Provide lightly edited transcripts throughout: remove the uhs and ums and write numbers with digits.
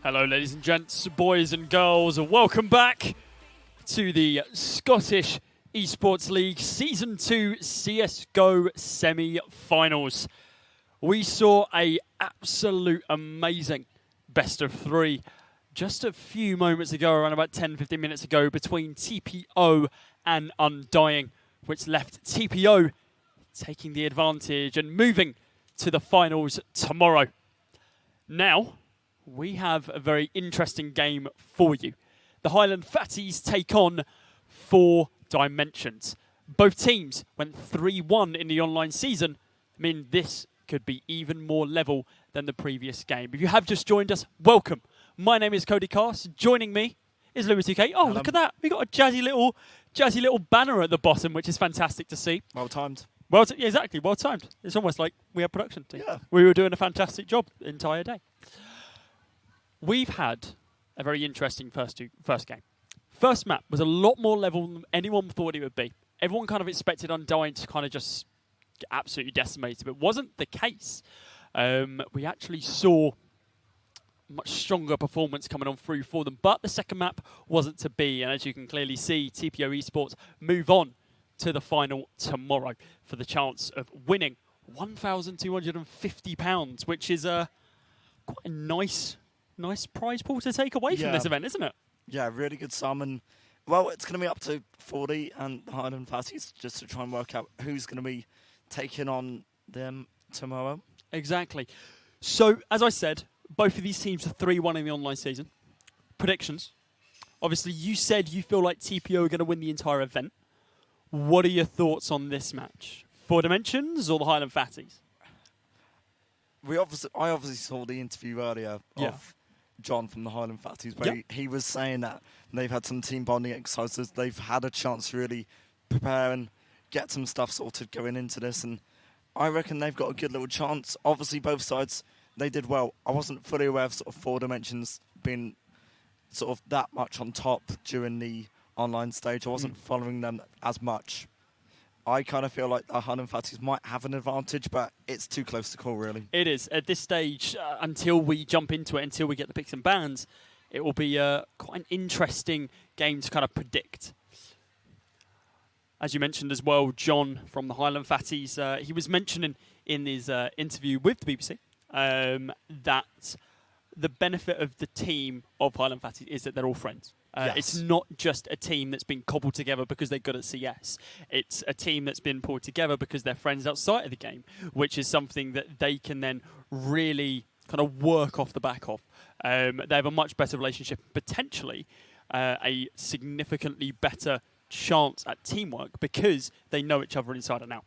Hello, ladies and gents, boys and girls, and welcome back to the Scottish Esports League Season 2 CSGO semi-finals. We saw a absolute amazing best of three just a few moments ago, around about 10-15 minutes ago, between TPO and Undying, which left TPO taking the advantage and moving to the finals tomorrow. Now, we have a very interesting game for you. The Highland Fatties take on 4 Dimensions. Both teams went 3-1 in the online season. I mean, this could be even more level than the previous game. If you have just joined us, welcome. My name is Cody Cast. Joining me is Louis 2K. Oh, look at that. We got a jazzy little banner at the bottom, which is fantastic to see. Well timed. Yeah, exactly, well timed. It's almost like we have production team. Yeah. We were doing a fantastic job the entire day. We've had a very interesting first game. First map was a lot more level than anyone thought it would be. Everyone kind of expected Undying to kind of just get absolutely decimated, but it wasn't the case. We actually saw much stronger performance coming on through for them, but the second map wasn't to be, and as you can clearly see, TPO Esports move on to the final tomorrow for the chance of winning £1,250, which is quite a nice prize pool to take away from this event, isn't it? Yeah, really good sum. And, well, it's going to be up to 40 and Highland Fatties just to try and work out who's going to be taking on them tomorrow. Exactly. So, as I said, both of these teams are 3-1 in the online season. Predictions. Obviously, you said you feel like TPO are going to win the entire event. What are your thoughts on this match? 4 Dimensions or the Highland Fatties? I obviously saw the interview earlier of John from the Highland Fatties, where he was saying that they've had some team bonding exercises. They've had a chance to really prepare and get some stuff sorted going into this, and I reckon they've got a good little chance. Obviously, both sides, they did well. I wasn't fully aware of sort of 4 Dimensions being sort of that much on top during the online stage. I wasn't following them as much. I kind of feel like the Highland Fatties might have an advantage, but it's too close to call, really. It is. At this stage, until we jump into it, until we get the picks and bans, it will be quite an interesting game to kind of predict. As you mentioned as well, John from the Highland Fatties, he was mentioning in his interview with the BBC that the benefit of the team of Highland Fatties is that they're all friends. It's not just a team that's been cobbled together because they're good at CS. It's a team that's been pulled together because they're friends outside of the game, which is something that they can then really kind of work off the back of. They have a much better relationship, potentially a significantly better chance at teamwork because they know each other inside and out.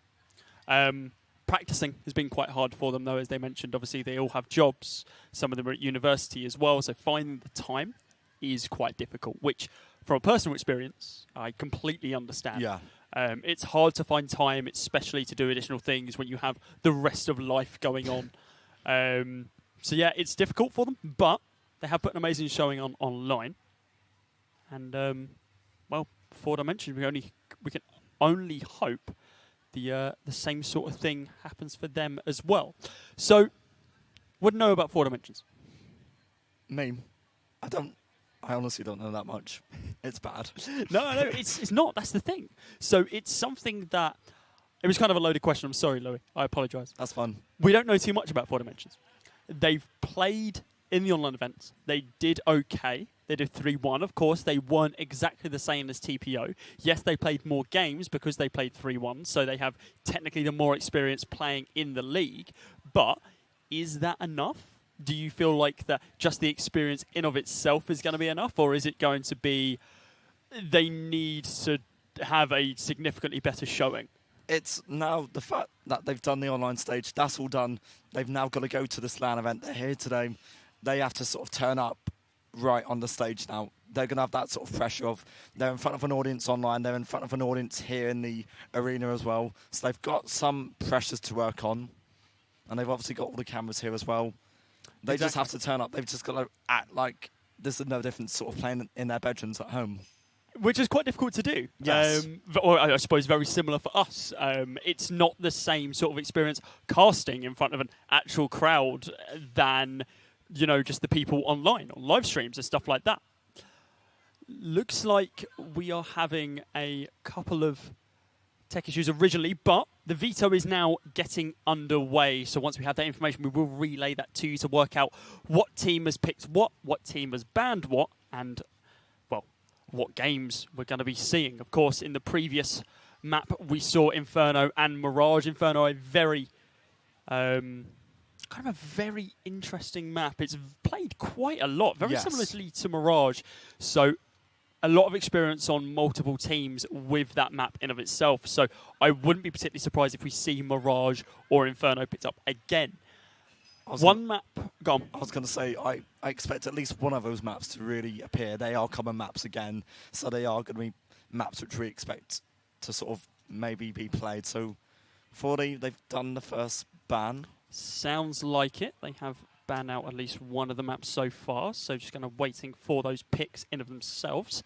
Practicing has been quite hard for them, though, as they mentioned. Obviously, they all have jobs. Some of them are at university as well, so finding the time is quite difficult, which, from a personal experience, I completely understand. Yeah. It's hard to find time, especially to do additional things when you have the rest of life going on. So, yeah, it's difficult for them, but they have put an amazing showing on online. And, well, 4 Dimensions, we can only hope the same sort of thing happens for them as well. So, what do you know about 4 Dimensions? Me? I honestly don't know that much. It's bad. No, it's not. That's the thing. So it's something that... It was kind of a loaded question. I'm sorry, Louis. I apologise. That's fun. We don't know too much about 4 Dimensions. They've played in the online events. They did okay. They did 3-1. Of course, they weren't exactly the same as TPO. Yes, they played more games because they played 3-1, so they have technically the more experience playing in the league. But is that enough? Do you feel like that just the experience in of itself is going to be enough, or is it going to be they need to have a significantly better showing? It's now the fact that they've done the online stage, that's all done. They've now got to go to this LAN event. They're here today. They have to sort of turn up right on the stage now. They're going to have that sort of pressure of they're in front of an audience online. They're in front of an audience here in the arena as well. So they've got some pressures to work on. And they've obviously got all the cameras here as well. They just have to turn up. They've just got to act like this is no different sort of playing in their bedrooms at home. Which is quite difficult to do. Yes. Or I suppose very similar for us. It's not the same sort of experience casting in front of an actual crowd than you know, just the people online, on live streams and stuff like that. Looks like we are having a couple of tech issues originally, but the veto is now getting underway. So once we have that information, we will relay that to you to work out what team has picked what team has banned what, and, well, what games we're going to be seeing. Of course, in the previous map, we saw Inferno and Mirage. Inferno, a very, kind of a very interesting map. It's played quite a lot, very similarly to Mirage. So a lot of experience on multiple teams with that map in of itself. So I wouldn't be particularly surprised if we see Mirage or Inferno picked up again. One map, go on. I was going to say, I expect at least one of those maps to really appear. They are common maps again, so they are going to be maps which we expect to sort of maybe be played. So 4D, they've done the first ban. Sounds like it. They have banned out at least one of the maps so far, so just kind of waiting for those picks in of themselves.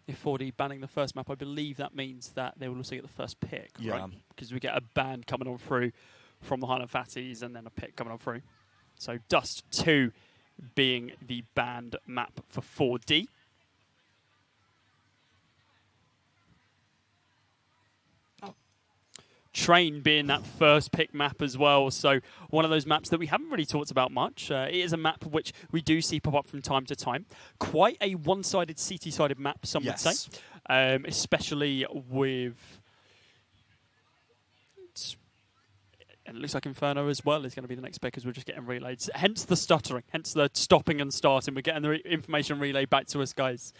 If 4D banning the first map, I believe that means that they will also get the first pick, right? Because we get a ban coming on through from the Highland Fatties and then a pick coming on through. So Dust 2 being the banned map for 4D. Train being that first pick map as well. So one of those maps that we haven't really talked about much. It is a map which we do see pop up from time to time. Quite a one-sided, CT-sided map, some would say. Especially with... And it looks like Inferno as well is going to be the next pick as we're just getting relayed. Hence the stuttering, hence the stopping and starting. We're getting the information relayed back to us, guys.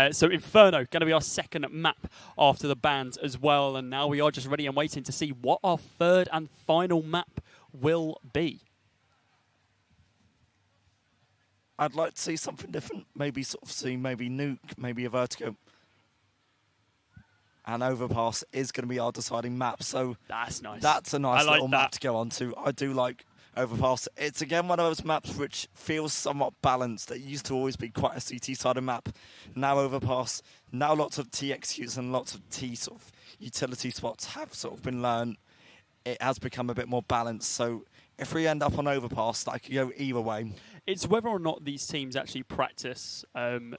So Inferno, going to be our second map after the bans as well. And now we are just ready and waiting to see what our third and final map will be. I'd like to see something different. Maybe sort of see maybe Nuke, maybe a Vertigo. And Overpass is going to be our deciding map. So that's nice. That's a nice little map to go on to. I do like Overpass. It's again one of those maps which feels somewhat balanced. It used to always be quite a CT-sided map. Now Overpass, now lots of T executes and lots of T sort of utility spots have sort of been learned. It has become a bit more balanced. So if we end up on Overpass, that could go either way. It's whether or not these teams actually practice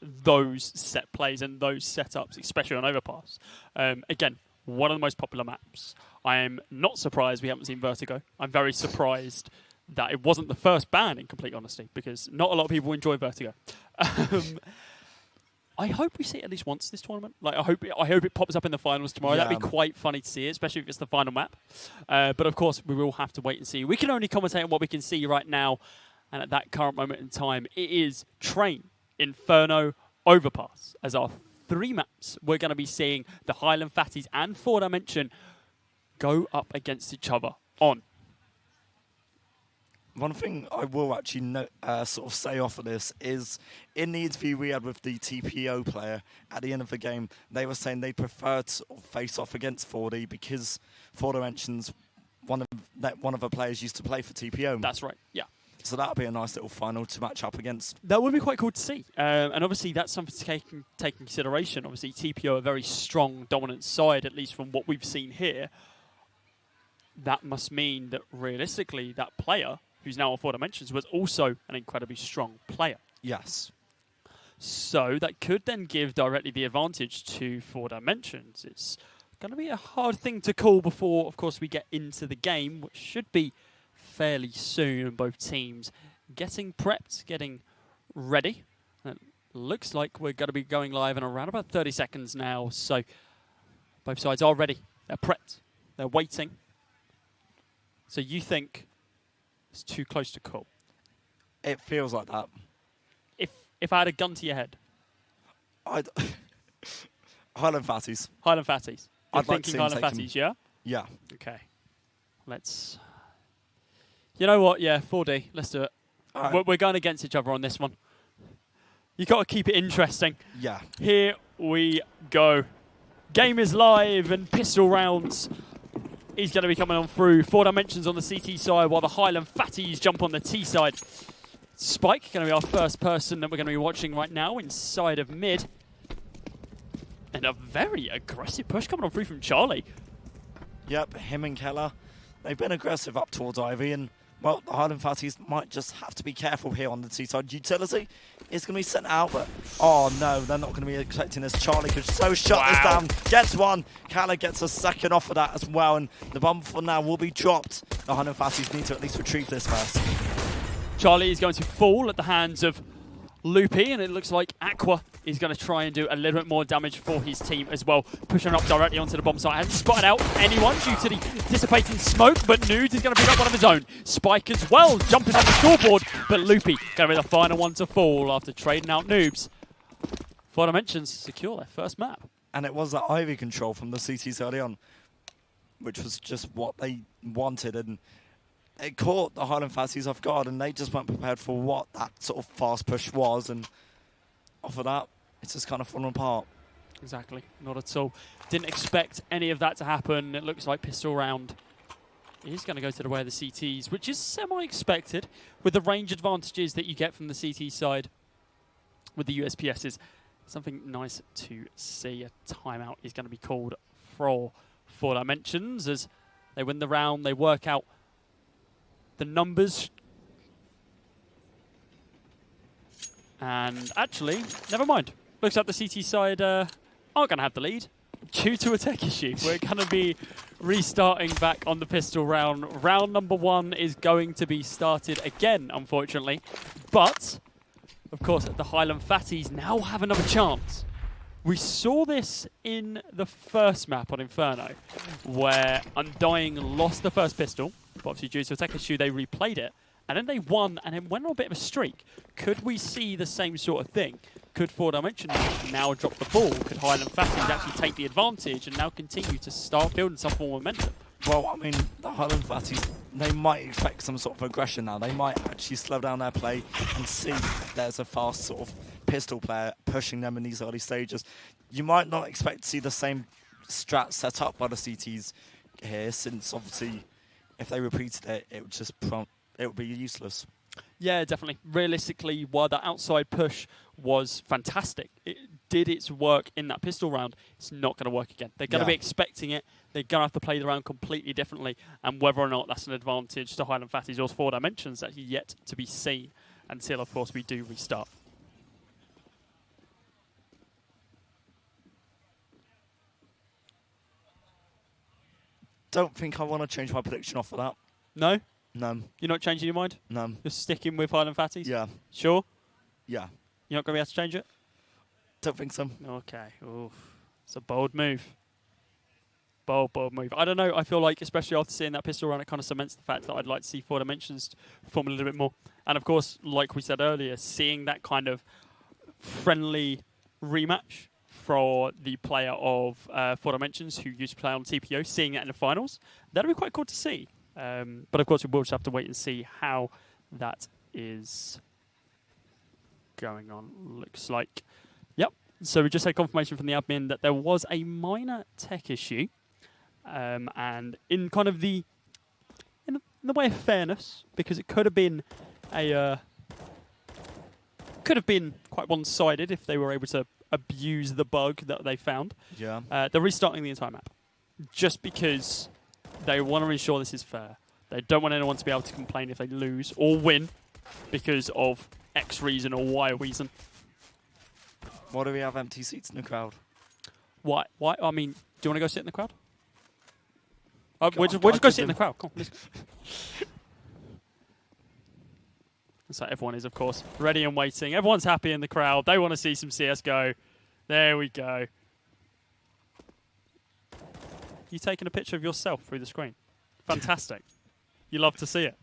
those set plays and those setups, especially on Overpass. Again, one of the most popular maps. I am not surprised we haven't seen Vertigo. I'm very surprised that it wasn't the first ban, in complete honesty, because not a lot of people enjoy Vertigo. I hope we see it at least once this tournament. Like I hope it pops up in the finals tomorrow. That'd be quite funny to see it, especially if it's the final map. But of course, we will have to wait and see. We can only commentate on what we can see right now. And at that current moment in time, it is Train, Inferno, Overpass as our three maps. We're going to be seeing the Highland Fatties and 4Dimension go up against each other on. One thing I will actually sort of say off of this is, in the interview we had with the TPO player at the end of the game, they were saying they preferred to sort of face off against 4D because 4Dimension's one of the players used to play for TPO. That's right, yeah. So that would be a nice little final to match up against. That would be quite cool to see. And obviously that's something to take in consideration. Obviously TPO a very strong, dominant side, at least from what we've seen here. That must mean that realistically that player, who's now on 4Dimensions, was also an incredibly strong player. Yes. So that could then give directly the advantage to 4Dimensions. It's going to be a hard thing to call before, of course, we get into the game, which should be fairly soon, and both teams getting prepped, getting ready. And it looks like we're going to be going live in around about 30 seconds now. So both sides are ready. They're prepped. They're waiting. So you think it's too close to call? It feels like that. If I had a gun to your head? Highland Fatties. Highland Fatties. You're I'd like to see Highland Fatties, yeah? Yeah. Okay. Let's... You know what? Yeah, 4D. Let's do it. Right. We're going against each other on this one. You got to keep it interesting. Yeah. Here we go. Game is live and pistol rounds. He's going to be coming on through. 4Dimensions on the CT side while the Highland Fatties jump on the T side. Spike going to be our first person that we're going to be watching right now inside of mid. And a very aggressive push coming on through from Charlie. Yep, him and Keller. They've been aggressive up towards Ivy, and Well, the Highland Fatties might just have to be careful here on the T-side. Utility is going to be sent out, but oh no, they're not going to be expecting this. Charlie could so shut this down. Gets one. Kala gets a second off of that as well, and the bomb for now will be dropped. The Highland Fatties need to at least retrieve this first. Charlie is going to fall at the hands of Loopy, and it looks like Aqua is going to try and do a little bit more damage for his team as well, pushing up directly onto the bomb site. Hasn't spotted out anyone due to the dissipating smoke, but Nudes is going to pick up one of his own. Spike as well, jumping on the scoreboard, but Loopy going to be the final one to fall after trading out Noobs. 4Dimensions secure their first map. And it was that Ivy control from the CTs early on, which was just what they wanted, and it caught the Highland Fatties off guard, and they just weren't prepared for what that sort of fast push was, and off of that, it's just kind of fallen apart. Exactly, not at all. Didn't expect any of that to happen. It looks like pistol round is going to go to the way of the CTs, which is semi-expected with the range advantages that you get from the CT side with the USPSs. Something nice to see. A timeout is going to be called for 4Dimensions as they win the round. They work out the numbers. And actually, never mind. Looks like the CT side aren't going to have the lead due to a tech issue. We're going to be restarting back on the pistol round. Round number 1 is going to be started again, unfortunately. But, of course, the Highland Fatties now have another chance. We saw this in the first map on Inferno, where Undying lost the first pistol, but obviously due to a tech issue, they replayed it. And then they won, and then went on a bit of a streak. Could we see the same sort of thing? Could 4Dimensions now drop the ball? Could Highland Fatties actually take the advantage and now continue to start building some form of momentum? Well, I mean, the Highland Fatties, they might expect some sort of aggression now. They might actually slow down their play and see there's a fast sort of pistol player pushing them in these early stages. You might not expect to see the same strat set up by the CTs here, since obviously if they repeated it, it would just it would be useless. Yeah, definitely. Realistically, while that outside push was fantastic, it did its work in that pistol round, it's not going to work again. They're going to be expecting it. They're going to have to play the round completely differently, and whether or not that's an advantage to Highland Fatties or 4Dimensions, that's yet to be seen until, of course, we do restart. Don't think I want to change my prediction off of that. No? No. You're not changing your mind? No. You're sticking with Highland Fatties? Yeah. Sure? Yeah. You're not going to be able to change it? Don't think so. Okay. Oof. It's a bold move. Bold move. I don't know. I feel like, especially after seeing that pistol round, it kind of cements the fact that I'd like to see 4Dimensions perform a little bit more. And of course, like we said earlier, seeing that kind of friendly rematch for the player of 4Dimensions who used to play on TPO, seeing that in the finals, that'll be quite cool to see. But of course, we will just have to wait and see how that is going on. Looks like, yep. So we just had confirmation from the admin that there was a minor tech issue, and in kind of in the way of fairness, because it could have been quite one-sided if they were able to abuse the bug that they found. Yeah. They're restarting the entire map just because they want to ensure this is fair. They don't want anyone to be able to complain if they lose or win because of X reason or Y reason. Why do we have empty seats in the crowd? Why? I mean, do you want to go sit in the crowd? We'll just go sit in the crowd. Come on, let's go. So everyone is, of course, ready and waiting. Everyone's happy in the crowd. They want to see some CSGO. There we go. You taking a picture of yourself through the screen. Fantastic. You love to see it.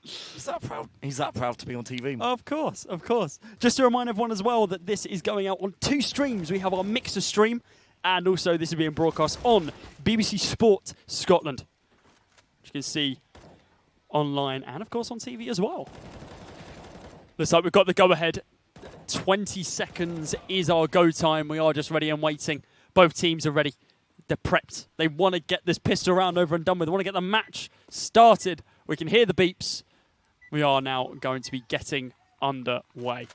He's that proud. He's that proud to be on TV. Of course, of course. Just to remind everyone as well that this is going out on 2 streams. We have our Mixer stream, and also this is being broadcast on BBC Sport Scotland, which you can see online and, of course, on TV as well. Looks like we've got the go-ahead. 20 seconds is our go time. We are just ready and waiting. Both teams are ready. They're prepped. They want to get this pistol round over and done with. They want to get the match started. We can hear the beeps. We are now going to be getting underway.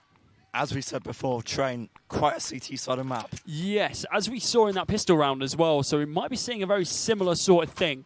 As we said before, Train, quite a CT-sided map. Yes, as we saw in that pistol round as well. So we might be seeing a very similar sort of thing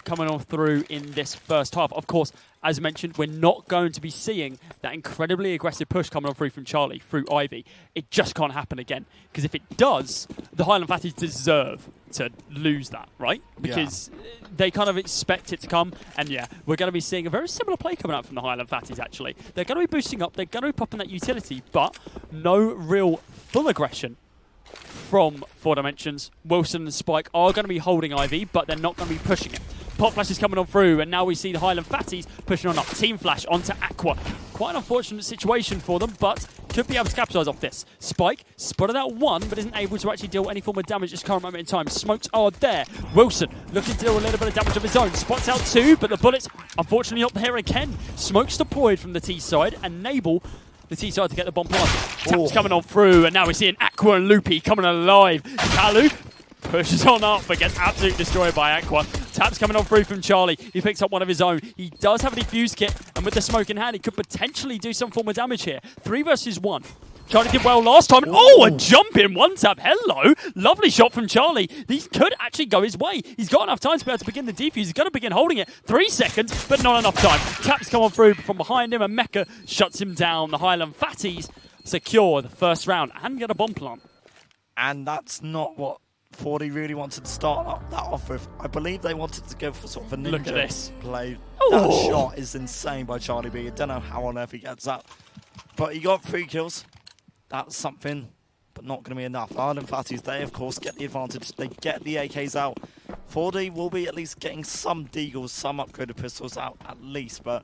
coming on through in this first half. Of course, as mentioned, we're not going to be seeing that incredibly aggressive push coming on through from Charlie, through Ivy. It just can't happen again. Because if it does, the Highland Fatties deserve to lose that, right? Because they kind of expect it to come. And yeah, we're going to be seeing a very similar play coming out from the Highland Fatties, actually. They're going to be boosting up. They're going to be popping that utility, but no real full aggression from 4Dimensions. Wilson and Spike are going to be holding Ivy, but they're not going to be pushing it. Pop Flash is coming on through, and now we see the Highland Fatties pushing on up. Team Flash onto Aqua. Quite an unfortunate situation for them, but could be able to capitalise off this. Spike spotted out one, but isn't able to actually deal any form of damage at this current moment in time. Smokes are there. Wilson looking to deal a little bit of damage of his own. Spots out two, but the bullets unfortunately not there again. Smokes deployed from the T side, enable the T side to get the bomb planted. Taps coming on through, and now we're seeing Aqua and Loopy coming alive. Kalu pushes on up, but gets absolutely destroyed by Aqua. Taps coming on through from Charlie. He picks up one of his own. He does have a defuse kit, and with the smoke in hand, he could potentially do some form of damage here. 3 versus 1. Charlie did well last time. Oh, a jump in one tap. Hello. Lovely shot from Charlie. These could actually go his way. He's got enough time to be able to begin the defuse. He's going to begin holding it. 3 seconds, but not enough time. Taps come on through from behind him, and Mecha shuts him down. The Highland Fatties secure the first round and get a bomb plant. And that's not what 40 really wanted to start that off with. I believe they wanted to go for sort of a ninja play. That shot is insane by Charlie B. I don't know how on earth he gets that. But he got 3 kills. That's something, but not going to be enough. Highland Fatties, they of course get the advantage. They get the AKs out. 40 will be at least getting some deagles, some upgraded pistols out at least, but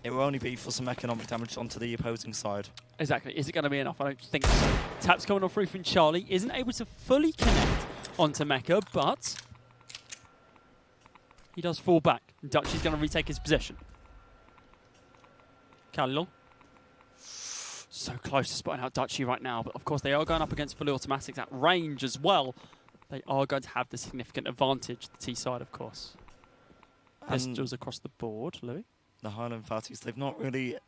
it will only be for some economic damage onto the opposing side. Exactly. Is it going to be enough? I don't think so. Taps coming on through from Charlie. Isn't able to fully connect onto Mecha, but he does fall back. Dutchy's going to retake his position. Kalilon. So close to spotting out Dutchy right now, but of course they are going up against fully automatics at range as well. They are going to have the significant advantage, the T side of course. Pistols across the board, Louis. The Highland Fatties, they've not really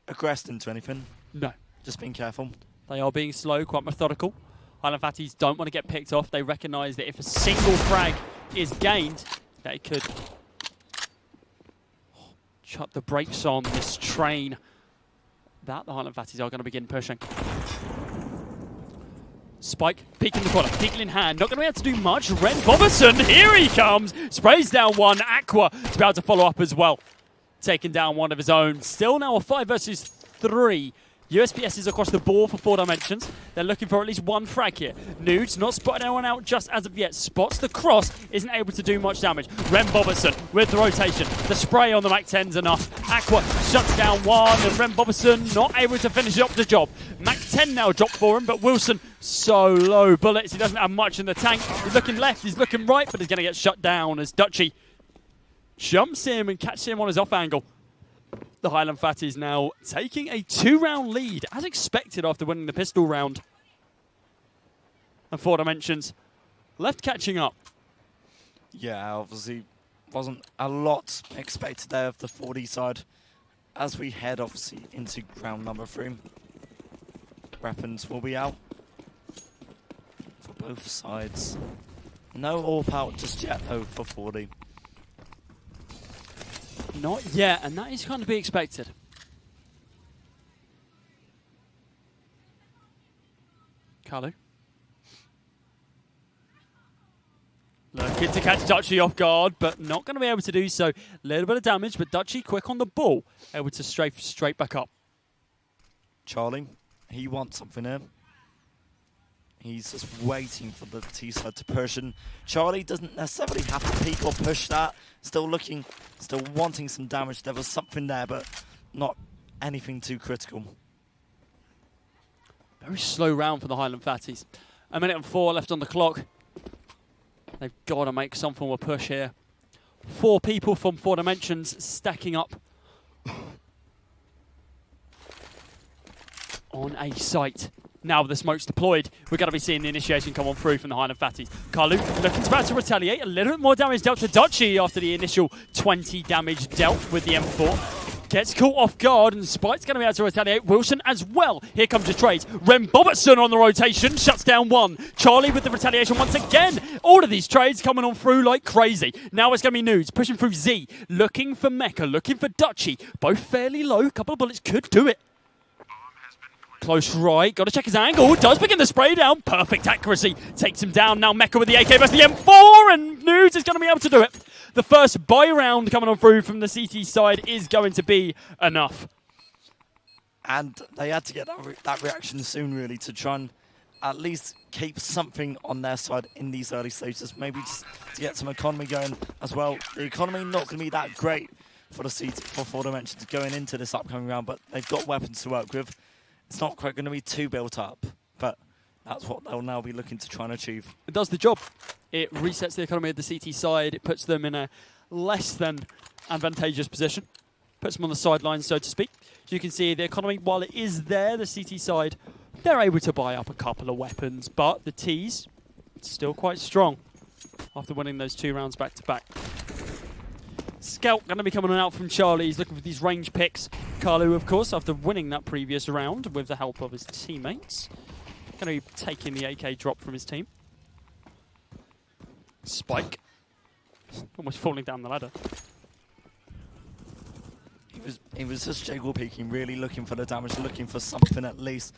aggressed into anything. No. Just being careful. They are being slow, quite methodical. Highland Fatties don't want to get picked off. They recognise that if a single frag is gained, they could shut the brakes on this train. That the Highland Fatties are going to begin pushing. Spike, peeking the corner, peeking in hand, not going to be able to do much. Ren Boberson, here he comes! Sprays down one, Aqua to be able to follow up as well. Taking down one of his own. Still now a 5 versus 3. USPS is across the board for 4Dimensions. They're looking for at least 1 frag here. Nudes not spotting anyone out just as of yet. Spots the cross, isn't able to do much damage. Ren Boberson with the rotation. The spray on the Mac 10's enough. Aqua shuts down one, and Ren Boberson not able to finish up the job. Mac 10 now dropped for him, but Wilson so low bullets. He doesn't have much in the tank. He's looking left, he's looking right, but he's going to get shut down as Dutchy jumps him and catches him on his off angle. The Highland Fatties now taking a 2-round lead, as expected after winning the pistol round. And 4Dimensions left catching up. Yeah, obviously wasn't a lot expected there of the 40 side. As we head obviously into round number 3. Weapons will be out for both sides. No AWP out just yet though for 40. Not yet, and that is kind of be expected. Kalu. Looking to catch Dutchy off guard, but not going to be able to do so. A little bit of damage, but Dutchy quick on the ball, able to strafe straight back up. Charlie, he wants something here. He's just waiting for the T-side to push, and Charlie doesn't necessarily have to peek or push that. Still looking, still wanting some damage. There was something there, but not anything too critical. Very slow round for the Highland Fatties. 1 minute and 4 left on the clock. They've got to make some form of push here. 4 people from 4Dimensions stacking up on a site. Now with the smokes deployed, we're going to be seeing the initiation come on through from the Highland Fatties. Kalu looking to about to retaliate. A little bit more damage dealt to Dutchy after the initial 20 damage dealt with the M4. Gets caught off guard, and Spike's going to be able to retaliate. Wilson as well. Here comes the trade. Rem Bobertson on the rotation, shuts down one. Charlie with the retaliation once again. All of these trades coming on through like crazy. Now it's going to be Nudes, pushing through Z, looking for Mecha, looking for Dutchy. Both fairly low. A couple of bullets could do it. Close right, got to check his angle. Does begin the spray down. Perfect accuracy. Takes him down. Now Mecha with the AK versus the M4, and Nudes is going to be able to do it. The first buy round coming on through from the CT side is going to be enough. And they had to get that reaction soon, really, to try and at least keep something on their side in these early stages. Maybe just to get some economy going as well. The economy not going to be that great for the CT, for 4 Dimensions going into this upcoming round, but they've got weapons to work with. It's not quite going to be too built up, but that's what they'll now be looking to try and achieve. It does the job. It resets the economy of the CT side. It puts them in a less than advantageous position. Puts them on the sidelines, so to speak. So you can see the economy, while it is there, the CT side, they're able to buy up a couple of weapons, but the T's still quite strong after winning those 2 rounds back-to-back. Scout going to be coming out from Charlie. He's looking for these range picks. Carlu, of course, after winning that previous round with the help of his teammates, going to be taking the AK drop from his team. Spike. Almost falling down the ladder. He was just jiggle peeking, really looking for the damage, looking for something at least.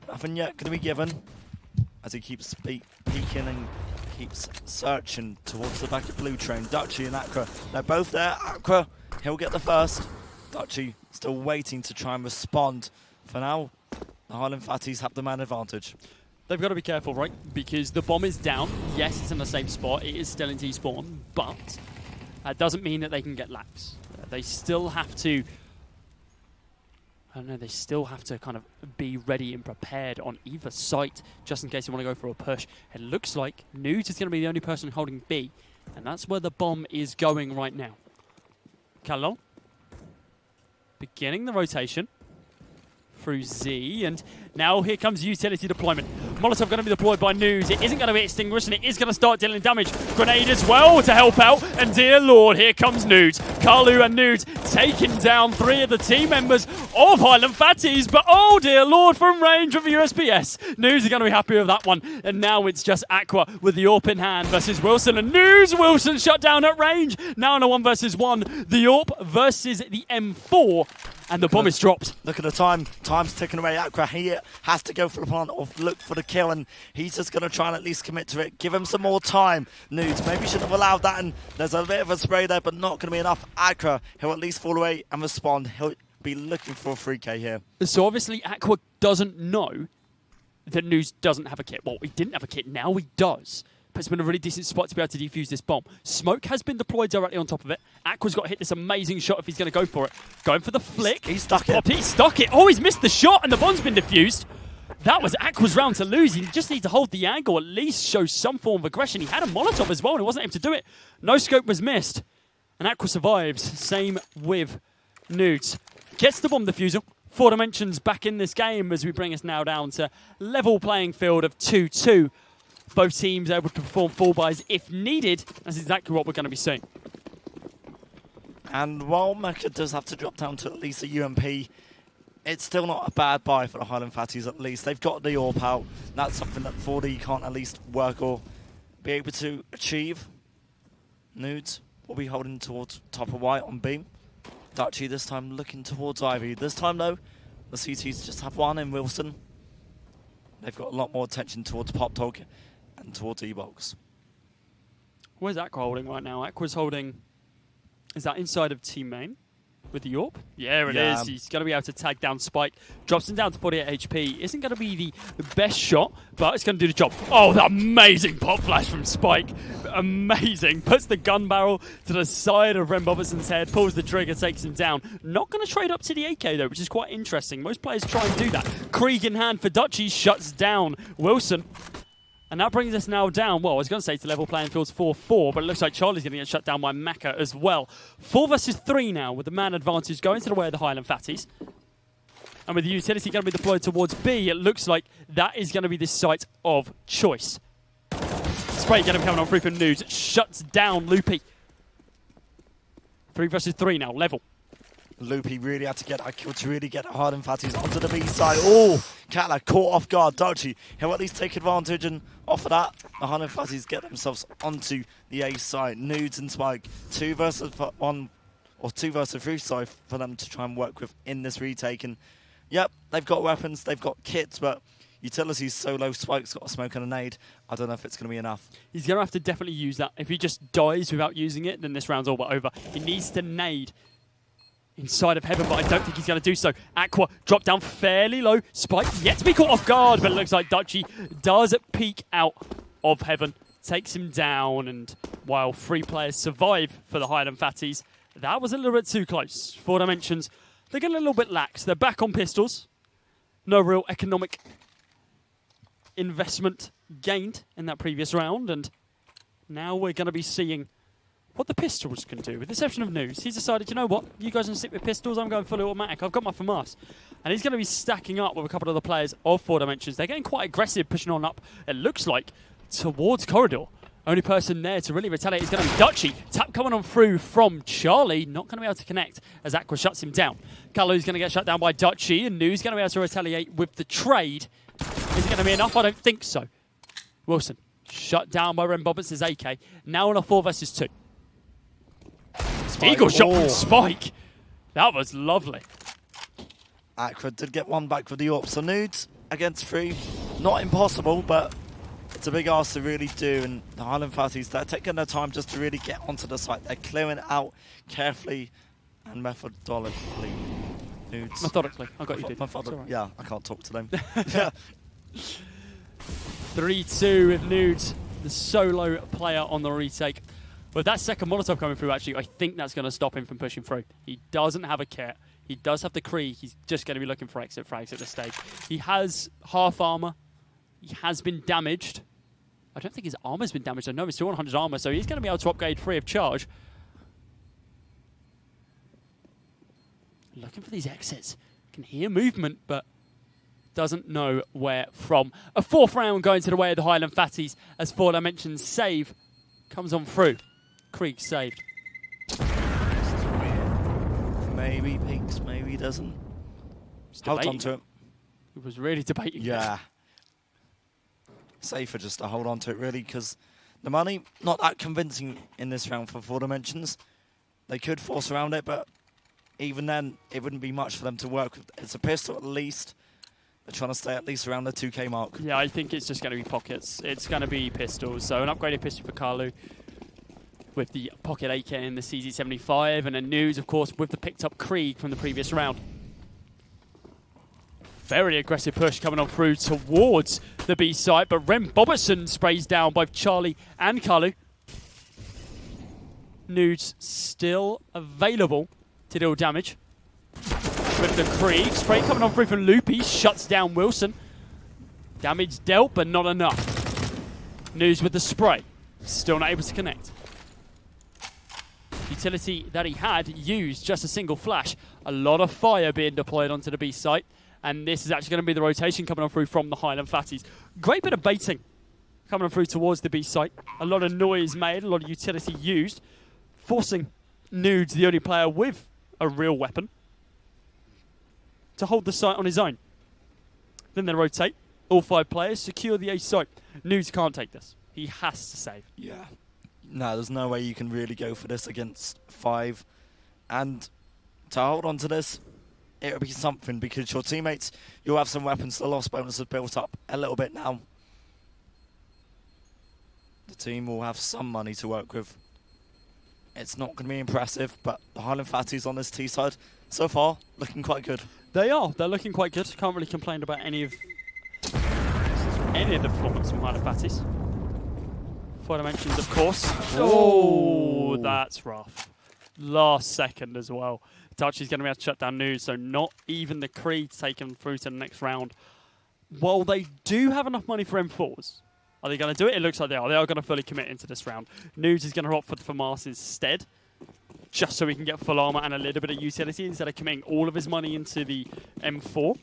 Nothing yet going to be given as he keeps peeking and keeps searching towards the back of Blue Train. Dutchy and Aqua, they're both there. Aqua, he'll get the first. Dutchy still waiting to try and respond. For now, the Highland Fatties have the man advantage. They've got to be careful, right? Because the bomb is down. Yes, it's in the same spot. It is still in T-spawn, but that doesn't mean that they can get laps. They still have to... I don't know, they still have to kind of be ready and prepared on either site, just in case they want to go for a push. It looks like Nudes is going to be the only person holding B, and that's where the bomb is going right now. Kalon beginning the rotation through Z, and now here comes utility deployment. Molotov going to be deployed by Nudes. It isn't going to be extinguished, and it is going to start dealing damage. Grenade as well to help out, and dear lord, here comes Nudes. Carlu and Nudes taking down 3 of the team members of Highland Fatties, but oh dear lord, from range of USPS. Nudes are going to be happy with that one, and now it's just Aqua with the AWP in hand versus Wilson, and Nudes. Wilson shut down at range. Now in a 1 versus 1, the AWP versus the M4, and the bomb is dropped. Look at the time. Time's ticking away. Aqua, he has to go for the plant or look for the kill, and he's just going to try and at least commit to it. Give him some more time. Nudes maybe should have allowed that, and there's a bit of a spray there, but not going to be enough. Aqua, he'll at least fall away and respond. He'll be looking for a 3K here. So obviously Aqua doesn't know that Nudes doesn't have a kit. Well, he didn't have a kit. Now he does. Puts him in a really decent spot to be able to defuse this bomb. Smoke has been deployed directly on top of it. Aqua's got to hit this amazing shot if he's going to go for it. Going for the flick. He's stuck it. He stuck it. Oh, he's missed the shot, and the bomb's been defused. That was Aqua's round to lose. He just needs to hold the angle, at least show some form of aggression. He had a Molotov as well, and he wasn't able to do it. No scope was missed, and Aqua survives. Same with Nudes. Gets the bomb defusal. 4 Dimensions back in this game as we bring us now down to level playing field of 2-2. Both teams able to perform full buys if needed. That's exactly what we're going to be seeing. And while Mecha does have to drop down to at least a UMP, it's still not a bad buy for the Highland Fatties at least. They've got the AWP out. That's something that 4D can't at least work or be able to achieve. Nudes will be holding towards top of white on beam. Dutchy this time looking towards Ivy. This time though, the CTs just have one in Wilson. They've got a lot more attention towards Pop Dog and towards E-Box. Where's Aqua holding right now? Aqua's holding... Is that inside of team main with the AWP? Yeah, it is. He's going to be able to tag down Spike. Drops him down to 48 HP. Isn't going to be the best shot, but it's going to do the job. Oh, the amazing pop flash from Spike. Amazing. Puts the gun barrel to the side of Rem Bobertson's head, pulls the trigger, takes him down. Not going to trade up to the AK, though, which is quite interesting. Most players try and do that. Krieg in hand for Dutchy shuts down Wilson. And that brings us now down, well, I was going to say to level playing fields 4-4, but it looks like Charlie's going to get shut down by Mecha as well. 4 versus 3 now, with the man advantage going to the way of the Highland Fatties. And with the utility going to be deployed towards B, it looks like that is going to be the site of choice. Spray going to be coming on through from Nudes. Shuts down Loopy. 3 versus 3 now, level. Loopy really had to get that kill to really get Highland Fatties onto the B side. Oh, Katla caught off guard. Dodgy, he'll at least take advantage, and off of that, the Highland Fatties get themselves onto the A side. Nudes and Spike, 2 versus 1, or 2 versus 3 side for them to try and work with in this retake. And yep, they've got weapons, they've got kits, but Utility's solo. Spike's got a smoke and a nade. I don't know if it's going to be enough. He's going to have to definitely use that. If he just dies without using it, then this round's all but over. He needs to nade inside of Heaven, but I don't think he's going to do so. Aqua dropped down fairly low. Spike yet to be caught off guard, but it looks like Dutchy does peek out of Heaven, takes him down, and while 3 players survive for the Highland Fatties, that was a little bit too close. 4 Dimensions, they're getting a little bit lax. They're back on pistols. No real economic investment gained in that previous round, and now we're going to be seeing what the pistols can do. With the exception of News, he's decided, you know what, you guys can stick with pistols, I'm going fully automatic, I've got my FAMAS. And he's going to be stacking up with a couple of the players of 4 Dimensions. They're getting quite aggressive, pushing on up, it looks like, towards Corridor. Only person there to really retaliate is going to be Dutchy. Tap coming on through from Charlie, not going to be able to connect as Aqua shuts him down. Kalu's going to get shut down by Dutchy, and News going to be able to retaliate with the trade. Is it going to be enough? I don't think so. Wilson, shut down by Ren Bobbins' AK. Now on a 4 versus 2. Eagle shot from Spike. That was lovely. Aqua did get 1 back with the AWP. So Nudes against 3. Not impossible, but it's a big ask to really do. And the Highland Fatties, they're taking their time just to really get onto the site. They're clearing it out carefully and methodically. Nudes. Methodically. I got you, dude. Right. Yeah, I can't talk to them. 3-2 with Nudes, the solo player on the retake. With that second Molotov coming through, actually, I think that's going to stop him from pushing through. He doesn't have a kit. He does have the Kree. He's just going to be looking for exit frags at this stage. He has half armor. He has been damaged. I don't think his armor's been damaged. I know he's still 100 armor, so he's going to be able to upgrade free of charge. Looking for these exits. Can hear movement, but doesn't know where from. A 4th round going to the way of the Highland Fatties as 4 Dimensions save comes on through. Krieg saved. Maybe peeks, maybe doesn't. Hold on to it. He was really debating. Yeah. Safer just to hold on to it, really, because the money, not that convincing in this round for 4 Dimensions. They could force around it, but even then, it wouldn't be much for them to work with. It's a pistol at least. They're trying to stay at least around the 2k mark. Yeah, I think it's just going to be pockets. It's going to be pistols. So an upgraded pistol for Carlu with the pocket AK and the CZ75. And then News, of course, with the picked up Krieg from the previous round. Very aggressive push coming on through towards the B site. But Rem Bobertson sprays down both Charlie and Carlu. Nudes still available to deal damage. With the Krieg, spray coming on through from Loopy, shuts down Wilson. Damage dealt, but not enough. News with the spray, still not able to connect. Utility that he had used just a single flash. A lot of fire being deployed onto the B site, and this is actually going to be the rotation coming on through from the Highland Fatties. Great bit of baiting coming on through towards the B site. A lot of noise made, a lot of utility used, forcing Nudes, the only player with a real weapon, to hold the site on his own. Then they rotate. All 5 players secure the A site. Nudes can't take this. He has to save. Yeah. No, there's no way you can really go for this against 5. And to hold on to this, it'll be something because your teammates, you'll have some weapons. The loss bonus has built up a little bit now. The team will have some money to work with. It's not going to be impressive, but the Highland Fatties on this T side, so far, looking quite good. They are. They're looking quite good. Can't really complain about any of the performance from Highland Fatties. 4 Dimensions, of course. Oh, that's rough. Last second as well. Dutchy's going to be able to shut down News, so not even the Creed taken through to the next round. While they do have enough money for M4s, are they going to do it? It looks like they are. They are going to fully commit into this round. News is going to opt for the FAMAS instead, just so we can get full armor and a little bit of utility instead of committing all of his money into the M4.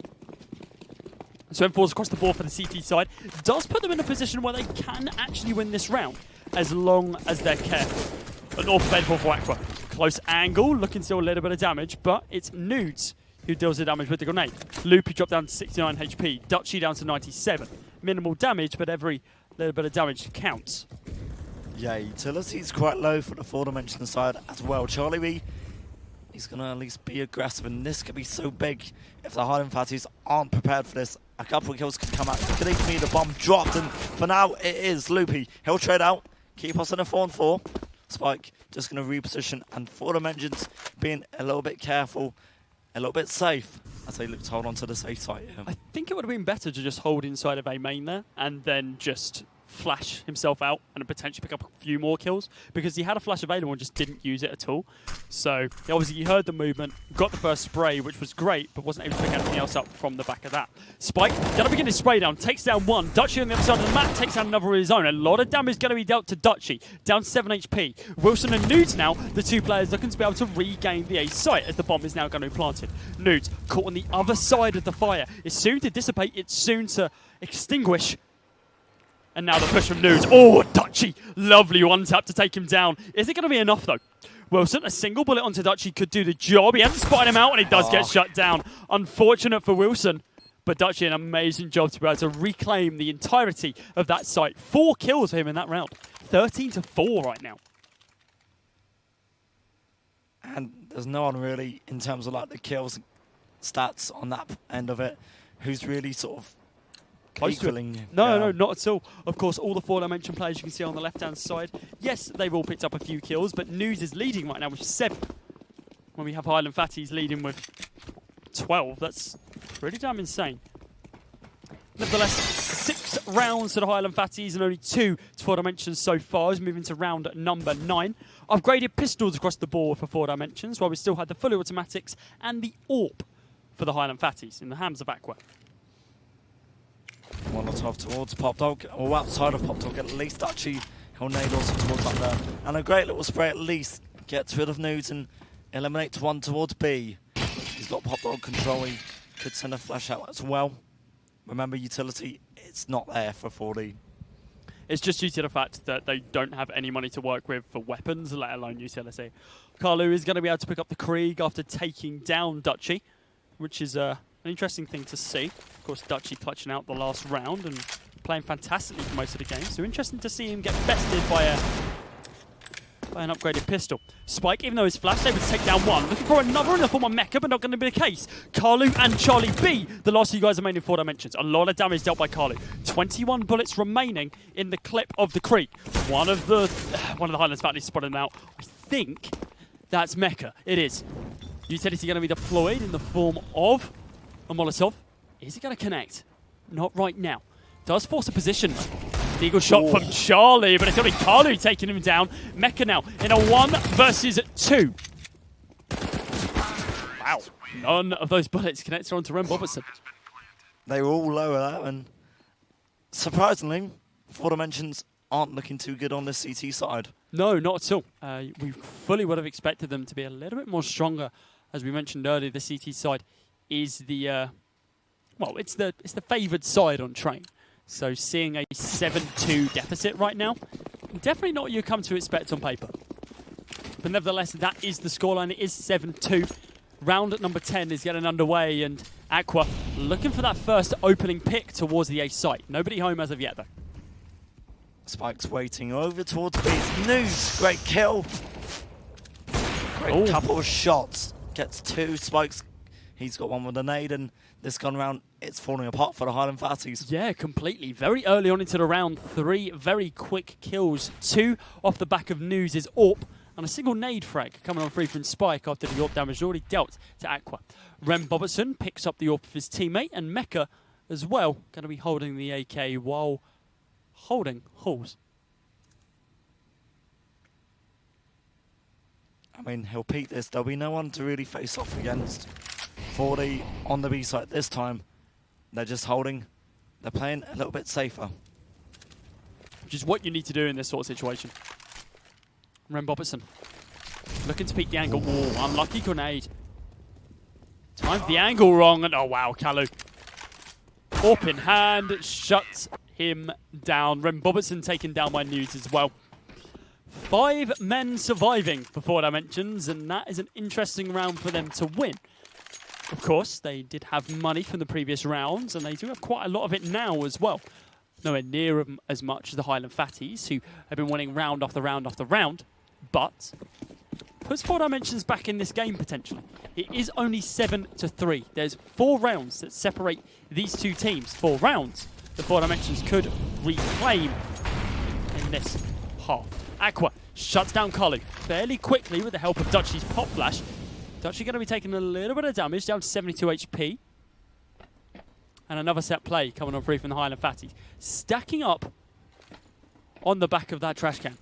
So M4's across the board for the CT side. Does put them in a position where they can actually win this round, as long as they're careful. An awful bed for Aqua. Close angle, looking to do a little bit of damage, but it's Nudes who deals the damage with the grenade. Loopy dropped down to 69 HP, Dutchy down to 97. Minimal damage, but every little bit of damage counts. Yeah, utility's quite low for the 4-dimensional side as well. Charlie B, he's going to at least be aggressive, and this could be so big if the Highland Fatties aren't prepared for this. A couple of kills could come out. It could even be the bomb dropped, and for now it is Loopy. He'll trade out, keep us in a 4-on-4. Spike just going to reposition, and 4-dimensions being a little bit careful, a little bit safe as they look to hold on to the safe side. Yeah. I think it would have been better to just hold inside of A main there and then just flash himself out and potentially pick up a few more kills, because he had a flash available and just didn't use it at all. So obviously he heard the movement, got the first spray, which was great, but wasn't able to pick anything else up from the back of that. Spike gonna begin his spray down, takes down one. Dutchy on the other side of the map takes down another of his own. A lot of damage gonna be dealt to Dutchy, down 7 HP. Wilson and Nudes now, the two players looking to be able to regain the A site as the bomb is now going to be planted. Nudes caught on the other side of the fire. It's soon to dissipate, it's soon to extinguish. And now the push from Nudes. Oh, Dutchy! Lovely one tap to take him down. Is it going to be enough, though? Wilson, a single bullet onto Dutchy could do the job. He hasn't spotted him out, and he does get shut down. Unfortunate for Wilson, but Dutchy an amazing job to be able to reclaim the entirety of that site. 4 kills for him in that round. 13-4 right now. And there's no one really, in terms of like the kills stats on that end of it, who's really sort of equaling. No, not at all. Of course, all the 4-dimension players you can see on the left-hand side, yes, they've all picked up a few kills, but Nudes is leading right now with 7. When we have Highland Fatties leading with 12, that's pretty damn insane. Nevertheless, 6 rounds to the Highland Fatties and only 2 to 4-dimensions so far as moving to round number 9. Upgraded pistols across the board for 4-dimensions, while we still had the fully automatics and the AWP for the Highland Fatties in the hands of Aqua. Molotov towards Pop Dog, or outside of Pop Dog, at least Dutchy. He'll nade also towards up there. And a great little spray at least gets rid of Nudes and eliminates one towards B. He's got Pop Dog control, he could send a flash out as well. Remember, utility, it's not there for 4D. It's just due to the fact that they don't have any money to work with for weapons, let alone utility. Carlu is going to be able to pick up the Krieg after taking down Dutchy, which is an interesting thing to see. Of course, Dutchy clutching out the last round and playing fantastically for most of the game. So interesting to see him get bested by an upgraded pistol. Spike, even though he's flashed, able to take down one. Looking for another in the form of Mecha, but not going to be the case. Carlu and Charlie B, the last two guys remain in 4-dimensions. A lot of damage dealt by Carlu. 21 bullets remaining in the clip of the Creek. One of the Highlands Fatties spotted him out. I think that's Mecha. It is. Utility going to be deployed in the form of a Molotov. Is it going to connect? Not right now. Does force a position. Eagle shot from Charlie, but it's going to be Carlu taking him down. Mecha now in a 1 versus 2. Wow. None of those bullets connected onto Rem Bobertson. They were all low at that, and surprisingly, 4-dimensions aren't looking too good on the CT side. No, not at all. We fully would have expected them to be a little bit more stronger. As we mentioned earlier, the CT side is the, it's the favoured side on train. So seeing a 7-2 deficit right now, definitely not what you come to expect on paper. But nevertheless, that is the scoreline. It is 7-2. Round at number 10 is getting underway, and Aqua looking for that first opening pick towards the A site. Nobody home as of yet, though. Spike's waiting over towards B. News, great kill. Great couple of shots. Gets 2 Spikes. He's got one with a nade, and this gun round, it's falling apart for the Highland Fatties. Yeah, completely. Very early on into the round, 3 very quick kills. 2 off the back of News' AWP, and a single nade frag coming on free from Spike after the AWP damage already dealt to Aqua. Rem Bobertson picks up the AWP of his teammate, and Mecha as well, going to be holding the AK while holding Halls. I mean, he'll peek this. There'll be no one to really face off against. 40 on the B side this time. They're just holding. They're playing a little bit safer. Which is what you need to do in this sort of situation. Rem Bobertson looking to peek the angle. Ooh, unlucky grenade. Timed the angle wrong, and oh wow, Kalu. AWP in hand, shuts him down. Rem Bobertson taken down by Nudes as well. 5 men surviving for 4 dimensions, and that is an interesting round for them to win. Of course, they did have money from the previous rounds, and they do have quite a lot of it now as well. Nowhere near as much as the Highland Fatties, who have been winning round after round after round, but puts 4 dimensions back in this game potentially. It is only 7-3. There's 4 rounds that separate these two teams. 4 rounds the 4 dimensions could reclaim in this half. Aqua shuts down Kalu fairly quickly with the help of Dutchy's pop flash. Dutchy going to be taking a little bit of damage, down to 72 HP. And another set play coming on free from the Highland Fatties. Stacking up on the back of that trash can.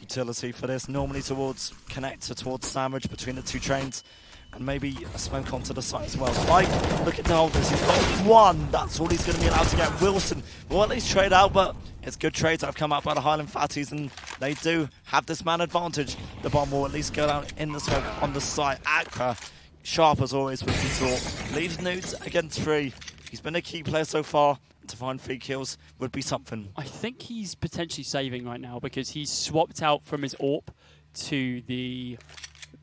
Utility for this, normally towards connector, towards sandwich between the 2 trains. And maybe a smoke onto the side as well. Spike, looking to hold this. He's got 1. That's all he's going to be allowed to get. Wilson will at least trade out, but it's good trades that have come out by the Highland Fatties, and they do have this man advantage. The bomb will at least go down in the smoke on the side. Accra, sharp as always with the talk. Leaves Nudes against 3. He's been a key player so far. To find 3 kills would be something. I think he's potentially saving right now because he's swapped out from his AWP to the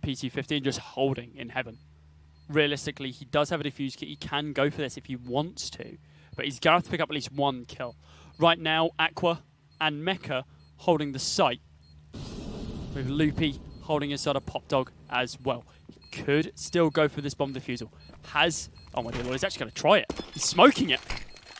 PT-50 just holding in heaven. Realistically, he does have a defuse kit. He can go for this if he wants to, but he's going to have to pick up at least 1 kill. Right now, Aqua and Mecha holding the site, with Loopy holding inside a Pop Dog as well. He could still go for this bomb defusal. Oh my dear Lord, he's actually going to try it. He's smoking it.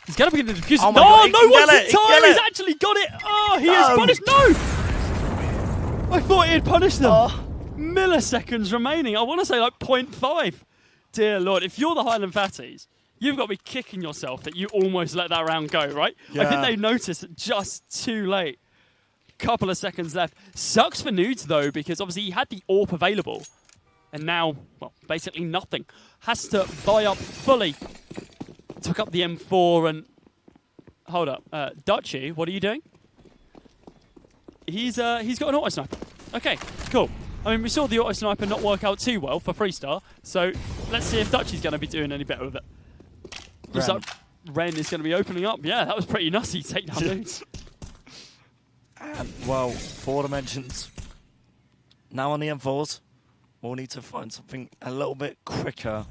He's going to begin the defusal. Oh no one's in time. He's actually got it. Oh, he is punished. No! I thought he had punished them. Milliseconds remaining. I want to say like 0.5. Dear Lord, if you're the Highland Fatties, you've got to be kicking yourself that you almost let that round go, right? Yeah. I think they noticed just too late. Couple of seconds left. Sucks for Nudes though, because obviously he had the AWP available. And now, well, basically nothing. Has to buy up fully. Took up the M4 and... Hold up. Dutchy, what are you doing? He's got an auto sniper. Okay, cool. I mean, we saw the auto sniper not work out too well for Freestar, so let's see if Dutchy's going to be doing any better with it. Looks like Ren is going to be opening up. Yeah, that was pretty nutty takedown Nudes. And, well, 4 dimensions. Now on the M4s, we'll need to find something a little bit quicker.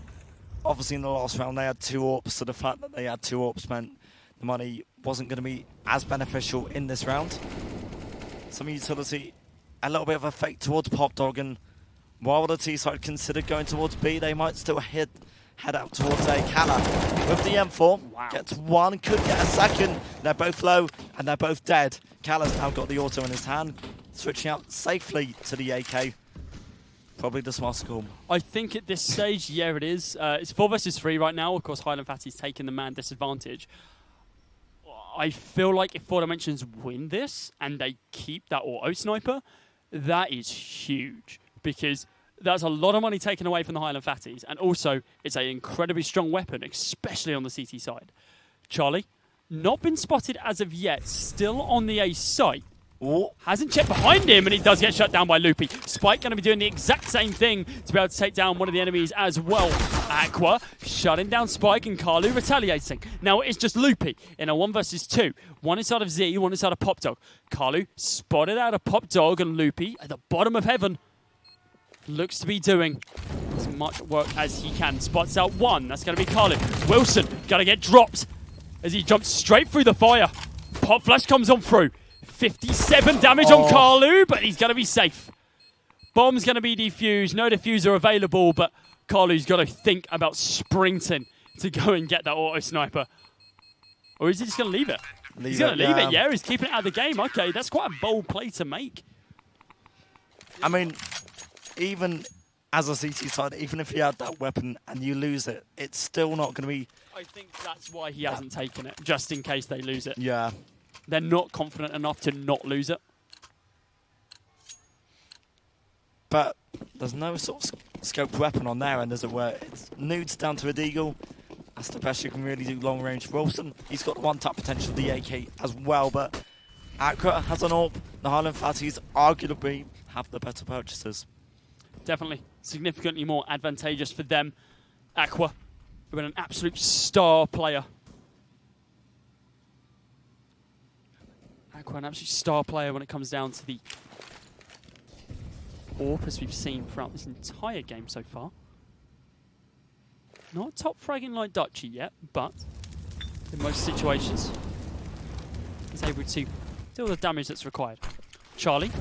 Obviously, in the last round, they had 2 AWPs, so the fact that they had 2 AWPs meant the money wasn't going to be as beneficial in this round. Some utility, a little bit of a fake towards Pop Dog, and while the T side considered going towards B, they might still head out towards A. Kala with the M4, gets 1, could get a second. They're both low, and they're both dead. Kala's now got the auto in his hand, switching out safely to the AK. Probably the smart call. I think at this stage, yeah, it is. It's 4 versus 3 right now. Of course, Highland Fatties taking the man disadvantage. I feel like if 4 dimensions win this and they keep that auto sniper, that is huge because that's a lot of money taken away from the Highland Fatties, and also it's an incredibly strong weapon, especially on the CT side. Charlie, not been spotted as of yet, still on the A site. Ooh. Hasn't checked behind him, and he does get shut down by Loopy. Spike going to be doing the exact same thing to be able to take down one of the enemies as well. Aqua shutting down Spike, and Kalu retaliating. Now it's just Loopy in a 1 versus 2. One inside of Z, one inside of Pop Dog. Kalu spotted out of Pop Dog, and Loopy at the bottom of heaven looks to be doing as much work as he can. Spots out 1. That's going to be Kalu. Wilson going to get dropped as he jumps straight through the fire. Pop Flash comes on through. 57 damage on Kalu, but he's going to be safe. Bomb's going to be defused. No diffuser available, but Kalu's got to think about sprinting to go and get that auto sniper. Or is he just going to leave it? He's going to leave it, yeah. He's keeping it out of the game. Okay, that's quite a bold play to make. I mean, even as a CT side, even if you had that weapon and you lose it, it's still not going to be... I think that's why he hasn't taken it, just in case they lose it. Yeah. They're not confident enough to not lose it. But there's no sort of scoped weapon on there, and as it were, it's Nudes down to a Deagle. That's the best you can really do long range. Wilson, he's got 1-tap potential, the AK as well, but Aqua has an AWP. The Highland Fatties arguably have the better purchases. Definitely. Significantly more advantageous for them. Aqua, who've been an absolute star player. Aqua, an absolute star player when it comes down to the AWP, as we've seen throughout this entire game so far. Not top fragging like Dutchy yet, but in most situations, is able to deal the damage that's required. Charlie,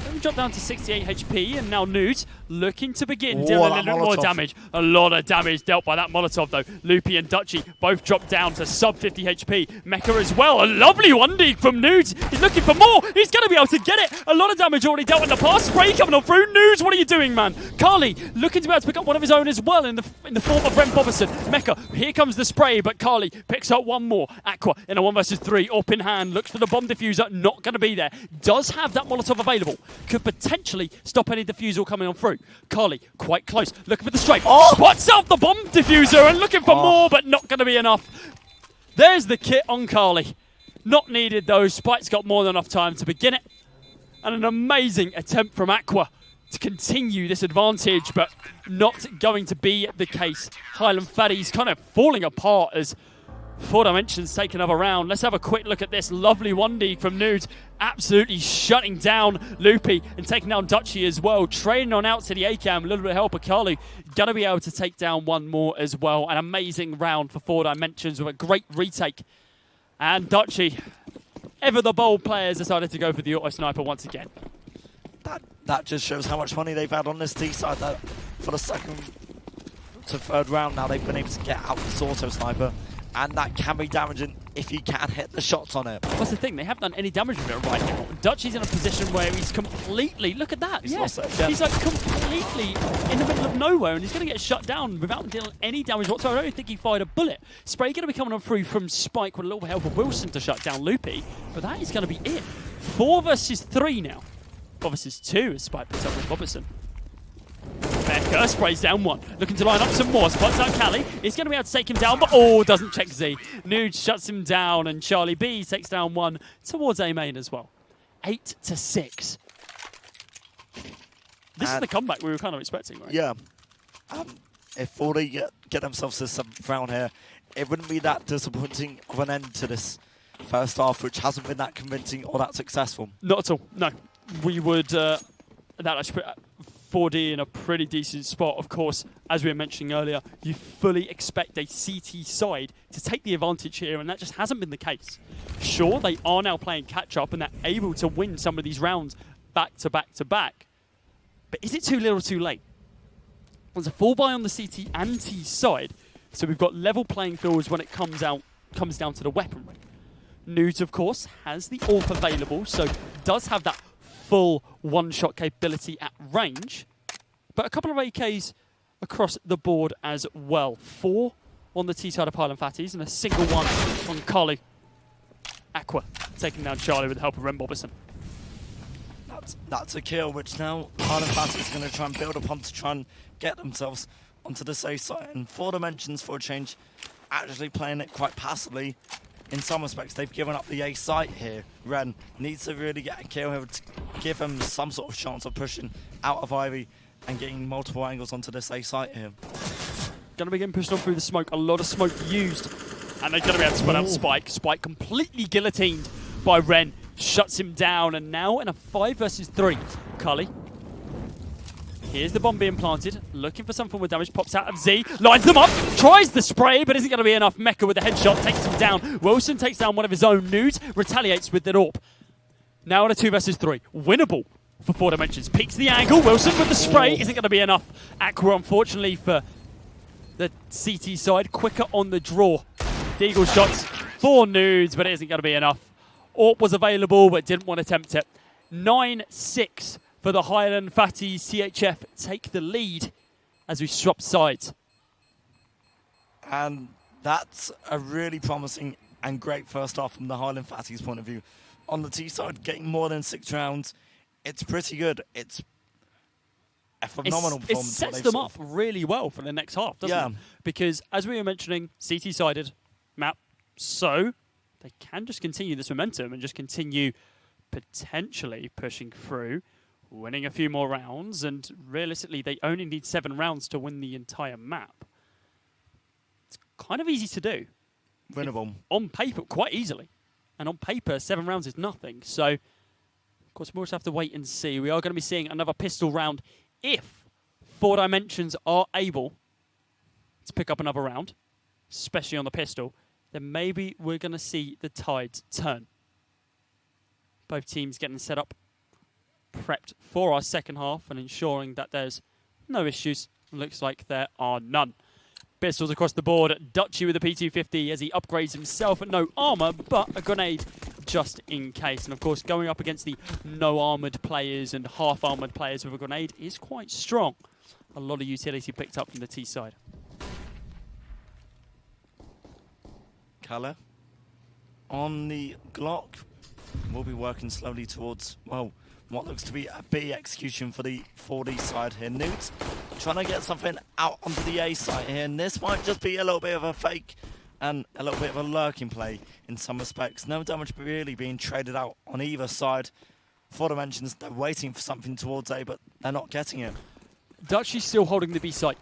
let me drop down to 68 HP, and now Nude looking to begin dealing a little more damage. A lot of damage dealt by that Molotov, though. Loopy and Dutchy both dropped down to sub 50 HP. Mecha as well. A lovely 1D from Nude. He's looking for more. He's going to be able to get it. A lot of damage already dealt in the past. Spray coming on through. Nude, what are you doing, man? Carly looking to be able to pick up one of his own as well in the form of Ren Boberson. Mecha, here comes the spray, but Carly picks up one more. Aqua in a 1 versus 3. Up in hand. Looks for the bomb diffuser. Not going to be there. Does have that Molotov available. Could potentially stop any diffusal coming on through. Carly, quite close. Looking for the straight. Spots out the bomb diffuser and looking for more, but not going to be enough. There's the kit on Carly. Not needed, though. Spike's got more than enough time to begin it. And an amazing attempt from Aqua to continue this advantage, but not going to be the case. Highland Fatties kind of falling apart as 4 Dimensions take another round. Let's have a quick look at this lovely 1D from Nudes. Absolutely shutting down Loopy and taking down Dutchy as well. Trailing on out to the A-cam. A little bit of help. Akalu going to be able to take down one more as well. An amazing round for 4 Dimensions with a great retake. And Dutchy, ever the bold players, decided to go for the auto sniper once again. That just shows how much money they've had on this T side. That for the second to third round now, they've been able to get out this auto sniper. And that can be damaging if you can hit the shots on it. What's the thing? They haven't done any damage with it right now. Dutchy's in a position where he's completely... Look at that. He's like completely in the middle of nowhere, and he's going to get shut down without dealing any damage whatsoever. I don't think he fired a bullet. Spray going to be coming on through from Spike with a little help of Wilson to shut down Loopy. But that is going to be it. 4 versus 3 now. 4 versus 2 as Spike picks up with Robertson. Mecha sprays down 1. Looking to line up some more. Spots out Cali. He's going to be able to take him down, but doesn't check Z. Nude shuts him down, and Charlie B takes down 1 towards A main as well. 8-6. This is the comeback we were kind of expecting, right? Yeah. If 40 get themselves to some round here, it wouldn't be that disappointing of an end to this first half, which hasn't been that convincing or that successful. Not at all. No. We would... that actually put 4D in a pretty decent spot. Of course, as we were mentioning earlier, you fully expect a CT side to take the advantage here, and that just hasn't been the case. Sure, they are now playing catch-up, and they're able to win some of these rounds back to back to back. But is it too little too late? There's a 4-buy on the CT and T side, so we've got level playing fields when it comes down to the weaponry. Nudes, of course, has the AWP available, so does have that full one-shot capability at range, but a couple of AKs across the board as well. 4 on the T side of Highland Fatties and a single one on Carly. Aqua taking down Charlie with the help of Ren Boberson. That's a kill, which now Highland Fatties is going to try and build upon to try and get themselves onto the safe side. And 4 Dimensions, for a change, actually playing it quite passively. In some respects, they've given up the A site here. Ren needs to really get a kill here to give him some sort of chance of pushing out of Ivy and getting multiple angles onto this A site here. Going to be getting pushed on through the smoke. A lot of smoke used. And they're going to be able to split out Spike. Spike completely guillotined by Ren. Shuts him down. And now in a 5 versus 3. Cully. Here's the bomb being planted. Looking for some form of damage. Pops out of Z. Lines them up. Tries the spray, but isn't going to be enough. Mecha with a headshot. Takes him down. Wilson takes down one of his own. Nudes retaliates with the AWP. Now in a 2 versus 3. Winnable for 4 Dimensions. Peeks the angle. Wilson with the spray. Isn't going to be enough. Aqua, unfortunately, for the CT side. Quicker on the draw. Deagle shots for Nudes, but it isn't going to be enough. AWP was available, but didn't want to attempt it. 9-6. For the Highland Fatties. CHF take the lead as we swap sides. And that's a really promising and great first half from the Highland Fatties point of view. On the T side, getting more than 6 rounds, it's pretty good. It's a phenomenal performance. It sets them up really well for the next half, doesn't it? Because as we were mentioning, CT-sided map, so they can just continue this momentum and just continue potentially pushing through, winning a few more rounds, and realistically, they only need 7 rounds to win the entire map. It's kind of easy to do. Winnable. On paper, quite easily. And on paper, 7 rounds is nothing. So, of course, we'll just have to wait and see. We are going to be seeing another pistol round if 4 Dimensions are able to pick up another round, especially on the pistol. Then maybe we're going to see the tides turn. Both teams getting set up, prepped for our second half and ensuring that there's no issues. Looks like there are none. Pistols across the board. Dutchy with the P250 as he upgrades himself. No armor, but a grenade just in case. And of course, going up against the no armored players and half armored players with a grenade is quite strong. A lot of utility picked up from the T side. Kalle on the Glock. We'll be working slowly towards, well, what looks to be a B execution for the 4D side here. Newt trying to get something out onto the A side here, and this might just be a little bit of a fake and a little bit of a lurking play in some respects. No damage really being traded out on either side. 4 Dimensions, they're waiting for something towards A, but they're not getting it. Dutchy's still holding the B site.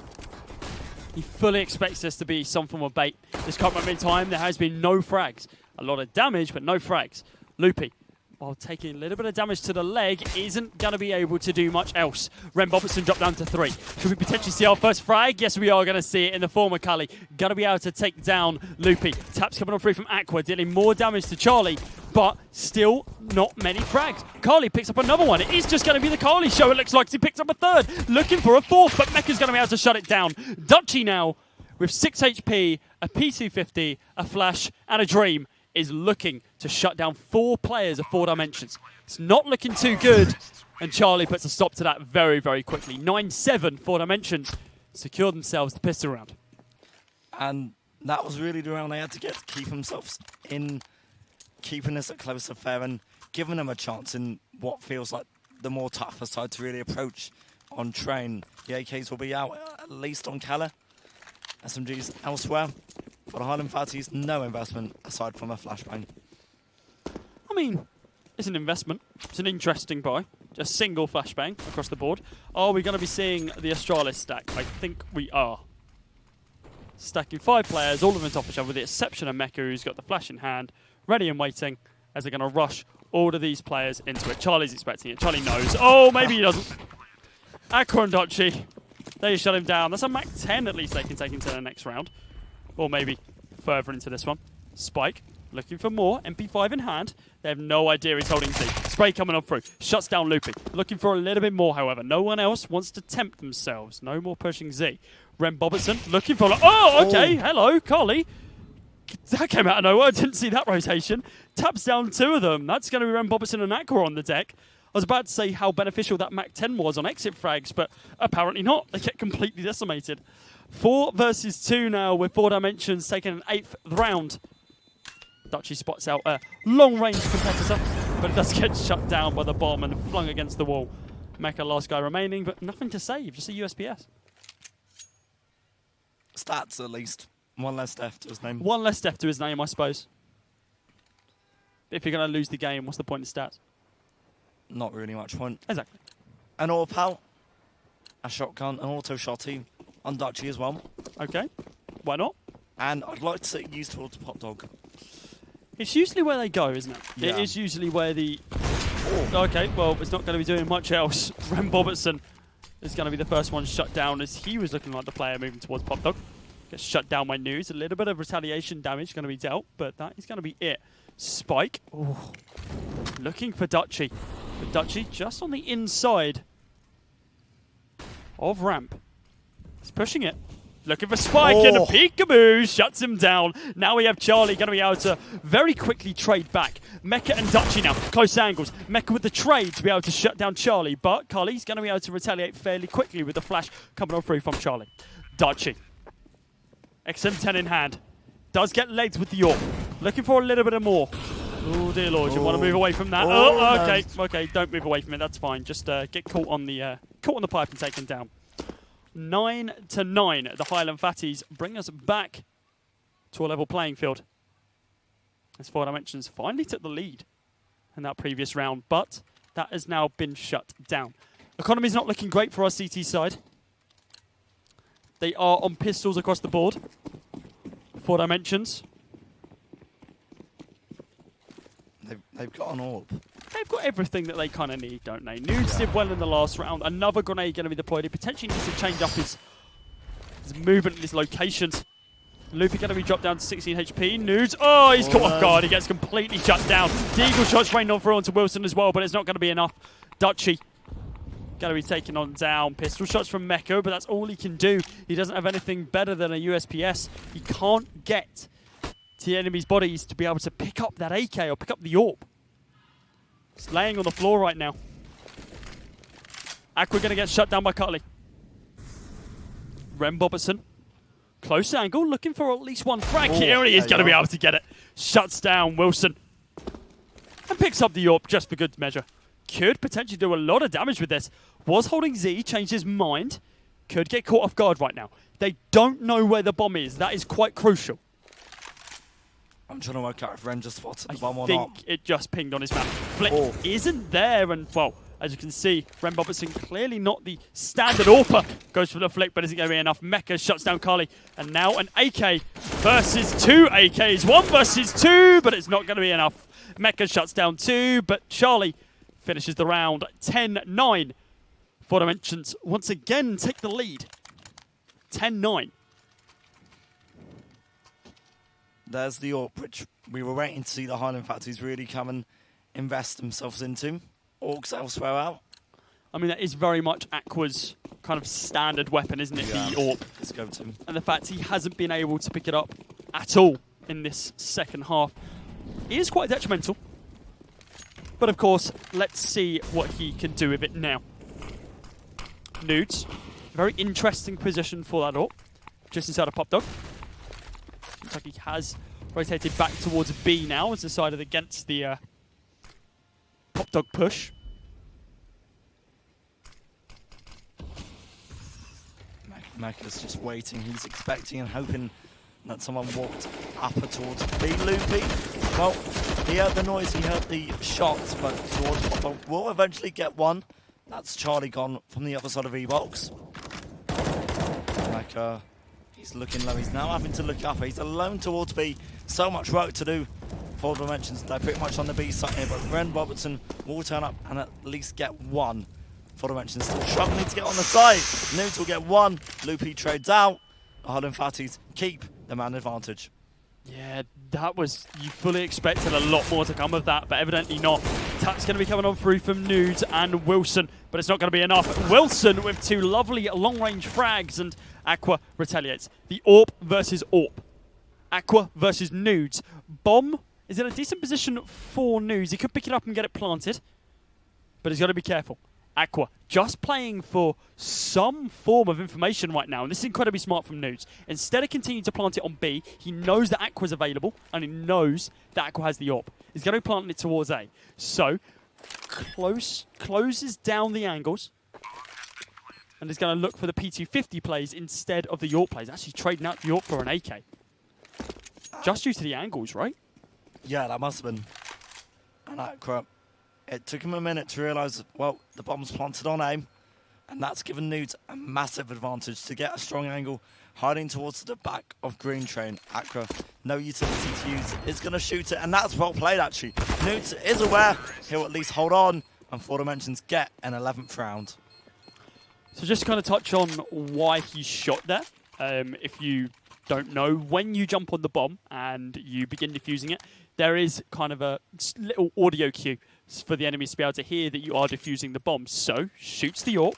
He fully expects this to be some form of bait. This current moment in time, there has been no frags. A lot of damage, but no frags. Loopy, while taking a little bit of damage to the leg, isn't going to be able to do much else. Ren Bobertson dropped down to 3. Should we potentially see our first frag? Yes, we are going to see it in the form of Kalle. Going to be able to take down Loopy. Taps coming on through from Aqua, dealing more damage to Charlie, but still not many frags. Carly picks up another one. It is just going to be the Carly show. It looks like he picks up a third, looking for a fourth, but Mecca's going to be able to shut it down. Dutchy now, with 6 HP, a P250, a flash, and a dream, is looking to shut down 4 players of 4 Dimensions. It's not looking too good, and Charlie puts a stop to that very, very quickly. 9-7, 4 Dimensions secure themselves the pistol round. And that was really the round they had to get to keep themselves in, keeping this a close affair and giving them a chance in what feels like the more tougher side to really approach on train. The AKs will be out, at least on Kalle. SMGs elsewhere. For the Highland Fatties, no investment aside from a flashbang. I mean, it's an investment. It's an interesting buy. Just single flashbang across the board. Are we going to be seeing the Astralis stack? I think we are. Stacking 5 players, all of them on top of each other, with the exception of Mecha, who's got the flash in hand, ready and waiting, as they're going to rush all of these players into it. Charlie's expecting it. Charlie knows. Oh, maybe he doesn't. Aqua and Dutchy, they shut him down. That's a Mac 10 at least they can take into the next round. Or maybe further into this one. Spike, looking for more. MP5 in hand. They have no idea he's holding Z. Spray coming on through. Shuts down Loopy. Looking for a little bit more, however. No one else wants to tempt themselves. No more pushing Z. Ren Bobertson looking for... Oh, okay. Hello, Carly. That came out of nowhere. I didn't see that rotation. Taps down 2 of them. That's going to be Ren Bobertson and Aqua on the deck. I was about to say how beneficial that Mac 10 was on exit frags, but apparently not. They get completely decimated. 4 versus 2 now, with 4 Dimensions taking an 8th round. Dutchy spots out a long-range competitor, but it does get shut down by the bomb and flung against the wall. Mecha last guy remaining, but nothing to save, just a USPS. Stats, at least. 1 less death to his name. 1 less death to his name, I suppose. If you're going to lose the game, what's the point of stats? Not really much point. Exactly. An AWP, a shotgun, an auto shotty on Dutchy as well. Okay, why not? And I'd like to see it used towards Pop Dog. It's usually where they go, isn't it? Yeah. It is usually where the... Oh. Okay, well, it's not going to be doing much else. Ren Bobertson is going to be the first one shut down, as he was looking like the player moving towards Pop Dog. Gets shut down by News. A little bit of retaliation damage going to be dealt, but that is going to be it. Spike. Oh. Looking for Dutchy. But Dutchy just on the inside of ramp. He's pushing it. Looking for Spike, and a peekaboo shuts him down. Now we have Charlie going to be able to very quickly trade back. Mecha and Dutchy now, close angles. Mecha with the trade to be able to shut down Charlie, but Carly's going to be able to retaliate fairly quickly with the flash coming on through from Charlie. Dutchy, XM10 in hand, does get legs with the AWP. Looking for a little bit of more. Oh dear Lord, you want to move away from that? Oh, okay, okay, don't move away from it. That's fine. Just get caught on the pipe and taken down. 9-9. The Highland Fatties bring us back to a level playing field. As 4 Dimensions finally took the lead in that previous round, but that has now been shut down. Economy's not looking great for our CT side. They are on pistols across the board. 4 Dimensions. They've got an orb. They've got everything that they kind of need, don't they? Nudes did well in the last round. Another grenade going to be deployed. He potentially needs to change up his movement and his locations. Loopy going to be dropped down to 16 HP. Nudes, oh, he's caught off guard. He gets completely shut down. Deagle shots rained on through onto Wilson as well, but it's not going to be enough. Dutchy going to be taken on down. Pistol shots from Mecca, but that's all he can do. He doesn't have anything better than a USPS. He can't get to the enemy's bodies to be able to pick up that AK or pick up the AWP. It's laying on the floor right now. Aqua going to get shut down by Cutley. Rem Bobertson. Close angle, looking for at least one frag. Here he is going to be able to get it. Shuts down Wilson. And picks up the AWP just for good measure. Could potentially do a lot of damage with this. Was holding Z, changed his mind. Could get caught off guard right now. They don't know where the bomb is. That is quite crucial. I'm trying to work out if Ren just spotted the bomb or I not. think it just pinged on his map. Flick isn't there, and well, as you can see, Ren Bobertson clearly not the standard AWPer. Goes for the flick, but isn't going to be enough. Mecca shuts down Carly, and now an AK versus 2 AKs. 1 versus 2, but it's not going to be enough. Mecca shuts down 2, but Charlie finishes the round 10-9. 4 Dimensions once again take the lead. 10-9. There's the AWP, which we were waiting to see the Highland Fatties really come and invest themselves into. Orcs elsewhere out. I mean, that is very much Aqua's kind of standard weapon, isn't it? Yeah. The AWP. Let's go to him. And the fact he hasn't been able to pick it up at all in this second half is quite detrimental. But of course, let's see what he can do with it now. Nudes. Very interesting position for that AWP. Just inside of Pop Dog. Looks like he has rotated back towards B now, as decided against the Pop Dog push. Mecca's just waiting. He's expecting and hoping that someone walked up towards B. Loopy, well, he heard the noise, he heard the shots, but towards Pop Dog will eventually get one. That's Charlie gone from the other side of E-Box. Mecca, he's looking low. He's now having to look up. He's alone towards B. So much work to do. 4 Dimensions, they're pretty much on the B side here, but Ren Robertson will turn up and at least get one. 4 Dimensions still struggling to get on the side. Nudes will get one. Loopy trades out. Highland Fatties keep the man advantage. Yeah, that was, you fully expected a lot more to come of that, but evidently not. Tap's going to be coming on through from Nudes and Wilson, but it's not going to be enough. Wilson with 2 lovely long-range frags, and Aqua retaliates. The AWP versus AWP. Aqua versus Nudes. Bomb is in a decent position for Nudes. He could pick it up and get it planted, but he's got to be careful. Aqua just playing for some form of information right now, and this is incredibly smart from Nudes. Instead of continuing to plant it on B, he knows that Aqua's available, and he knows that Aqua has the AWP. He's going to be planting it towards A. So, closes down the angles, and is going to look for the P250 plays instead of the AWP plays. Actually trading out the AWP for an AK. Just due to the angles, right? Yeah, that must have been an Aqua. It took him a minute to realise, well, the bomb's planted on aim, and that's given Nudes a massive advantage to get a strong angle, hiding towards the back of Green Train. Aqua, no utility to use, is going to shoot it, and that's well played, actually. Nudes is aware, he'll at least hold on, and 4 Dimensions get an 11th round. So just to kind of touch on why he shot there, if you don't know, when you jump on the bomb and you begin defusing it, there is kind of a little audio cue for the enemies to be able to hear that you are defusing the bomb. So, shoots the AWP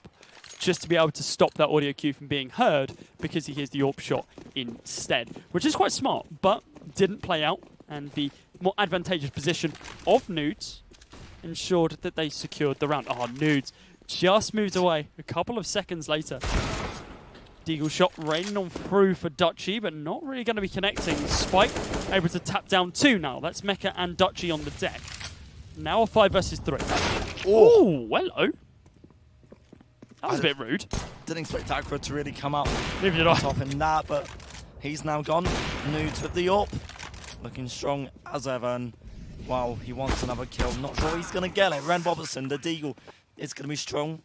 just to be able to stop that audio cue from being heard because he hears the AWP shot instead, which is quite smart, but didn't play out, and the more advantageous position of Nudes ensured that they secured the round. Oh, Nudes just moved away a couple of seconds later. Deagle shot raining on through for Dutchy, but not really going to be connecting. Spike able to tap down 2 now. That's Mecca and Dutchy on the deck. Now a 5 versus 3. Oh, hello. That was a bit rude. Didn't expect Aqua to really come up Neither did I. top in that, but he's now gone. Nudes with the AWP. Looking strong as ever, and wow, he wants another kill. Not sure he's going to get it. Ren Robertson, the Deagle, is going to be strong.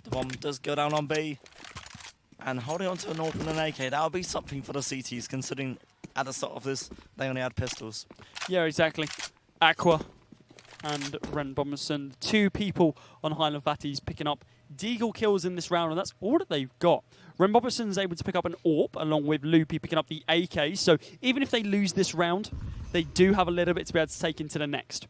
The bomb does go down on B. And holding on to an AWP and an AK, that would be something for the CTs, considering at the start of this, they only had pistols. Yeah, exactly. Aqua and Ren Bomberson. 2 people on Highland Fatties picking up Deagle kills in this round, and that's all that they've got. Ren Bomberson's able to pick up an AWP, along with Loopy picking up the AK, so even if they lose this round, they do have a little bit to be able to take into the next.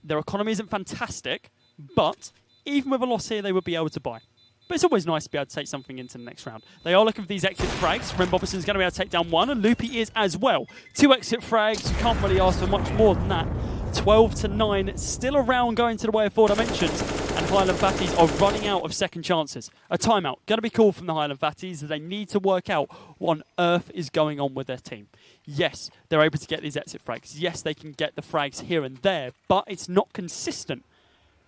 Their economy isn't fantastic, but even with a loss here, they would be able to buy. But it's always nice to be able to take something into the next round. They are looking for these exit frags. Ren Bomberson's going to be able to take down 1, and Loopy is as well. 2 exit frags, you can't really ask for much more than that. 12-9, still a round going to the way of 4 Dimensions, and Highland Fatties are running out of second chances. A timeout, going to be called from the Highland Fatties. They need to work out what on earth is going on with their team. Yes, they're able to get these exit frags. Yes, they can get the frags here and there, but it's not consistent.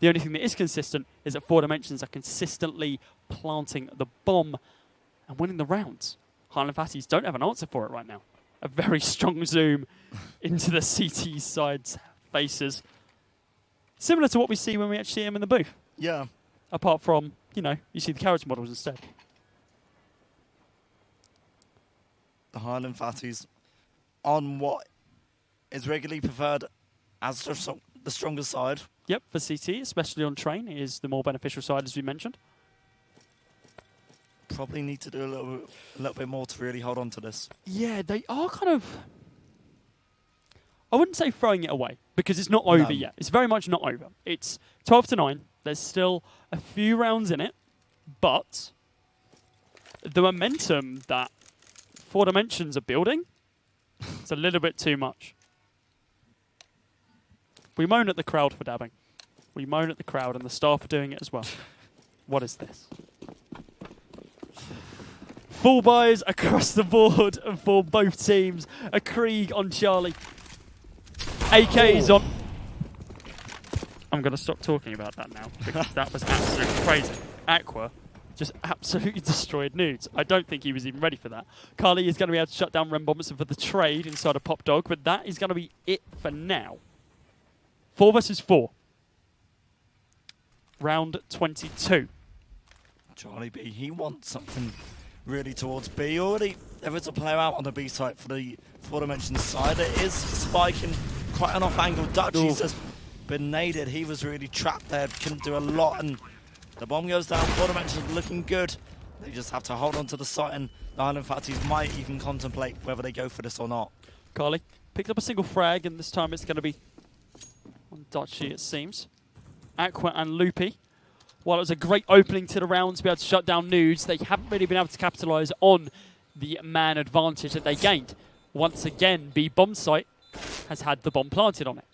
The only thing that is consistent is that 4 Dimensions are consistently planting the bomb and winning the rounds. Highland Fatties don't have an answer for it right now. A very strong zoom into the CT side's faces. Similar to what we see when we actually see him in the booth. Yeah. Apart from, you know, you see the carriage models instead. The Highland Fatties on what is regularly preferred as the stronger side. Yep, for CT, especially on train, is the more beneficial side, as we mentioned. Probably need to do a little bit more to really hold on to this. Yeah, they are kind of... I wouldn't say throwing it away, because it's not over yet. It's very much not over. It's 12-9. There's still a few rounds in it, but the momentum that 4 Dimensions are building, it's a little bit too much. We moan at the crowd for dabbing. We moan at the crowd, and the staff are doing it as well. What is this? Full buys across the board for both teams. A Krieg on Charlie. AK's on. I'm going to stop talking about that now, because that was absolutely crazy. Aqua just absolutely destroyed Nudes. I don't think he was even ready for that. Carly is going to be able to shut down Ren Bomberson for the trade inside of Pop Dog, but that is going to be it for now. 4 versus 4. Round 22. Charlie B, he wants something really towards B. Already, there is a player out on the B side for the 4 Dimensions side. It is spiking quite an off-angle. Dutchy's just been naded. He was really trapped there, couldn't do a lot, and the bomb goes down. 4 Dimensions looking good. They just have to hold on to the site, and the Highland Fatties might even contemplate whether they go for this or not. Carly picked up a single frag, and this time it's going to be on Dutchy, it seems. Aqua and Loopy. While it was a great opening to the round to be able to shut down Nudes, they haven't really been able to capitalise on the man advantage that they gained. Once again, B bomb site has had the bomb planted on it.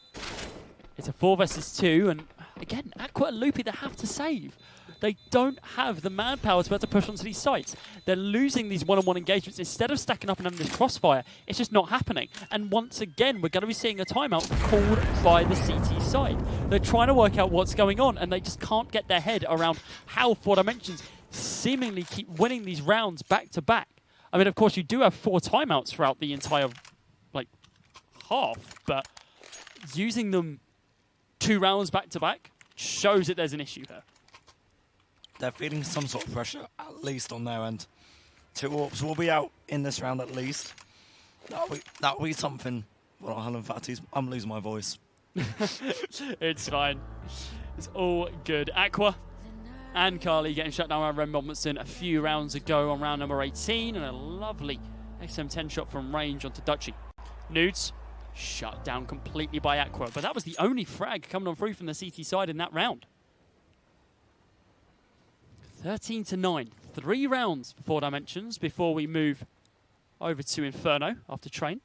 It's a 4 versus 2, and again, Aqua and Loopy, they have to save. They don't have the manpower to be able to push onto these sites. They're losing these one-on-one engagements. Instead of stacking up and having this crossfire, it's just not happening. And once again, we're going to be seeing a timeout called by the CT side. They're trying to work out what's going on, and they just can't get their head around how 4 Dimensions seemingly keep winning these rounds back-to-back. I mean, of course, you do have 4 timeouts throughout the entire, half, but using them 2 rounds back-to-back shows that there's an issue there. They're feeling some sort of pressure, at least on their end. 2 AWPs will be out in this round at least. That'll be something. Well, Highland Fatties, I'm losing my voice. It's fine. It's all good. Aqua and Carly getting shut down by Ren Bomberson a few rounds ago on round number 18, and a lovely XM10 shot from range onto Dutchy. Nudes shut down completely by Aqua, but that was the only frag coming on through from the CT side in that round. 13-9. 3 rounds for 4 Dimensions before we move over to Inferno after train.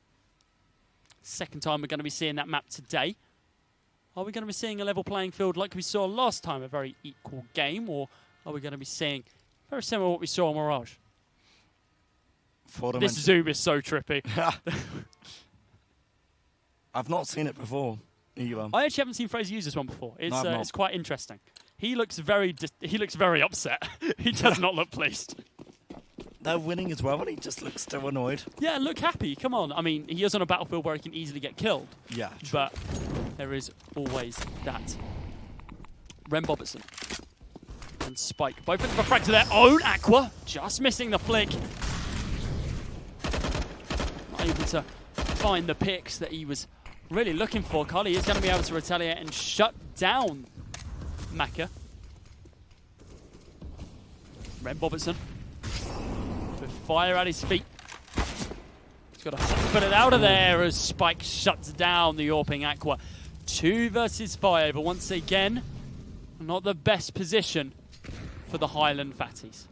Second time we're going to be seeing that map today. Are we going to be seeing a level playing field like we saw last time, a very equal game, or are we going to be seeing very similar to what we saw on Mirage? This zoom is so trippy. I've not seen it before either. I actually haven't seen Fraser use this one before. It's quite interesting. He looks very upset. He does not look pleased. They're winning as well, and he just looks so annoyed. Yeah, look happy. Come on. I mean, he is on a battlefield where he can easily get killed. Yeah, true. But there is always that. Ren Bomberson and Spike both looking for frag to their own. Aqua just missing the flick. Not able to find the picks that he was really looking for. Carly is going to be able to retaliate and shut down Maka. Ren Robertson with fire at his feet. He's got to put it out of there as Spike shuts down the Orping Aqua. 2 versus 5, but once again, not the best position for the Highland Fatties.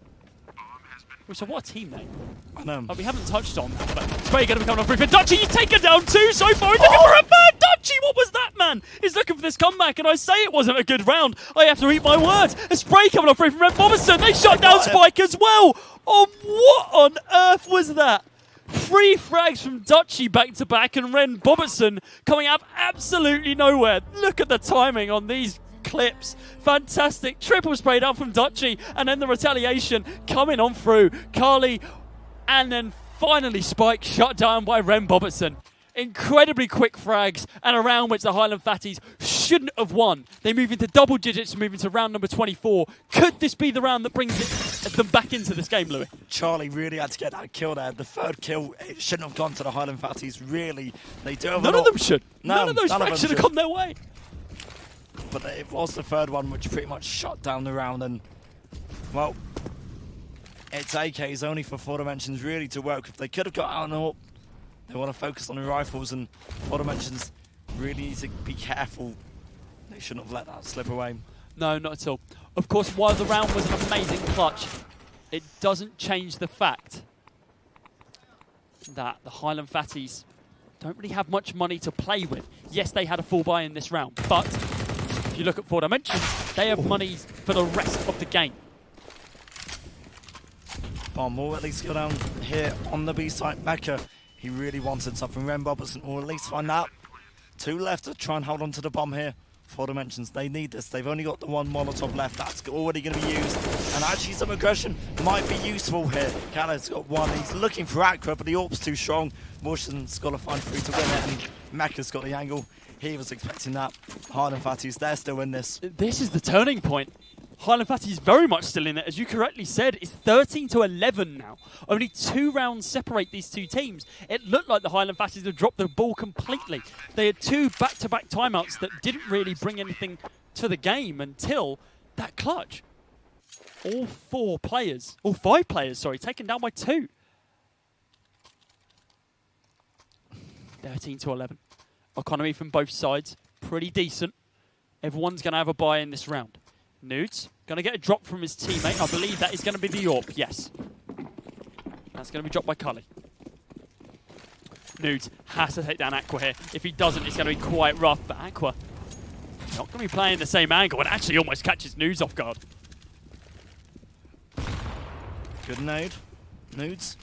So what a team name. I know. We haven't touched on that, but Spray going to be coming on through for Dutchy. He's taken down 2 so far. He's looking for a third. Dutchy, what was that, man? He's looking for this comeback, and I say it wasn't a good round. I have to eat my words. A Spray coming on through from Red Robertson. They shut down Spike as well. Oh, what on earth was that? 3 frags from Dutchy back to back, and Ren Bobertson coming out of absolutely nowhere. Look at the timing on these clips. Fantastic. Triple spray down from Dutchy, and then the retaliation coming on through. Carly, and then finally Spike shut down by Ren Bobertson. Incredibly quick frags, and a round which the Highland Fatties shouldn't have won. They move into double digits, move into round number 24. Could this be the round that brings them back into this game, Louis? Charlie really had to get that kill there. The third kill, it shouldn't have gone to the Highland Fatties, really. They do have None of them should. No, none of those frags should have gone their way. But it was the third one which pretty much shut down the round, and, well, it's AKs only for 4 Dimensions really to work with. They could have got out and up. They want to focus on the rifles, and 4 Dimensions really need to be careful. They shouldn't have let that slip away. No, not at all. Of course, while the round was an amazing clutch, it doesn't change the fact that the Highland Fatties don't really have much money to play with. Yes, they had a full buy in this round, but if you look at 4 Dimensions, they have money for the rest of the game. Bomb will at least go down here on the B site. Mecca, he really wanted something. Ren Robertson will at least find out. 2 left to try and hold on to the bomb here. 4 Dimensions, they need this. They've only got the 1 Molotov left. That's already going to be used. And actually some aggression might be useful here. Khaled's got 1. He's looking for Aqua, but the AWP's too strong. Morshan's got to find 3 to win it. And Mecca's got the angle. He was expecting that. Highland Fatties, they're still in this. This is the turning point. Highland Fatties very much still in it. As you correctly said, it's 13-11 now. Only 2 rounds separate these 2 teams. It looked like the Highland Fatties had dropped the ball completely. They had 2 back-to-back timeouts that didn't really bring anything to the game until that clutch. All 5 players, taken down by 2. 13-11. Economy from both sides, pretty decent. Everyone's going to have a buy in this round. Nudes, going to get a drop from his teammate. I believe that is going to be the AWP, yes. That's going to be dropped by Cully. Nudes has to take down Aqua here. If he doesn't, it's going to be quite rough, but Aqua not going to be playing the same angle and actually almost catches Nudes off guard. Good nade. Nudes,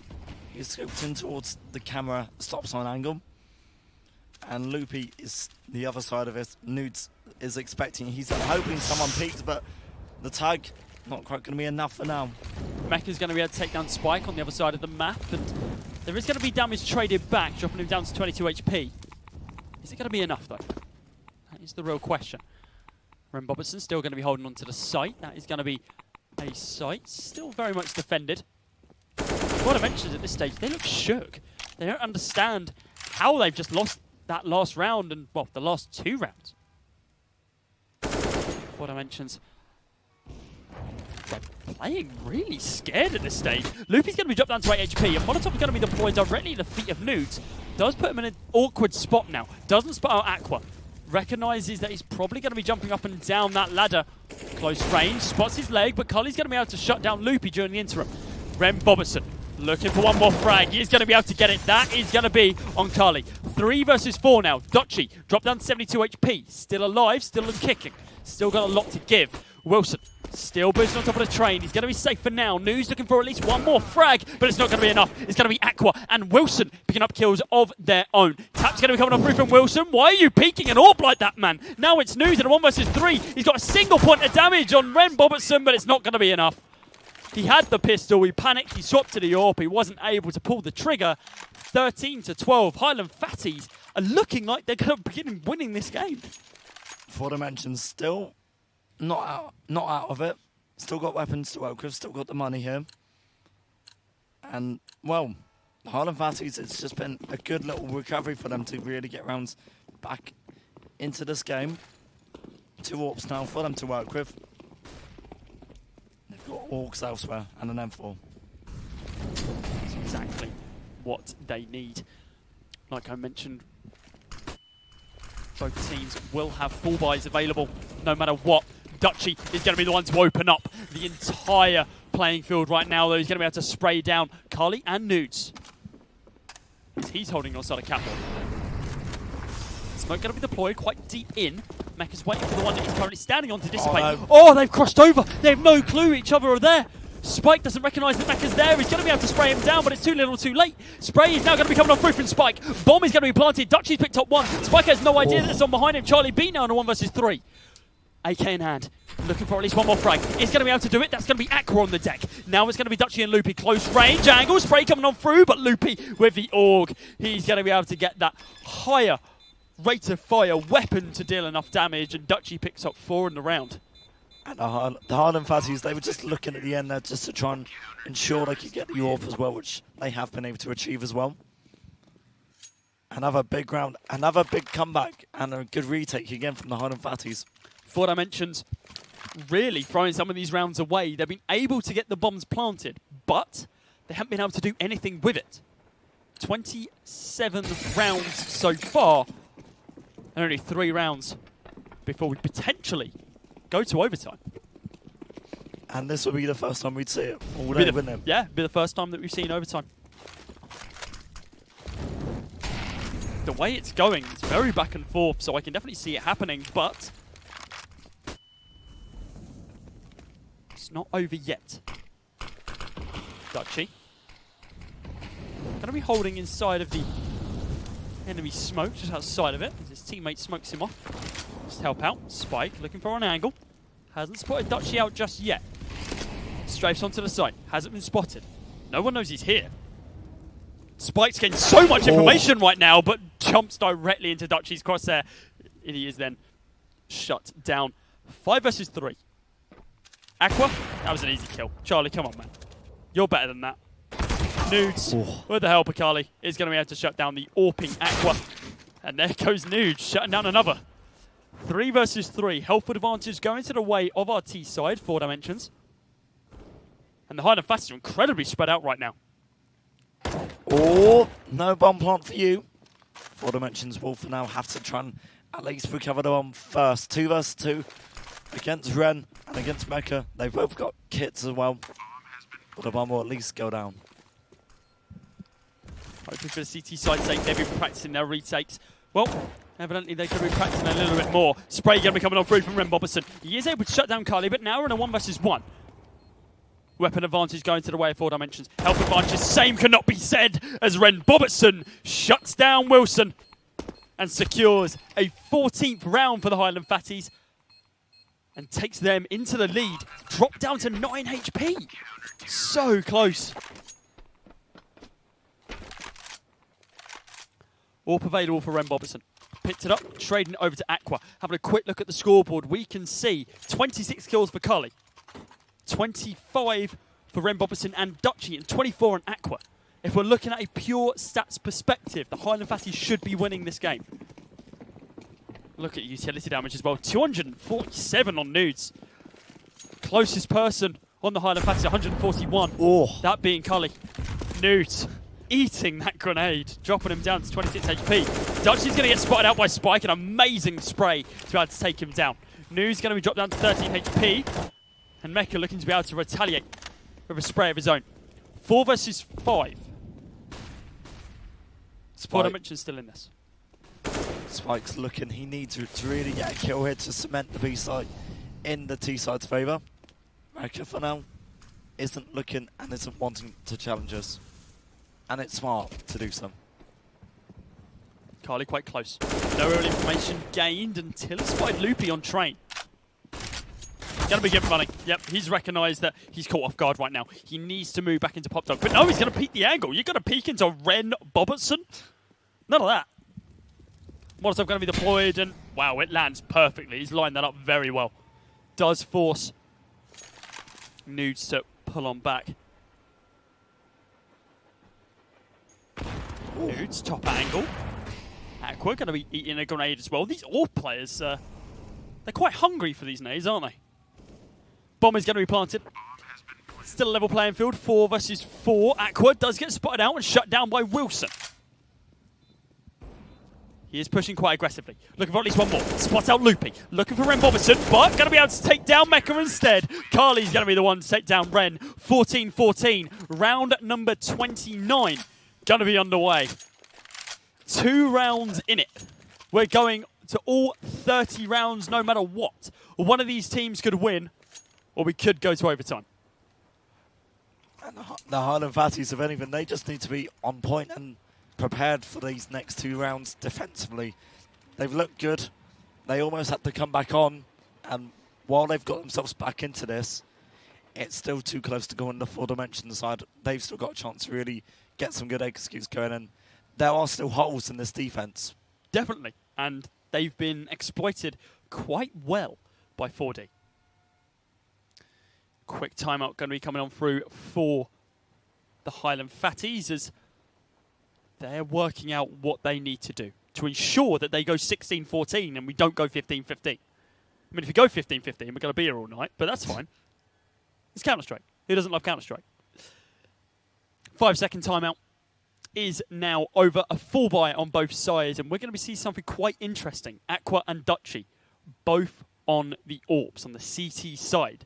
he's scoped in towards the camera stop sign angle. And Loopy is the other side of it. Nudes is expecting, he's hoping someone peeks, but the tag not quite going to be enough for now. Mecca's going to be able to take down Spike on the other side of the map, and there is going to be damage traded back, dropping him down to 22 HP. Is it going to be enough, though? That is the real question. Ren Bobertson still going to be holding on to the site. That is going to be a site still very much defended. What I mentioned at this stage, they look shook. They don't understand how they've just lost that last round and, well, the last 2 rounds. 4 Dimensions. They're playing really scared at this stage. Loopy's going to be dropped down to 8 HP, and Molotov is going to be deployed directly at the feet of Nudes. Does put him in an awkward spot now. Doesn't spot out Aqua. Recognises that he's probably going to be jumping up and down that ladder. Close range, spots his leg, but Cully's going to be able to shut down Loopy during the interim. Ren Bobertson looking for 1 more frag. He's going to be able to get it. That is going to be on Carly. 3 versus 4 now. Dutchy dropped down to 72 HP. Still alive, still kicking. Still got a lot to give. Wilson still boosting on top of the train. He's going to be safe for now. News looking for at least 1 more frag, but it's not going to be enough. It's going to be Aqua and Wilson picking up kills of their own. Tap's going to be coming up through from Wilson. Why are you peeking an AWP like that, man? Now it's News in a 1 versus 3. He's got a single point of damage on Ren Bobertson, but it's not going to be enough. He had the pistol, he panicked, he swapped to the AWP, he wasn't able to pull the trigger. 13-12, Highland Fatties are looking like they're going to begin winning this game. 4 Dimensions still not out of it. Still got weapons to work with, still got the money here. And, well, Highland Fatties, it's just been a good little recovery for them to really get rounds back into this game. 2 AWPs now for them to work with. They've got Orcs elsewhere and an M4. That's exactly what they need. Like I mentioned, both teams will have full buys available no matter what. Dutchy is going to be the one to open up the entire playing field right now, though. He's going to be able to spray down Carly and Nudes. He's holding on side of Catwalk. Smoke going to be deployed quite deep in. Mecca's waiting for the one that he's currently standing on to dissipate. Oh, they've crossed over. They have no clue each other are there. Spike doesn't recognise that Mecca's there. He's going to be able to spray him down, but it's too little too late. Spray is now going to be coming off through from Spike. Bomb is going to be planted. Dutchy's picked up one. Spike has no idea that it's on behind him. Charlie B now in a 1 versus 3. AK in hand, looking for at least one more frag. He's going to be able to do it. That's going to be Aqua on the deck. Now it's going to be Dutchy and Loopy. Close range angle. Spray coming on through, but Loopy with the AUG. He's going to be able to get that higher rate of fire weapon to deal enough damage, and Dutchy picks up 4 in the round. And the Highland Fatties, they were just looking at the end there just to try and ensure they could get the AWP as well, which they have been able to achieve as well. Another big round, another big comeback, and a good retake again from the Highland Fatties. 4 Dimensions really throwing some of these rounds away. They've been able to get the bombs planted, but they haven't been able to do anything with it. 27 rounds so far, and only 3 rounds before we potentially go to overtime. And this will be the first time we'd see it all day, wouldn't it? Yeah, be the first time that we've seen overtime. The way it's going, it's very back and forth, so I can definitely see it happening, but it's not over yet. Dutchy going to be holding inside of the enemy smoke, just outside of it, as his teammate smokes him off. Just help out. Spike looking for an angle. Hasn't spotted Dutchy out just yet. Strafes onto the side. Hasn't been spotted. No one knows he's here. Spike's getting so much information right now, but jumps directly into Dutchy's crosshair. And he is then shut down. 5 versus 3. Aqua, that was an easy kill. Charlie, come on, man. You're better than that. Nudes, with the help of Carly, is going to be able to shut down the AWPing Aqua. And there goes Nudes, shutting down another. 3 versus 3. Health advantage going to the way of our T side, 4 Dimensions. And the Highland Fatties are incredibly spread out right now. Oh, no bomb plant for you. 4 Dimensions will for now have to try and at least recover the bomb first. 2 versus 2 against Ren and against Mecca. They've both got kits as well. But the bomb will at least go down. Hopefully for the CT side sake, they've been practicing their retakes. Well, evidently they could be practicing a little bit more. Spray going to be coming on through from Ren Bobertson. He is able to shut down Carly, but now we're in a 1 versus 1. Weapon advantage going to the way of 4 Dimensions. Health advantage, same cannot be said as Ren Bobertson shuts down Wilson and secures a 14th round for the Highland Fatties and takes them into the lead. Drop down to 9 HP. So close. AWP available for Ren Bobertson. Picked it up, trading it over to Aqua. Having a quick look at the scoreboard, we can see 26 kills for Carly, 25 for Ren Bobertson and Dutchy, and 24 on Aqua. If we're looking at a pure stats perspective, the Highland Fatties should be winning this game. Look at utility damage as well. 247 on Nudes. Closest person on the Highland Fatties, 141. Oh. That being Cully. Nudes eating that grenade, dropping him down to 26 HP. Dutchy's going to get spotted out by Spike. An amazing spray to be able to take him down. Nudes going to be dropped down to 13 HP. And Mecca looking to be able to retaliate with a spray of his own. 4 versus 5. 4 Dimensions still in this. Spike's looking, he needs to really get a kill here to cement the B side in the T side's favour. Mecca for now isn't looking and isn't wanting to challenge us. And it's smart to do so. Carly quite close. No real information gained until he spotted Loopy on train. Gonna be given running. Yep, he's recognised that he's caught off guard right now. He needs to move back into Pop Dog. But no, he's gonna peek the angle. You're gonna peek into Ren Bobertson? None of that. Molotov gonna be deployed and wow, it lands perfectly. He's lined that up very well. Does force Nudes to pull on back. Nudes, top angle. Aqua going to be eating a grenade as well. These AWP players, they're quite hungry for these nades, aren't they? Bomb is going to be planted. Still a level playing field, 4 versus 4. Aqua does get spotted out and shut down by Wilson. He is pushing quite aggressively. Looking for at least one more. Spots out Loopy. Looking for Ren Bobberson, but going to be able to take down Mecha instead. Carly's going to be the one to take down Ren. 14-14. Round number 29 going to be underway. 2 rounds in it. We're going to all 30 rounds no matter what. One of these teams could win, or we could go to overtime. And the Highland Fatties, if anything, they just need to be on point and prepared for these next 2 rounds defensively. They've looked good. They almost had to come back on. And while they've got themselves back into this, it's still too close to go on the 4-dimension side. They've still got a chance to really get some good executes going. And there are still holes in this defense. Definitely. And they've been exploited quite well by 4D. Quick timeout going to be coming on through for the Highland Fatties as they're working out what they need to do to ensure that they go 16-14 and we don't go 15-15. I mean, if you go 15-15, we're going to be here all night, but that's fine. It's Counter-Strike. Who doesn't love Counter-Strike? 5-second timeout is now over. A full buy on both sides, and we're going to see something quite interesting. Aqua and Dutchy, both on the AWPs, on the CT side.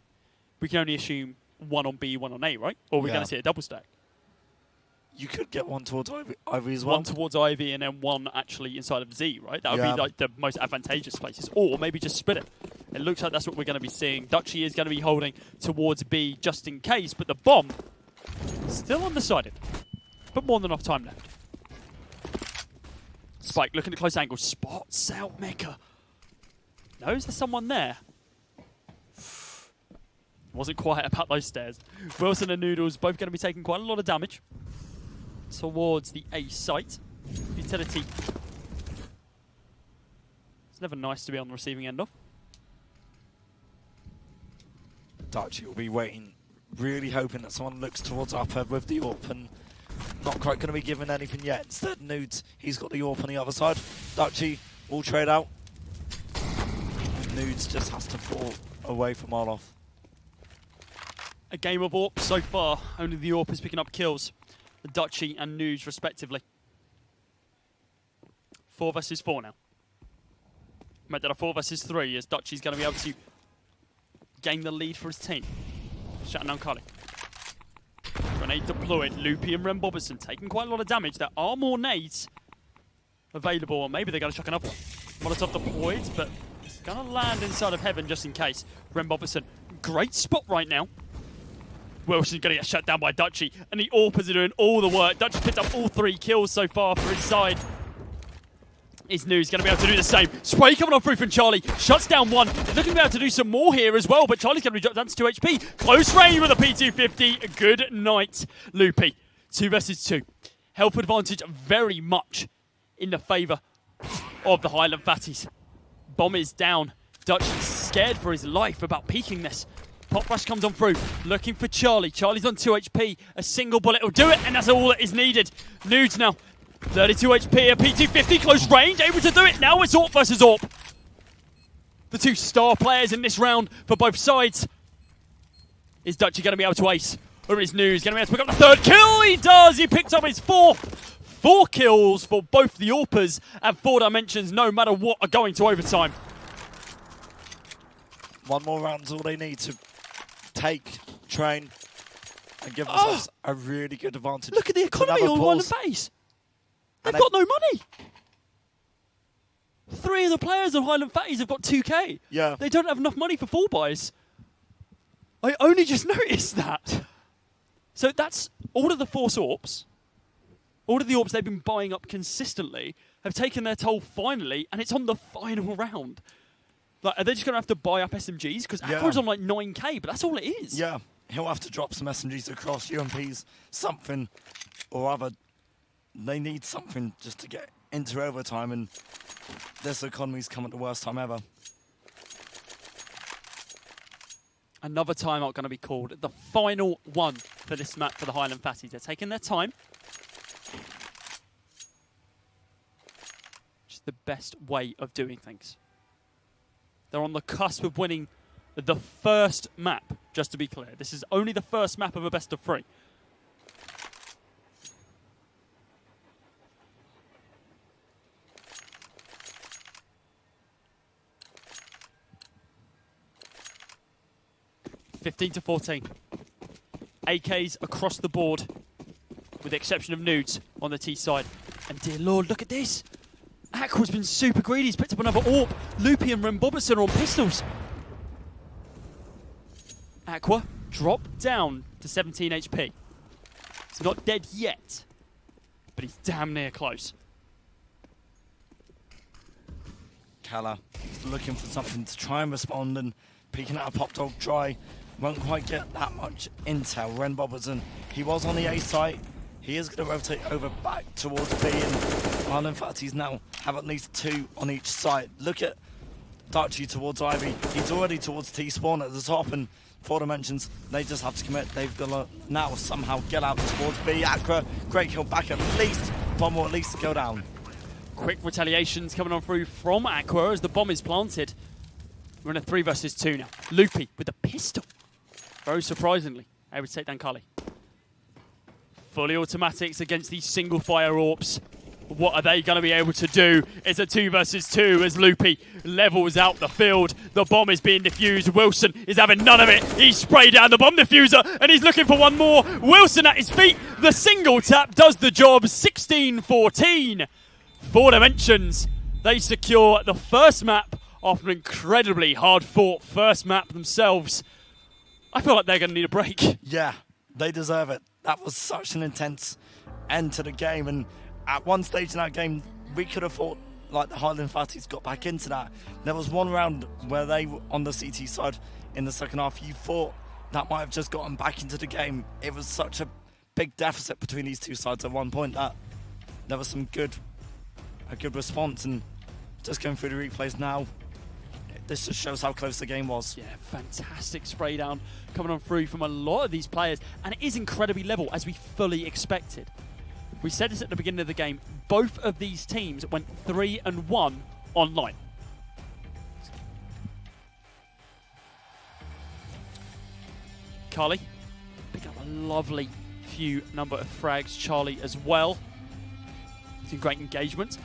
We can only assume one on B, one on A, right? Or we're going to see a double stack. You could get one towards Ivy as well. One towards Ivy and then one actually inside of Z, right? That would be like the most advantageous places. Or maybe just split it. It looks like that's what we're going to be seeing. Dutchy is going to be holding towards B just in case, but the bomb still undecided. But more than enough time left. Spike looking at close angle. Spots out Mecha. No, is there someone there? Wasn't quiet about those stairs. Wilson and Noodles both going to be taking quite a lot of damage towards the A site. Utility. It's never nice to be on the receiving end of. Dutchy will be waiting, really hoping that someone looks towards upper with the AWP and not quite going to be given anything yet. Instead, Nudes, he's got the AWP on the other side. Dutchy will trade out. Nudes just has to fall away from Arloff. A game of AWP so far. Only the AWP is picking up kills. The Dutchy and Nudes respectively. 4 versus 4 now. Might that a 4 versus 3 as Dutchy's going to be able to gain the lead for his team. Shutting down Carly. Grenade deployed. Loopy and Ren Bobberson taking quite a lot of damage. There are more nades available, or maybe they're going to chuck another one. Molotov deployed, but it's going to land inside of Heaven just in case. Ren Bobberson, great spot right now. Wilson's going to get shut down by Dutchy, and the AWPers are doing all the work. Dutchy picked up all 3 kills so far for his side. Is News going to be able to do the same? Spray coming on through from Charlie. Shuts down one. He's looking to be able to do some more here as well, but Charlie's going to be dropped down to 2 HP. Close range with a P250. Good night, Loopy. 2 versus 2. Health advantage very much in the favour of the Highland Fatties. Bomb is down. Dutchy's scared for his life about peeking this. Pop rush comes on through, looking for Charlie. Charlie's on 2 HP. A single bullet will do it, and that's all that is needed. Nudes now. 32 HP, a P250, close range, able to do it. Now it's AWP versus AWP. The 2 star players in this round for both sides. Is Dutchy going to be able to ace? Or is News going to be able to pick up the 3rd kill? He does! He picks up his 4th. 4 kills for both the AWPers at 4 dimensions, no matter what, are going to overtime. One more round's all they need to take, train, and give themselves a really good advantage. Look at the economy on Highland Fatties. They've got no money. 3 of the players on Highland Fatties have got 2k. Yeah. They don't have enough money for full buys. I only just noticed that. So that's all of the Force AWPs. All of the AWPs they've been buying up consistently have taken their toll finally, and it's on the final round. Like, are they just going to have to buy up SMGs? Because Aqua's on like 9k, but that's all it is. Yeah. He'll have to drop some SMGs across, UMPs, something or other. They need something just to get into overtime, and this economy's come at the worst time ever. Another timeout going to be called. The final one for this match for the Highland Fatties. They're taking their time. just the best way of doing things. They're on the cusp of winning the first map, just to be clear. This is only the first map of a best of 3. (15-14). AKs across the board, with the exception of Nudes on the T side. And dear Lord, look at this. Aqua's been super greedy. He's picked up another AWP. Loopy and Rembobertson are on pistols. Aqua dropped down to 17 HP. He's not dead yet, but he's damn near close. Kala is looking for something to try and respond, and peeking out a pop dog try. Won't quite get that much intel. Rembobertson, he was on the A site. He is going to rotate over back towards B, and Highland Fatties now have at least 2 on each side. Look at Dutchy towards Ivy. He's already towards T-spawn at the top, and 4 Dimensions, they just have to commit. They've got to now somehow get out towards B. Aqua, great kill back at least. Bomb will at least go down. Quick retaliations coming on through from Aqua as the bomb is planted. We're in a 3 versus 2 now. Loopy with a pistol. Very surprisingly, able to take down Kali. Fully automatics against these single fire AWPs. What are they going to be able to do? It's a 2 versus 2 as Loopy levels out the field. The bomb is being defused. Wilson is having none of it. He's sprayed down the bomb diffuser and he's looking for one more. Wilson at his feet. The single tap does the job. 16-14. 4 Dimensions. They secure the first map after an incredibly hard-fought first map themselves. I feel like they're going to need a break. Yeah, they deserve it. That was such an intense end to the game, and at one stage in that game, we could have thought like the Highland Fatties got back into that. There was one round where they were on the CT side in the second half. You thought that might have just gotten back into the game. It was such a big deficit between these two sides at one point that there was a good response, and just going through the replays now, this just shows how close the game was. Yeah, fantastic spray down coming on through from a lot of these players, and it is incredibly level as we fully expected. We said this at the beginning of the game, both of these teams went 3-1 online. Carly, picked up a lovely few number of frags. Charlie as well. Some great engagement.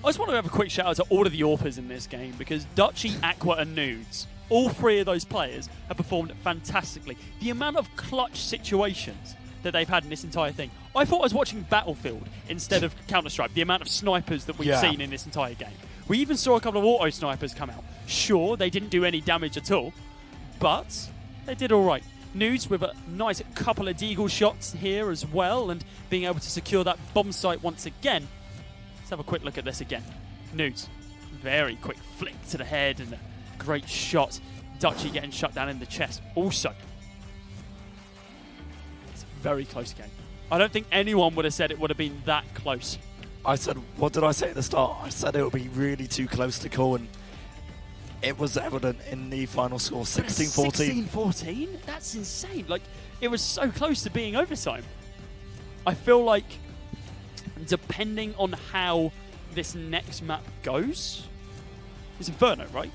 I just want to have a quick shout out to all of the AWPers in this game, because Dutchy, Aqua and Nudes, all 3 of those players have performed fantastically. The amount of clutch situations that they've had in this entire thing. I thought I was watching Battlefield instead of Counter-Strike, the amount of snipers that we've seen in this entire game. We even saw a couple of auto snipers come out. Sure, they didn't do any damage at all, but they did all right. Nudes with a nice couple of deagle shots here as well, and being able to secure that bomb site once again. Let's have a quick look at this again. Nudes, very quick flick to the head and a great shot. Dutchy getting shut down in the chest. Also, it's a very close game. I don't think anyone would have said it would have been that close. I said, what did I say at the start? I said it would be really too close to call, and it was evident in the final score, 16-14. 16-14? That's insane. Like, it was so close to being overtime. I feel like, depending on how this next map goes, it's Inferno, right?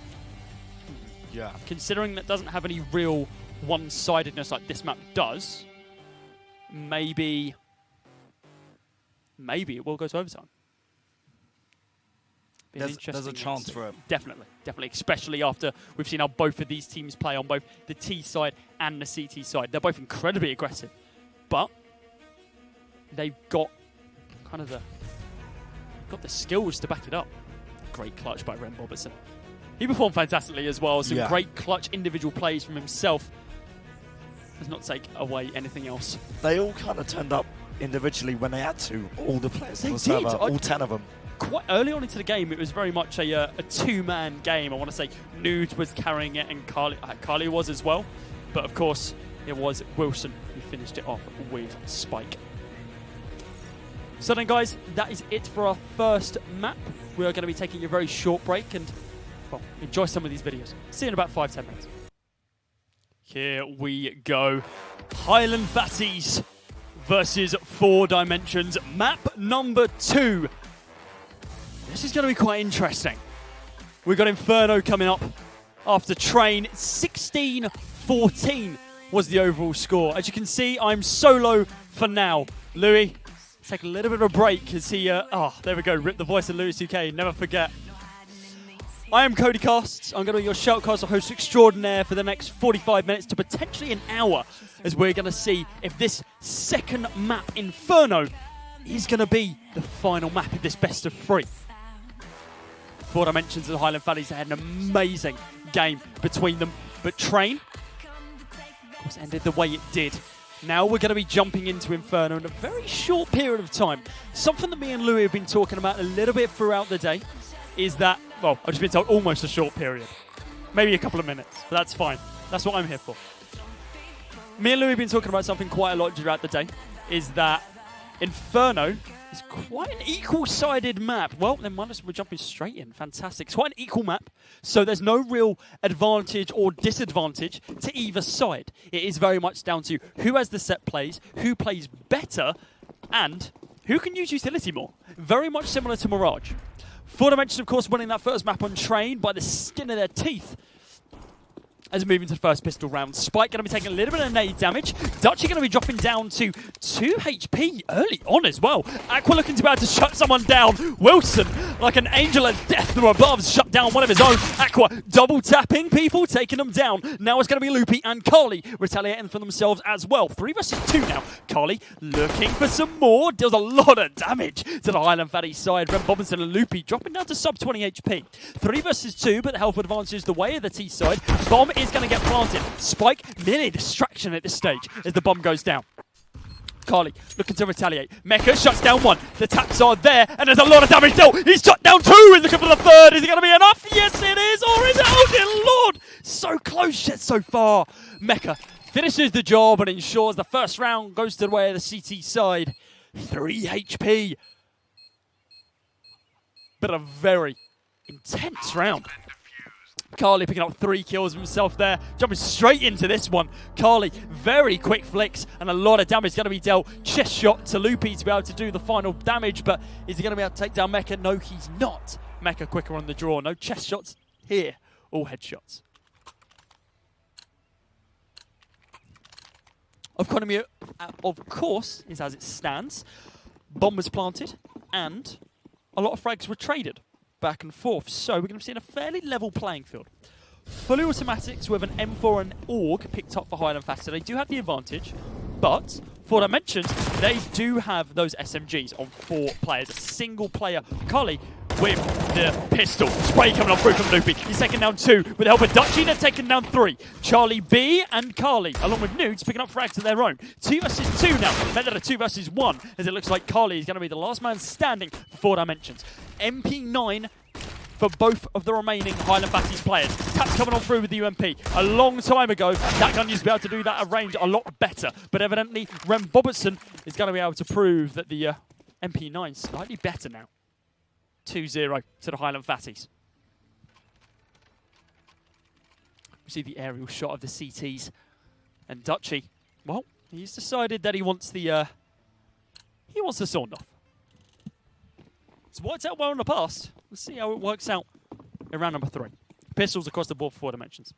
Yeah. Considering that doesn't have any real one-sidedness like this map does, maybe it will go to overtime. There's a chance for it. Definitely, especially after we've seen how both of these teams play on both the T side and the CT side. They're both incredibly aggressive, but they've got kind of the skills to back it up. Great clutch by Rembobertson. He performed fantastically as well. Some great clutch individual plays from himself. Does not take away anything else. They all kind of turned up individually when they had to. All the players on the server, all 10 of them. Quite early on into the game, it was very much a two-man game. I want to say Nude was carrying it, and Carly was as well. But of course, it was Wilson who finished it off with Spike. So then, guys, that is it for our first map. We are going to be taking a very short break, and well, enjoy some of these videos. See you in about 5-10 minutes. Here we go. Highland Fatties versus 4 Dimensions. Map number 2. This is going to be quite interesting. We've got Inferno coming up after Train. 16-14 was the overall score. As you can see, I'm solo for now. Louis, take a little bit of a break as he, there we go, rip the voice of Louis UK, never forget. I am Cody Casts. I'm going to be your shoutcaster host extraordinaire for the next 45 minutes to potentially an hour, as we're going to see if this second map, Inferno, is going to be the final map of this best of 3. For dimensions of the Highland Fatties, they had an amazing game between them, but Train, of course, ended the way it did. Now we're going to be jumping into Inferno in a very short period of time. Something that me and Louis have been talking about a little bit throughout the day is that, well, I've just been told almost a short period. Maybe a couple of minutes, but that's fine. That's what I'm here for. Me and Louis have been talking about something quite a lot throughout the day, is that Inferno is quite an equal-sided map. Well, then we're jumping straight in. Fantastic. It's quite an equal map, so there's no real advantage or disadvantage to either side. It is very much down to who has the set plays, who plays better, and who can use utility more. Very much similar to Mirage. 4 Dimensions, of course, winning that first map on Train by the skin of their teeth. As we move into the first pistol round, Spike going to be taking a little bit of nade damage. Dutchy going to be dropping down to 2 HP early on as well. Aqua looking to be able to shut someone down. Wilson, like an angel of death from above, shut down one of his own. Aqua double tapping people, taking them down. Now it's going to be Loopy and Carly retaliating for themselves as well. 3 versus 2 now. Carly looking for some more. Deals a lot of damage to the Highland Fatty side. Ren Bobinson and Loopy dropping down to sub 20 HP. 3 versus 2, but the health advantage is the way of the T side. Bomb is going to get planted. Spike nearly a distraction at this stage as the bomb goes down. Carly looking to retaliate. Mecha shuts down 1. The taps are there, and there's a lot of damage dealt. He's shut down 2. He's looking for the 3rd. Is it going to be enough? Yes, it is. Or is it? Oh, dear Lord. So close yet so far. Mecha finishes the job and ensures the first round goes to the way of the CT side. 3 HP. But a very intense round. Carly picking up 3 kills himself there, jumping straight into this one. Carly, very quick flicks, and a lot of damage going to be dealt. Chest shot to Loopy to be able to do the final damage, but is he going to be able to take down Mecha? No, he's not. Mecha quicker on the draw. No chest shots here, all headshots. Economy, of course, is as it stands. Bomb was planted, and a lot of frags were traded back and forth, so we're going to see a fairly level playing field. Fully automatics with an M4 and AUG picked up for Highland Fatty. So they do have the advantage, but for dimensions, they do have those SMGs on 4 players. A single player, Carly, with the pistol. Spray coming up through from Loopy. He's taken down 2 with the help of Dutchy. They're taken down 3. Charlie B and Carly, along with Nudes, picking up frags of their own. 2 versus 2 now. Better than 2 versus 1, as it looks like Carly is going to be the last man standing for 4 dimensions. MP9 for both of the remaining Highland Fatties players. Taps coming on through with the UMP. A long time ago, that gun used to be able to do that at range a lot better. But evidently, Ren Bobinson is going to be able to prove that the MP9 is slightly better now. 2-0 to the Highland Fatties. We see the aerial shot of the CTs. And Dutchy, well, he's decided that he wants the sawn off. It's worked out well in the past. Let's see how it works out in round number 3. Pistols across the board for 4 dimensions.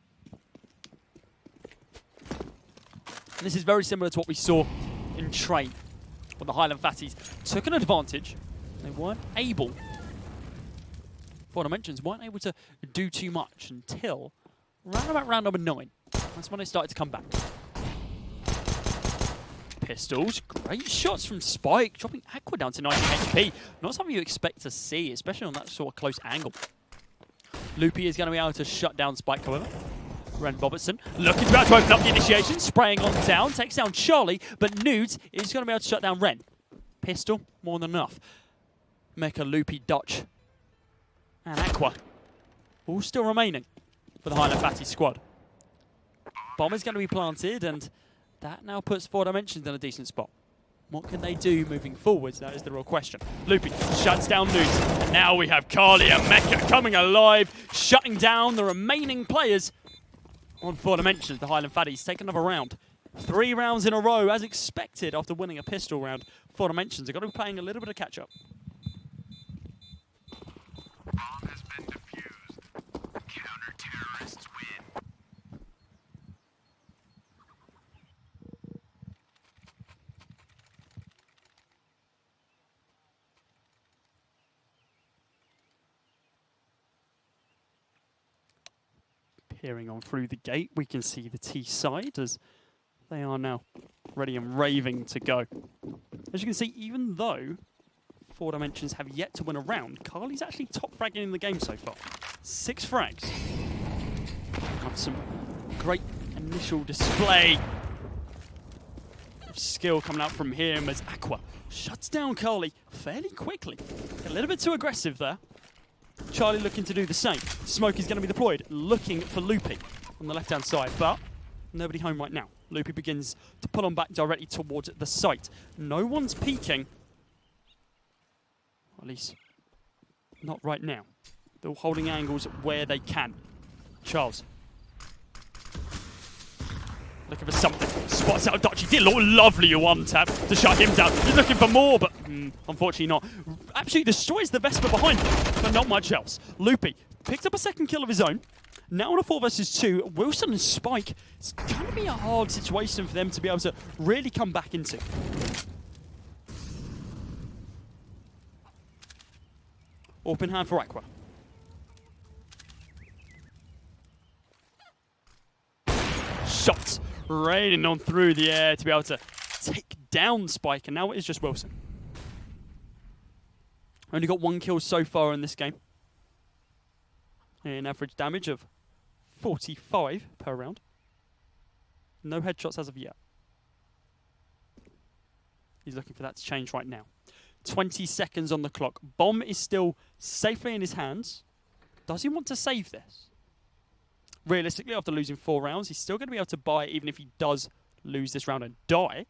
And this is very similar to what we saw in Train, when the Highland Fatties took an advantage. They weren't able, 4 dimensions, weren't able to do too much until around about round number 9. That's when they started to come back. Pistols, great shots from Spike, dropping Aqua down to 19 HP. Not something you expect to see, especially on that sort of close angle. Loopy is going to be able to shut down Spike, however. Ren Bobinson looking to be able to open up the initiation, spraying on down, takes down Charlie, but Nudes is going to be able to shut down Ren. Pistol, more than enough. Mecha, Loopy, Dutch, and Aqua, all still remaining for the Highland Fatty squad. Bomb is going to be planted, and that now puts 4 dimensions in a decent spot. What can they do moving forwards? That is the real question. Loopy shuts down Nudes. And now we have Carly and Mecha coming alive, shutting down the remaining players on 4 dimensions. The Highland Fatties take another round. 3 rounds in a row, as expected, after winning a pistol round. 4 dimensions are going to be playing a little bit of catch-up. Peering on through the gate, we can see the T side as they are now ready and raving to go. As you can see, even though 4 Dimensions have yet to win a round, Carly's actually top fragging in the game so far. 6 frags. Have some great initial display of skill coming out from him as Aqua shuts down Carly fairly quickly. A little bit too aggressive there. Charlie looking to do the same. Smoke is going to be deployed, looking for Loopy on the left-hand side, but nobody home right now. Loopy begins to pull on back directly towards the site. No one's peeking. At least, not right now. They're all holding angles where they can. Charles. Looking for something. Spots out Dutchy. Did a lovely one-tap to shut him down. He's looking for more, but unfortunately not. Absolutely destroys the Vespa behind him, but not much else. Loopy picked up a second kill of his own. Now on a 4 versus 2, Wilson and Spike. It's going to be a hard situation for them to be able to really come back into. Open hand for Aqua. Shots raining on through the air to be able to take down Spike, and now it is just Wilson. Only got 1 kill so far in this game. An average damage of 45 per round. No headshots as of yet. He's looking for that to change right now. 20 seconds on the clock. Bomb is still safely in his hands. Does he want to save this? Realistically, after losing 4 rounds, he's still going to be able to buy it even if he does lose this round and die.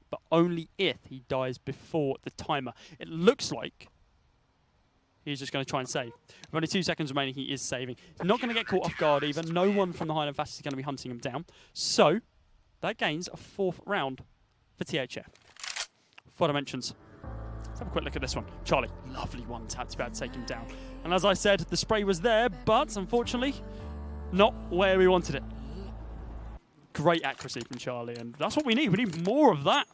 But only if he dies before the timer. It looks like he's just going to try and save. With only 2 seconds remaining, he is saving. He's not going to get caught off guard either. No one from the Highland Fatties is going to be hunting him down. So, that gains a 4th round for THF. 4 Dimensions. Let's have a quick look at this one. Charlie, lovely one tap to be able to take him down. And as I said, the spray was there, but unfortunately, not where we wanted it. Great accuracy from Charlie, and that's what we need. We need more of that.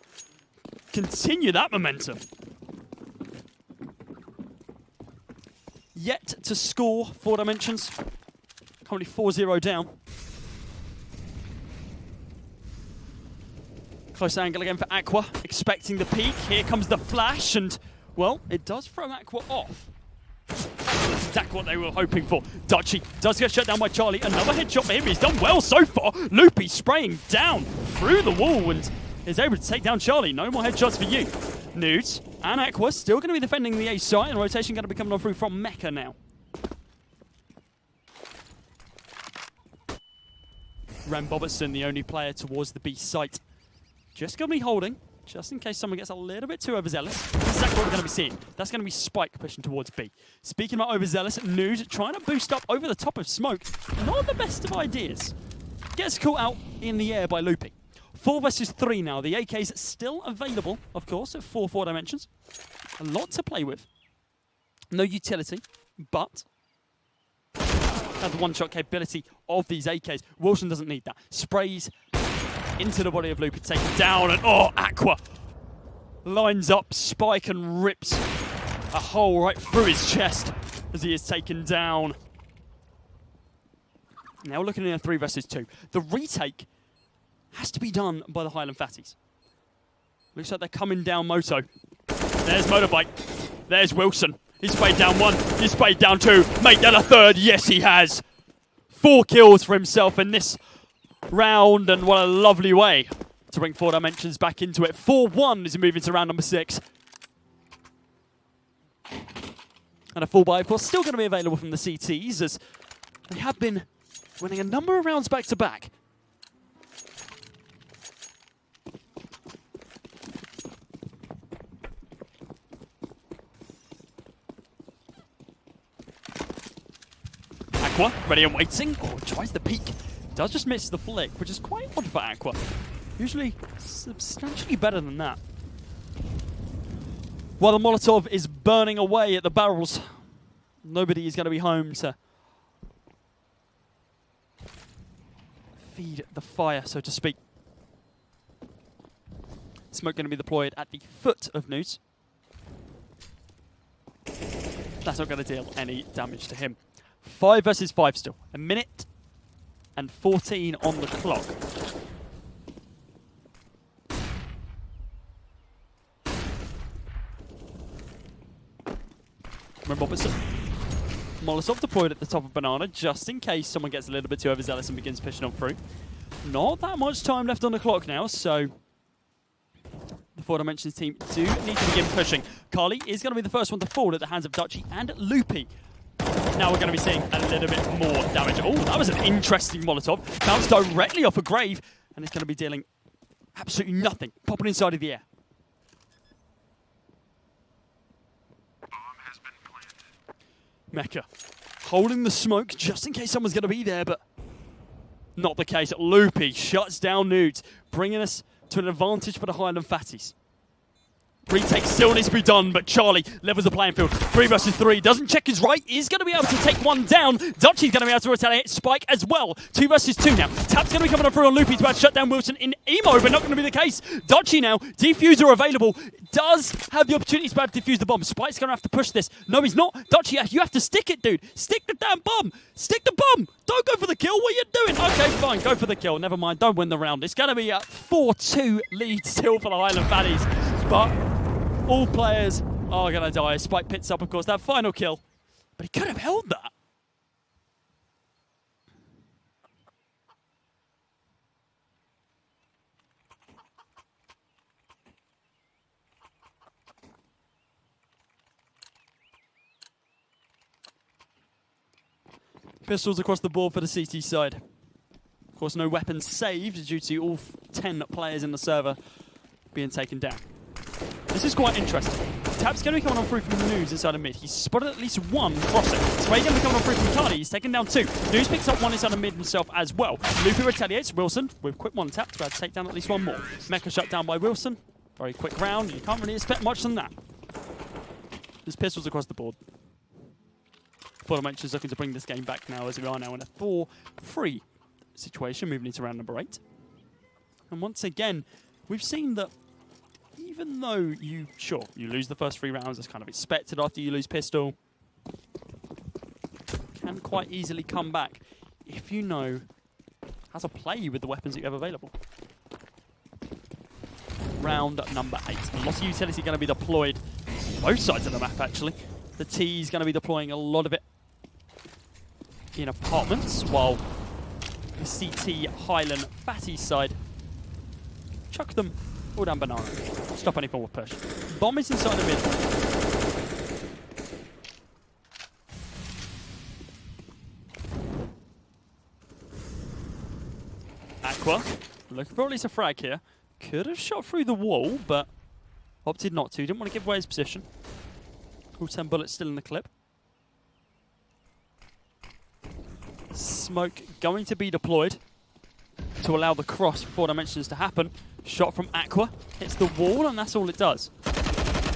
Continue that momentum. Yet to score 4 Dimensions. Currently 4-0 down. Close angle again for Aqua, expecting the peak. Here comes the flash, and, well, it does throw Aqua off. Exactly what they were hoping for. Dutchy does get shut down by Charlie. Another headshot for him. He's done well so far. Loopy spraying down through the wall and is able to take down Charlie. No more headshots for you. Nudes and Aqua still going to be defending the A site, and rotation going to be coming on through from Mecca now. Ram Bobertson, the only player towards the B site. Just going to be holding, just in case someone gets a little bit too overzealous. That's exactly what we're going to be seeing. That's going to be Spike pushing towards B. Speaking about overzealous, Nude trying to boost up over the top of Smoke. Not the best of ideas. Gets caught out in the air by Loopy. 4 versus 3 now. The AK's still available, of course, at 4 Dimensions. A lot to play with. No utility, but the one-shot capability of these AKs. Wilson doesn't need that. Sprays into the body of Loopy, taken down, and Aqua lines up Spike and rips a hole right through his chest as he is taken down. Now looking at a 3 versus 2. The retake has to be done by the Highland Fatties. Looks like they're coming down Moto. There's Motorbike. There's Wilson. He's sprayed down 1. He's sprayed down 2. Make that a 3rd. Yes, he has. 4 kills for himself in this round, and what a lovely way to bring 4 Dimensions back into it. 4-1 as he moves into round number 6. And a full buy, of course, still going to be available from the CTs as they have been winning a number of rounds back-to-back. Aqua, ready and waiting. Tries the peek. Does just miss the flick, which is quite odd for Aqua. Usually substantially better than that. While the Molotov is burning away at the barrels, nobody is going to be home to feed the fire, so to speak. Smoke going to be deployed at the foot of Nudes. That's not going to deal any damage to him. 5 versus 5 still. A minute and 14 on the clock. Robertson. Molotov deployed at the top of Banana just in case someone gets a little bit too overzealous and begins pushing on through. Not that much time left on the clock now, so the Four Dimensions team do need to begin pushing. Carly is going to be the first one to fall at the hands of Dutchy and Loopy. Now we're going to be seeing a little bit more damage. Oh, that was an interesting Molotov. Bounced directly off a grave, and it's going to be dealing absolutely nothing. Popping inside of the air. Mecha holding the smoke just in case someone's going to be there, but not the case. Loopy shuts down Nudes, bringing us to an advantage for the Highland Fatties. Retake still needs to be done, but Charlie levels the playing field. 3 versus 3, doesn't check his right, is going to be able to take one down. Dutchy's going to be able to retaliate. Spike as well. 2 versus 2 now. Tap's going to be coming up through on Loopy to shut down Wilson in emo, but not going to be the case. Dutchy now, defuser available, does have the opportunity to be able to defuse the bomb. Spike's going to have to push this. No, he's not. Dutchy, you have to stick it, dude. Stick the damn bomb. Stick the bomb. Don't go for the kill. What are you doing? Okay, fine, go for the kill. Never mind, don't win the round. It's going to be a 4-2 lead still for the Highland Fatties, but all players are going to die. Spike picks up, of course, that final kill. But he could have held that. Pistols across the board for the CT side. Of course, no weapons saved due to all 10 players in the server being taken down. This is quite interesting. Tap's going to be coming on through from News inside of mid. He's spotted at least one crossing. Sway going to be coming on through from Carly. He's taken down 2. News picks up 1 inside of mid himself as well. Loopy retaliates. Wilson with quick 1 tap to be able to take down at least 1 more. Mecha shut down by Wilson. Very quick round. You can't really expect much than that. There's pistols across the board. Four Dimensions looking to bring this game back now as we are now in a 4-3 situation, moving into round number 8. And once again, we've seen that even though you lose the first 3 rounds, as kind of expected after you lose pistol, can quite easily come back if you know how to play with the weapons that you have available. Round number 8. A lot of utility going to be deployed both sides of the map, actually. The T is going to be deploying a lot of it in apartments, while the CT Highland Fatty side chuck them all down Banana. Stop any forward push. Bomb is inside the mid. Aqua looking for at least a frag here. Could have shot through the wall, but opted not to. Didn't want to give away his position. All 10 bullets still in the clip. Smoke going to be deployed to allow the cross for 4 Dimensions to happen. Shot from Aqua, hits the wall, and that's all it does.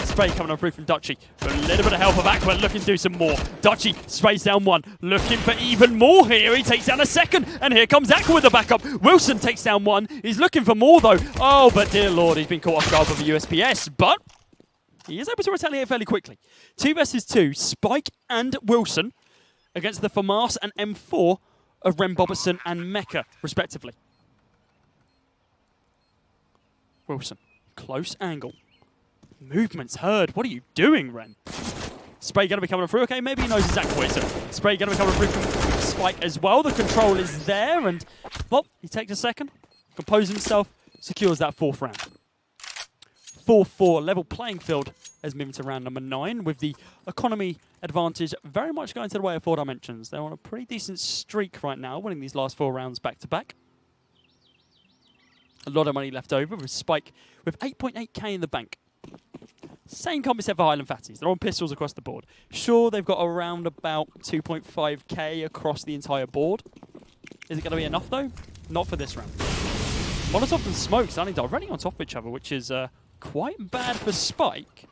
Spray coming on through from Dutchy. But a little bit of help of Aqua, looking to do some more. Dutchy sprays down 1, looking for even more here. He takes down a second, and here comes Aqua with the backup. Wilson takes down 1. He's looking for more, though. Oh, but dear Lord, he's been caught off guard with the USPS, but he is able to retaliate fairly quickly. 2 versus 2, Spike and Wilson against the FAMAS and M4 of Ren Bobertson and Mecha, respectively. Wilson, close angle. Movement's heard. What are you doing, Ren? Spray going to be coming through. Okay, maybe he knows exactly what he's doing. Spray going to be coming through from Spike as well. The control is there, and well, he takes a second, composes himself, secures that 4th round. 4-4 level playing field as moving to round number 9, with the economy advantage very much going to the way of 4 Dimensions. They're on a pretty decent streak right now, winning these last 4 rounds back to back. A lot of money left over with Spike with 8.8k in the bank. Same comp set for Highland Fatties. They're on pistols across the board. Sure, they've got around about 2.5k across the entire board. Is it going to be enough, though? Not for this round. Molotov and Smoke standing directly on top of each other, which is quite bad for Spike.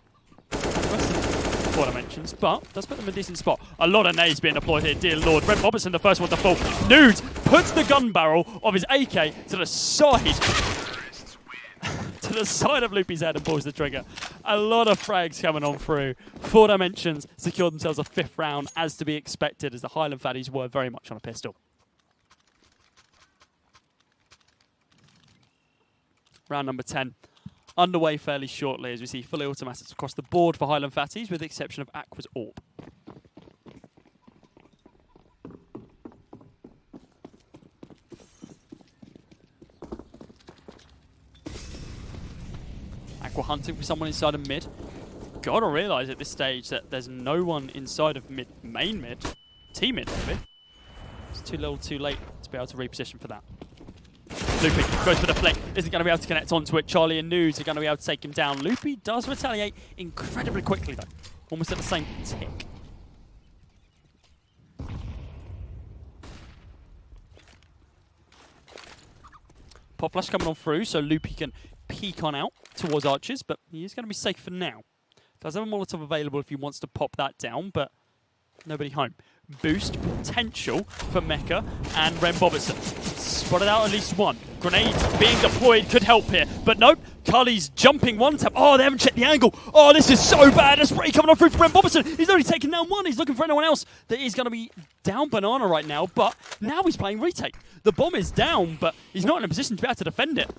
And the rest of the 4 Dimensions, but does put them in a decent spot. A lot of nades being deployed here, dear Lord. Red Robertson, the first one to fall. Nudes puts the gun barrel of his AK to the side. To the side of Loopy's head and pulls the trigger. A lot of frags coming on through. 4 Dimensions secured themselves a 5th round, as to be expected, as the Highland Fatties were very much on a pistol. round number 10 underway fairly shortly as we see fully automatics across the board for Highland Fatties with the exception of Aqua's Orb. Aqua hunting for someone inside of mid. Gotta realise at this stage that there's no one inside of mid, main mid, team mid maybe. It's too little too late to be able to reposition for that. Loopy goes for the flick, isn't going to be able to connect onto it. Charlie and News are going to be able to take him down. Loopy does retaliate incredibly quickly though, almost at the same tick. Pop flash coming on through, so Loopy can peek on out towards Archers, but he is going to be safe for now. Does have a Molotov available if he wants to pop that down, but nobody home. Boost potential for Mecha and Ren Bobertson. Spotted out at least one. Grenade being deployed could help here, but nope. Cully's jumping one tap. Oh, they haven't checked the angle. Oh, this is so bad. A spray coming on through for Ren Bobertson. He's only taken down one. He's looking for anyone else that is going to be down banana right now, but now he's playing retake. The bomb is down, but he's not in a position to be able to defend it.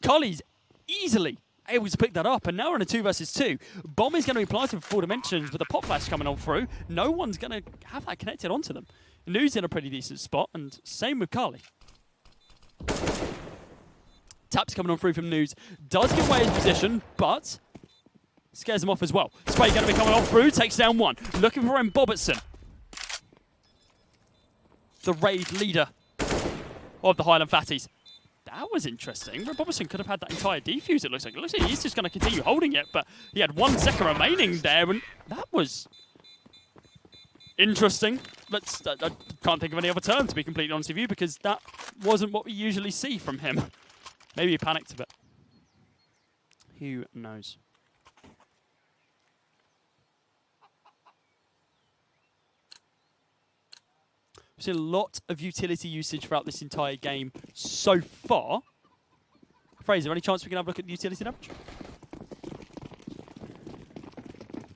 Cully's easily able to pick that up, and now we're in a 2 versus 2. Bomb is going to be planted for 4 dimensions with a pop flash coming on through. No one's going to have that connected onto them. Nu's in a pretty decent spot, and same with Carly. Taps coming on through from News. Does give away his position, but scares him off as well. Spray going to be coming on through, takes down one. Looking for M. Bobertson. The raid leader of the Highland Fatties. That was interesting. Robertson could have had that entire defuse, it looks like. It looks like he's just going to continue holding it, but he had 1 second remaining there, and that was interesting. I can't think of any other term, to be completely honest with you, because that wasn't what we usually see from him. Maybe he panicked a bit. Who knows? We've seen a lot of utility usage throughout this entire game so far. Fraser, any chance we can have a look at the utility damage?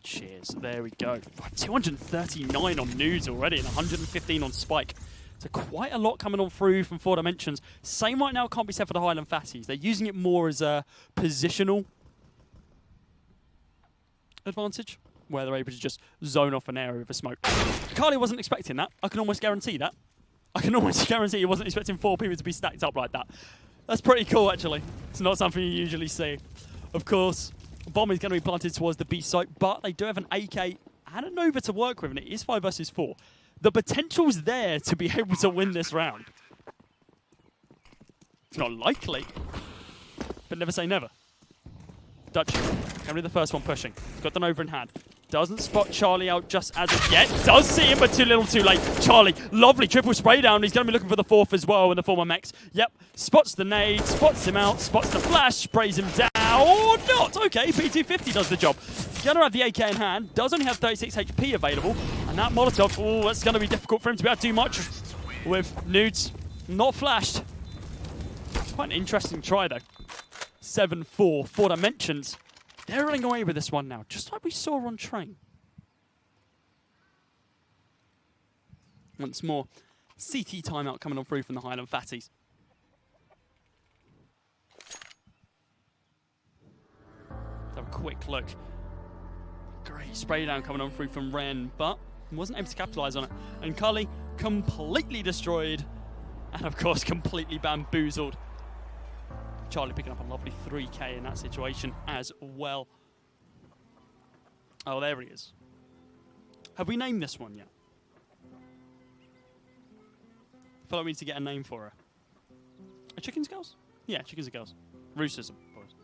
Cheers, there we go. 239 on Nudes already and 115 on Spike. So quite a lot coming on through from 4 dimensions. Same right now can't be said for the Highland Fatties. They're using it more as a positional advantage, where they're able to just zone off an area with a smoke. Carly wasn't expecting that. I can almost guarantee that. I can almost guarantee he wasn't expecting 4 people to be stacked up like that. That's pretty cool, actually. It's not something you usually see. Of course, a bomb is going to be planted towards the B site, but they do have an AK and a Nova to work with, and it is 5 versus 4. The potential's there to be able to win this round. It's not likely, but never say never. Dutch, going to be the first one pushing. Got the Nova in hand. Doesn't spot Charlie out just as of yet. Does see him, but too little too late. Charlie, lovely triple spray down. He's going to be looking for the 4th as well in the form of Mex. Yep, spots the nade, spots him out, spots the flash, sprays him down. Or not. Okay, P250 does the job. Going to have the AK in hand. Does only have 36 HP available. And that Molotov, oh, that's going to be difficult for him to be able to do much with Nudes not flashed. Quite an interesting try, though. 7-4, 4 dimensions. They're running away with this one now, just like we saw on Train. Once more, CT timeout coming on through from the Highland Fatties. Let's have a quick look. Great spray down coming on through from Ren, but wasn't able to capitalise on it. And Cully completely destroyed, and of course completely bamboozled. Charlie picking up a lovely 3k in that situation as well. Oh, there he is. Have we named this one yet? I feel like we need to get a name for her. Are chickens girls? Yeah, chickens are girls. Roosters are boys.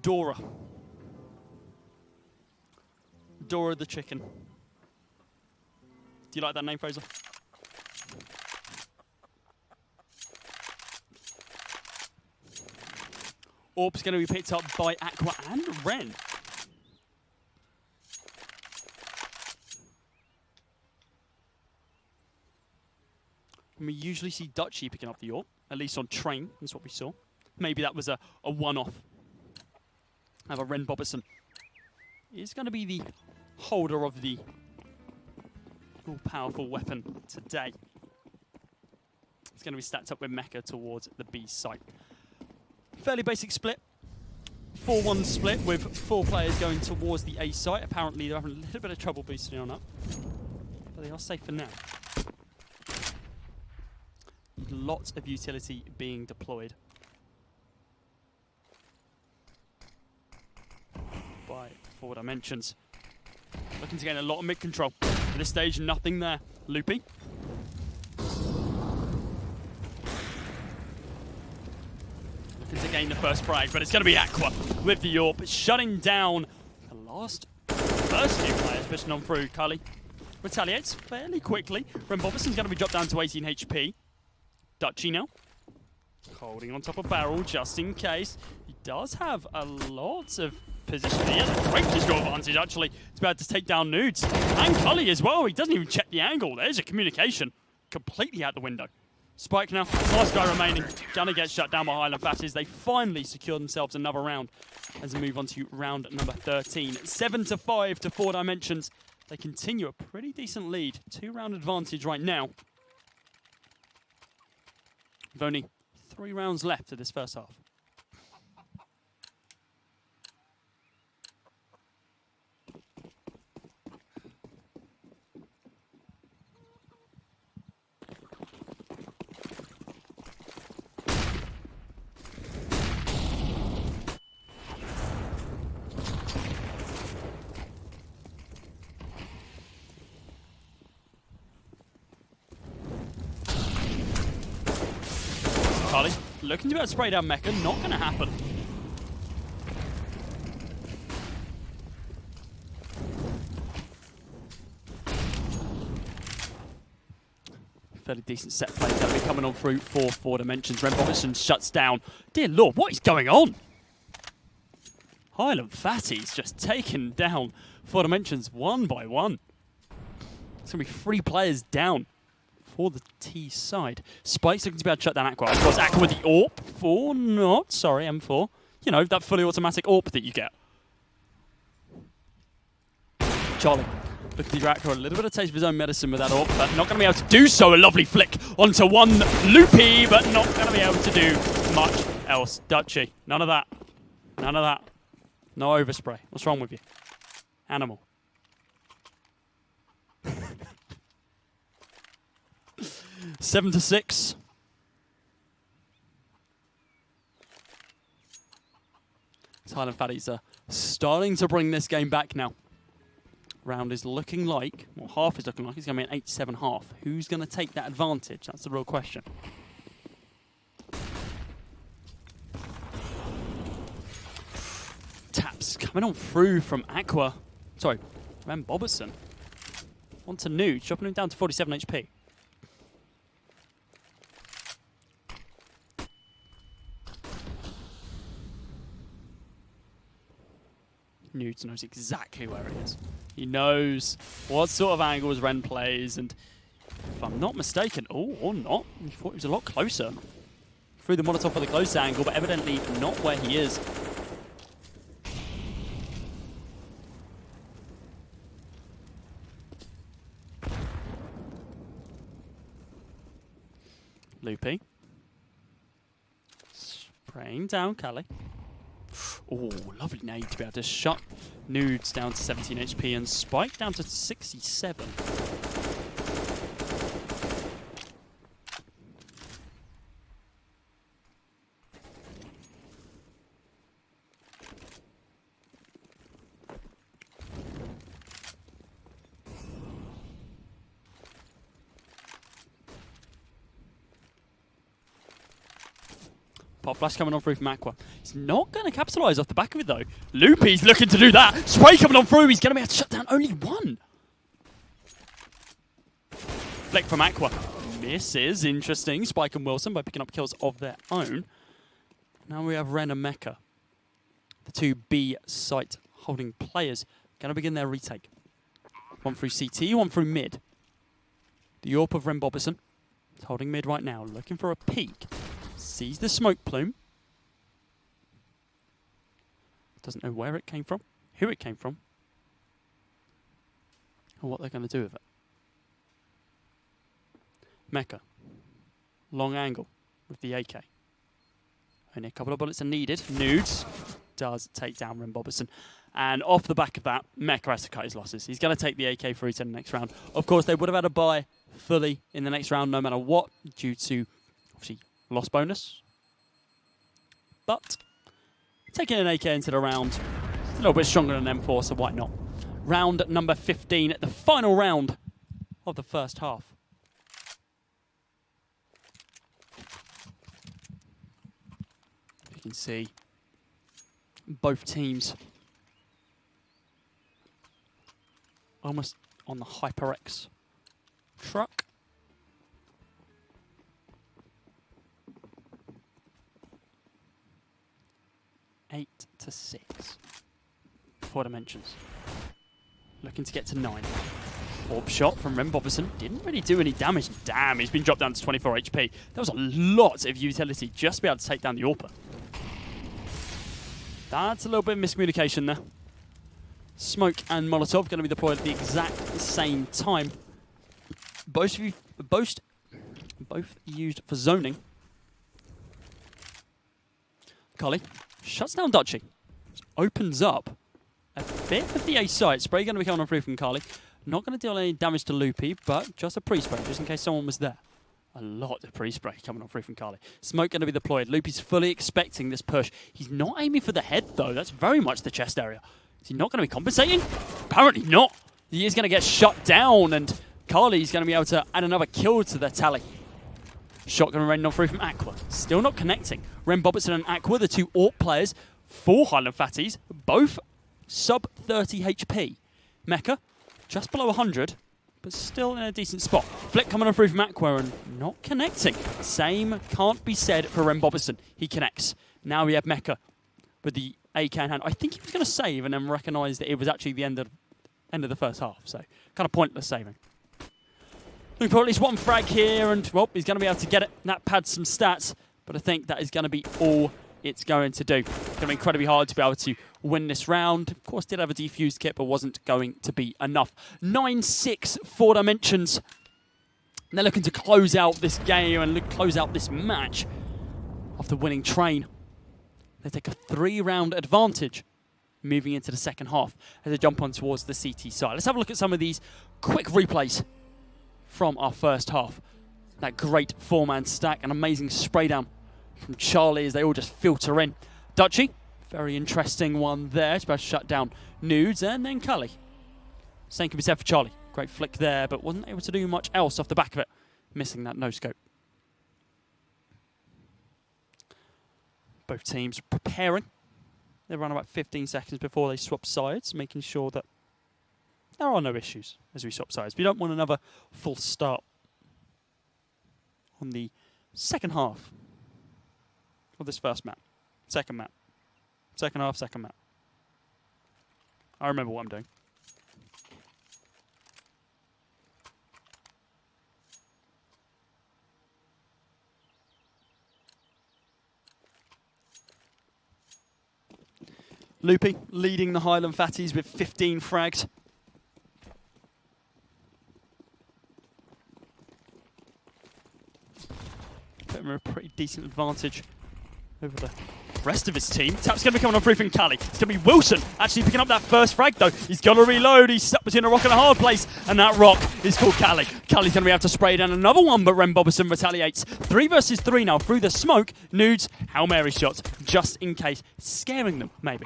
Dora. Dora the chicken. Do you like that name, Fraser? Orb's going to be picked up by Aqua and Ren. And we usually see Dutchy picking up the Orb, at least on Train, that's what we saw. Maybe that was a one-off. Have a Ren Bobertson. He's going to be the holder of the all-powerful weapon today. It's going to be stacked up with Mecca towards the B site. Fairly basic split. 4-1 split with 4 players going towards the A site. Apparently they're having a little bit of trouble boosting on up. But they are safe for now. Lots of utility being deployed by 4 Dimensions. Looking to gain a lot of mid control. At this stage, nothing there. Loopy. Looking to gain the first frag, but it's going to be Aqua with the AWP, shutting down the first few players pushing on through. Cully retaliates fairly quickly. Rembobison's going to be dropped down to 18 HP. Dutchy now, holding on top of Barrel just in case. He does have a lot of position. He has a great visual advantage actually to be able to take down Nudes. And Cully as well, he doesn't even check the angle. There's a communication completely out the window. Spike now, last guy remaining, gonna get shut down by Highland Fatties. They finally secure themselves another round as they move on to round number 13. 7-5 to 4 Dimensions. They continue a pretty decent lead. 2-round advantage right now. With only 3 rounds left of this first half. Carly looking to be able to spray down Mecca, not going to happen. Fairly decent set play going to be coming on through for 4 Dimensions. Rembobison shuts down. Dear Lord, what is going on? Highland Fatties just taking down 4 Dimensions one by one. It's going to be 3 players down for the T side. Spike's looking to be able to shut down Aqua. Of course, Aqua with the AWP. 4 not. Sorry, M4. You know, that fully automatic AWP that you get. Charlie looking to give Aqua a little bit of taste of his own medicine with that AWP, but not going to be able to do so. A lovely flick onto one Loopy, but not going to be able to do much else. Dutchy, none of that. None of that. No overspray. What's wrong with you? Animal. 7-6. Highland Fatties are starting to bring this game back now. Round is looking like, well, half is looking like it's going to be an 8-7 half. Who's going to take that advantage? That's the real question. Taps coming on through from Aqua. Sorry, Rembobison. On to Nude, dropping him down to 47 HP. Nudes knows exactly where it is. He knows what sort of angles Ren plays, and if I'm not mistaken, oh, or not, he thought he was a lot closer. Threw the Molotov for the close angle, but evidently not where he is. Loopy. Spraying down Callie. Oh, lovely nade to be able to shut Nudes down to 17 HP and Spike down to 67. Pop flash coming on through from Aqua. He's not going to capitalise off the back of it though. Loopy's looking to do that. Spray coming on through. He's going to be able to shut down only one. Flick from Aqua. Misses. Interesting. Spike and Wilson by picking up kills of their own. Now we have Ren and Mecca. The 2 B site holding players. Going to begin their retake. One through CT, one through mid. The AWP of Rembobison. He's holding mid right now. Looking for a peek. Sees the smoke plume. Doesn't know where it came from, who it came from, or what they're going to do with it. Mecca. long angle with the AK. Only a couple of bullets are needed. Nudes does take down Rimbobertson. And off the back of that, Mecca has to cut his losses. He's going to take the AK free to the next round. Of course, they would have had a buy fully in the next round no matter what, due to, obviously, loss bonus. But taking an AK into the round, it's a little bit stronger than an M4, so why not? Round number 15, the final round of the first half. You can see both teams almost on the HyperX truck. Eight to 6. 4 dimensions. Looking to get to 9. Orb shot from Rimbobertson. Didn't really do any damage. Damn, he's been dropped down to 24 HP. That was a lot of utility just to be able to take down the Orper. That's a little bit of miscommunication there. Smoke and Molotov going to be deployed at the exact same time. Both used for zoning. Cully shuts down Dutchy. Opens up a bit of the A site. Spray going to be coming on through from Carly. Not going to deal any damage to Loopy, but just a pre-spray, just in case someone was there. A lot of pre-spray coming on through from Carly. Smoke going to be deployed. Loopy's fully expecting this push. He's not aiming for the head, though. That's very much the chest area. Is he not going to be compensating? Apparently not. He is going to get shut down, and Carly's going to be able to add another kill to their tally. Shotgun raining on through from Aqua. Still not connecting. Rimbobertson and Aqua, the two AWP players for Highland Fatties, both sub 30 HP. Mecca, just below 100, but still in a decent spot. Flick coming on through from Aqua and not connecting. Same can't be said for Rimbobertson. He connects. Now we have Mecca with the AK in hand. I think he was going to save and then recognise that it was actually the end of the first half. So kind of pointless saving. Looking for at least one frag here, and well, he's going to be able to get it. That pads some stats, but I think that is going to be all it's going to do. It's going to be incredibly hard to be able to win this round. Of course, did have a defused kit, but wasn't going to be enough. 9-6, 4 dimensions. And they're looking to close out this game and close out this match off the winning train. They take a 3-round advantage moving into the second half as they jump on towards the CT side. Let's have a look at some of these quick replays from our first half. That great 4-man stack, an amazing spray down from Charlie as they all just filter in. Dutchy, very interesting one there. It's about to shut down Nudes, and then Cully. Same can be said for Charlie. Great flick there, but wasn't able to do much else off the back of it. Missing that no-scope. Both teams preparing. They run about 15 seconds before they swap sides, making sure that there are no issues as we swap sides. We don't want another full start on the second half of this first map. Second map. Second half, second map. I remember what I'm doing. Loopy leading the Highland Fatties with 15 frags. Put him a pretty decent advantage over the rest of his team. Tap's going to be coming on through from Cali. It's going to be Wilson actually picking up that first frag, though. He's got to reload. He's stuck between a rock and a hard place, and that rock is called Cali. Cali's going to be able to spray down another one, but Rimbobertson retaliates. 3 versus 3 now through the smoke. Nudes, Hail Mary shots, just in case. Scaring them, maybe.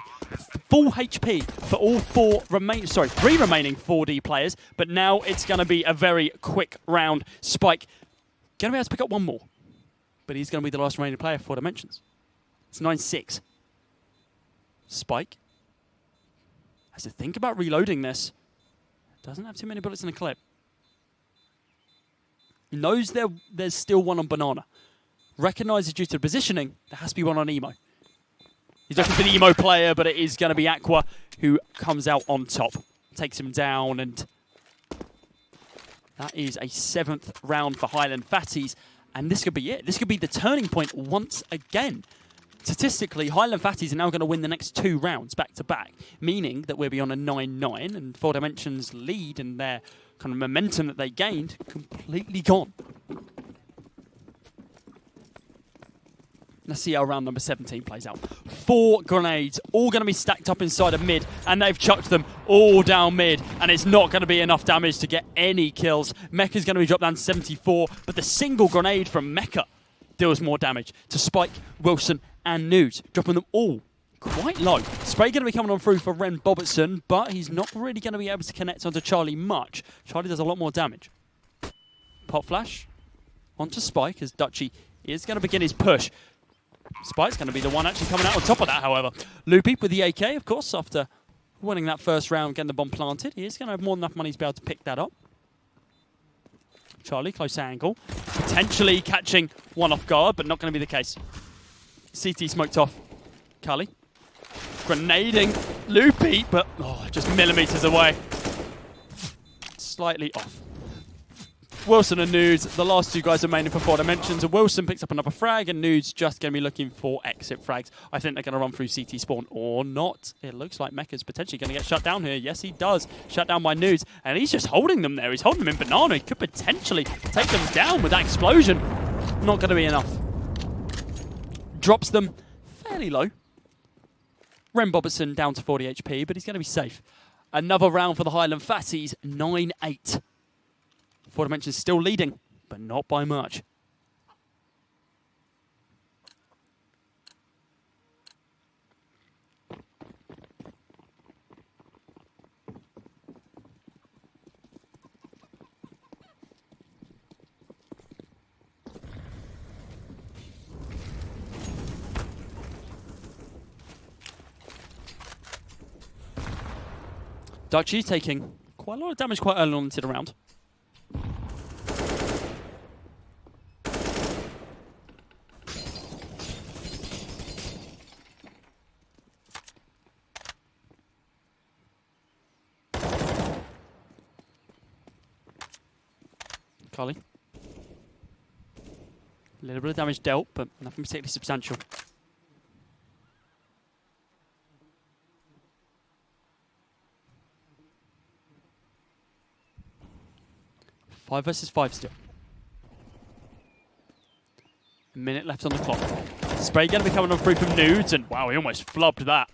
Full HP for all 3 remaining 4D players, but now it's going to be a very quick round. Spike going to be able to pick up one more, but he's going to be the last remaining player for 4 dimensions. It's 9-6. Spike has to think about reloading this. Doesn't have too many bullets in the clip. He knows there's still one on Banana. Recognises due to the positioning, there has to be one on Emo. He's looking for the Emo player, but it is going to be Aqua who comes out on top. Takes him down, and that is a 7th round for Highland Fatties. And this could be it. This could be the turning point once again. Statistically, Highland Fatties are now going to win the next 2 rounds back-to-back, meaning that we'll be on a 9-9, and 4 Dimensions lead and their kind of momentum that they gained completely gone. Let's see how round number 17 plays out. 4 grenades, all going to be stacked up inside of mid, and they've chucked them all down mid, and it's not going to be enough damage to get any kills. Mecha's going to be dropped down to 74, but the single grenade from Mecha deals more damage to Spike, Wilson, and Nudes, dropping them all quite low. Spray going to be coming on through for Ren Bobertson, but he's not really going to be able to connect onto Charlie much. Charlie does a lot more damage. Pop flash onto Spike as Dutchy is going to begin his push. Spike's going to be the one actually coming out on top of that, however. Loopy with the AK, of course, after winning that first round, getting the bomb planted. He is going to have more than enough money to be able to pick that up. Charlie, close angle. Potentially catching one off guard, but not going to be the case. CT smoked off. Cully. Grenading Loopy, but just millimeters away. Slightly off. Wilson and Nudes, the last 2 guys remaining for 4 dimensions. Wilson picks up another frag, and Nudes just going to be looking for exit frags. I think they're going to run through CT spawn or not. It looks like Mecha's potentially going to get shut down here. Yes, he does. Shut down by Nudes, and he's just holding them there. He's holding them in banana. He could potentially take them down with that explosion. Not going to be enough. Drops them fairly low. Ren Bobertson down to 40 HP, but he's going to be safe. Another round for the Highland Fatties, 9-8. 4 dimensions still leading, but not by much. Dutchy taking quite a lot of damage quite early on into the round. Carly. A little bit of damage dealt, but nothing particularly substantial. Five versus 5 still. A minute left on the clock. Spray going to be coming on through from Nudes, and wow, he almost flubbed that.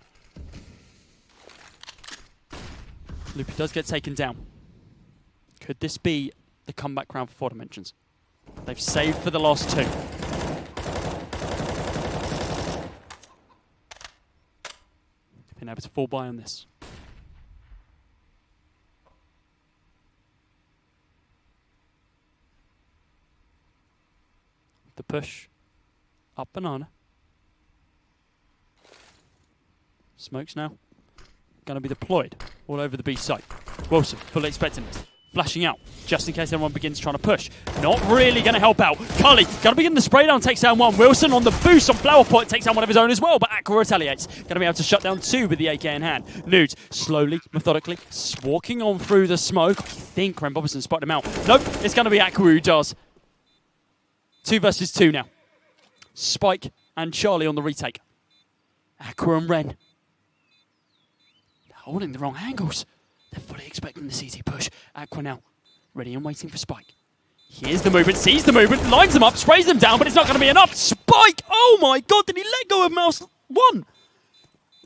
Loopy does get taken down. Could this be the comeback round for 4 dimensions? They've saved for the last 2. Been able to fall by on this. The push. Up banana. Smokes now. Going to be deployed all over the B site. Wilson, fully expecting this. Flashing out, just in case everyone begins trying to push. Not really going to help out. Cully, going to begin the spray down, takes down 1. Wilson on the boost on Flower Pot, takes down one of his own as well, but Aqua retaliates. Going to be able to shut down 2 with the AK in hand. Nudes, slowly, methodically, walking on through the smoke. I think Ren Bobertson spotted him out. Nope, it's going to be Aqua who does. 2 versus 2 now. Spike and Charlie on the retake. Aqua and Ren. They're holding the wrong angles. They're fully expecting the CT push. Aqua now, ready and waiting for Spike. Here's the movement, sees the movement, lines them up, sprays them down, but it's not going to be enough. Spike! Oh my god, did he let go of mouse 1?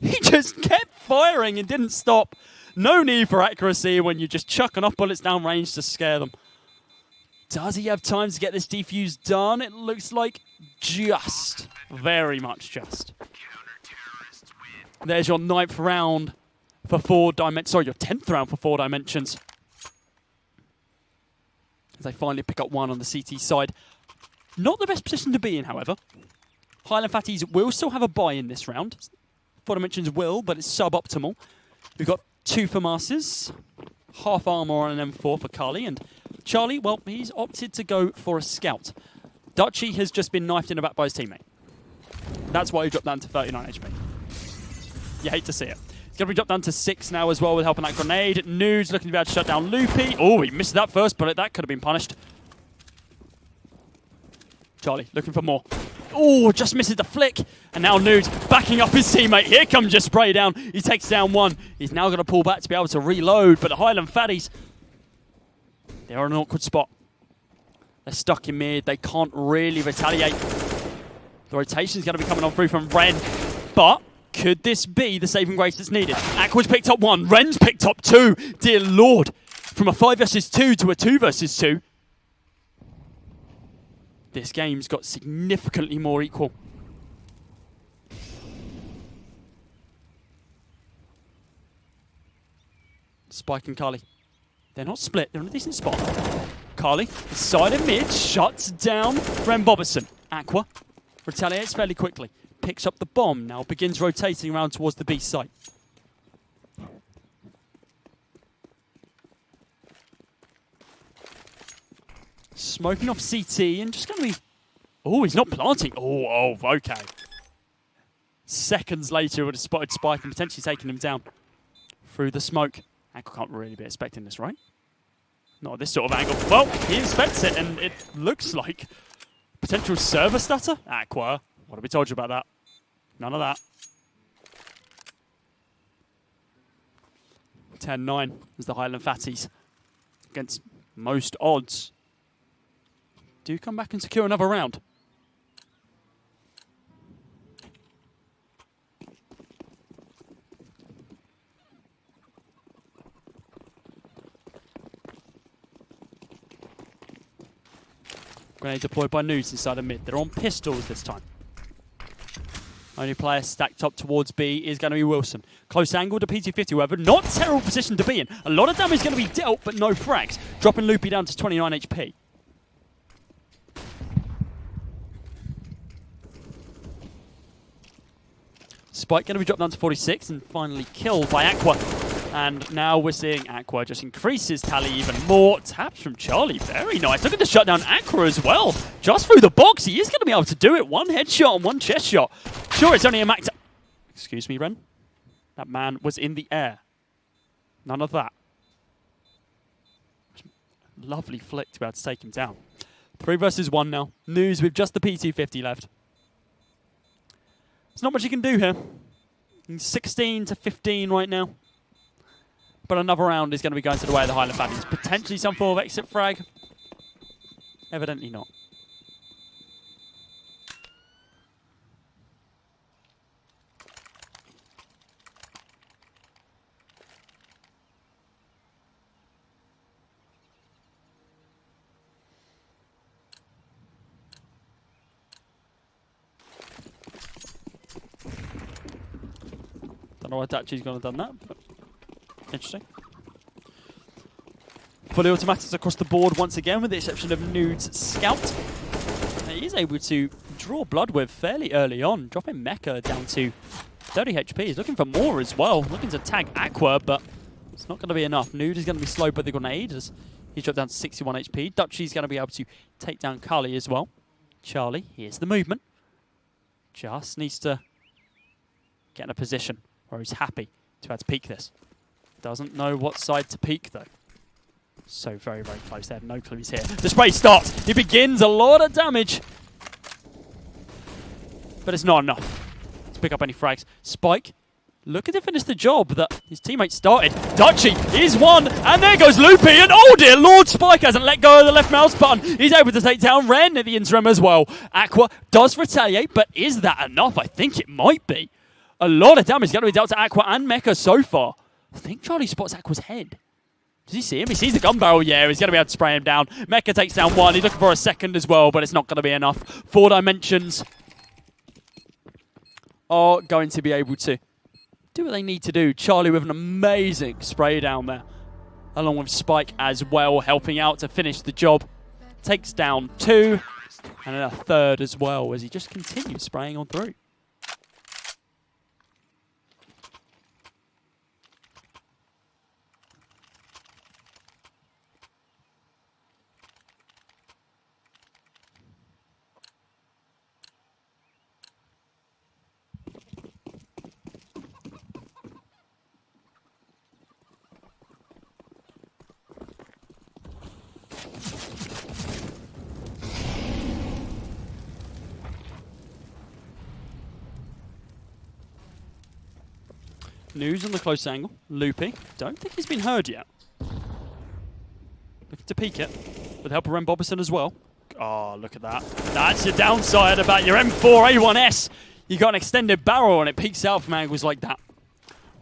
He just kept firing and didn't stop. No need for accuracy when you're just chucking off bullets down range to scare them. Does he have time to get this defuse done? It looks like just. Very much just. There's your 9th round for 4 dimensions. Sorry, your 10th round for 4 dimensions. As they finally pick up 1 on the CT side. Not the best position to be in, however. Highland Fatties will still have a buy in this round. 4 dimensions will, but it's suboptimal. We've got 2 for Masters. Half armor on an M4 for Carly. And Charlie, well, he's opted to go for a scout. Dutchy has just been knifed in the back by his teammate. That's why he dropped down to 39 HP. You hate to see it. He's going to be dropped down to 6 now as well with helping that grenade. Nudes looking to be able to shut down Loopy. Oh, he missed that first bullet. That could have been punished. Charlie looking for more. Oh, just misses the flick. And now Nudes backing up his teammate. Here comes your spray down. He takes down 1. He's now going to pull back to be able to reload. But the Highland Fatties, they're in an awkward spot. They're stuck in mid. They can't really retaliate. The rotation is going to be coming on through from Ren, but could this be the saving grace that's needed? Aqua's picked up 1, Ren's picked up 2. Dear Lord, from a 5 versus 2 to a 2 versus 2. This game's got significantly more equal. Spike and Carly. They're not split, they're in a decent spot. Carly, side of mid, shuts down Ren Boberson. Aqua retaliates fairly quickly. Picks up the bomb, now begins rotating around towards the B site. Smoking off CT and just going to be... Oh, he's not planting. Oh, okay. Seconds later, would have spotted Spike and potentially taken him down through the smoke. Aqua can't really be expecting this, right? Not at this sort of angle. Well, he expects it, and it looks like potential server stutter. Aqua, what have we told you about that? None of that. 10-9 is the Highland Fatties. Against most odds. Do come back and secure another round. Grenade deployed by Nudes inside of mid. They're on pistols this time. Only player stacked up towards B is going to be Wilson. Close angle to PT50, however. Not a terrible position to be in. A lot of damage going to be dealt, but no frags. Dropping Loopy down to 29 HP. Spike going to be dropped down to 46 and finally killed by Aqua. And now we're seeing Aqua just increase his tally even more. Taps from Charlie, very nice. Look at the shutdown Aqua as well. Just through the box, he is going to be able to do it. 1 headshot and 1 chest shot. Sure, it's only a max... Excuse me, Ren. That man was in the air. None of that. Lovely flick to be able to take him down. 3 versus 1 now. News with just the P250 left. There's not much you can do here. He's 16 to 15 right now. But another round is going to be going to the way of the Highland Fatties. Potentially some form of exit frag. Evidently not. Don't know why Dachi's going to have done that, but interesting. Fully automatics across the board once again, with the exception of Nude's Scout. He is able to draw blood with fairly early on, dropping Mecha down to 30 HP. He's looking for more as well, looking to tag Aqua, but it's not going to be enough. Nude is going to be slow by the grenade as he's dropped down to 61 HP. Dutchy's going to be able to take down Carly as well. Charlie, here's the movement. Just needs to get in a position where he's happy to have to peek this. Doesn't know what side to peek though. So very, very close. They have no clue he's here. The spray starts. He begins a lot of damage. But it's not enough to pick up any frags. Spike, looking to finish the job that his teammate started. Dutchy is one, and there goes Loopy, and oh dear Lord, Spike hasn't let go of the left mouse button. He's able to take down Ren at the interim as well. Aqua does retaliate, but is that enough? I think it might be. A lot of damage going to be dealt to Aqua and Mecha so far. I think Charlie spots Aqua's head. Does he see him? He sees the gun barrel, yeah. He's going to be able to spray him down. Mecha takes down 1. He's looking for a second as well, but it's not going to be enough. 4 dimensions are going to be able to do what they need to do. Charlie with an amazing spray down there, along with Spike as well, helping out to finish the job. Takes down 2, and then a third as well, as he just continues spraying on through. News on the close angle. Loopy. Don't think he's been heard yet. Looking to peek it. With the help of Ren Boberson as well. Oh, look at that. That's your downside about your M4 A1S. You got an extended barrel and it peeks out from angles like that.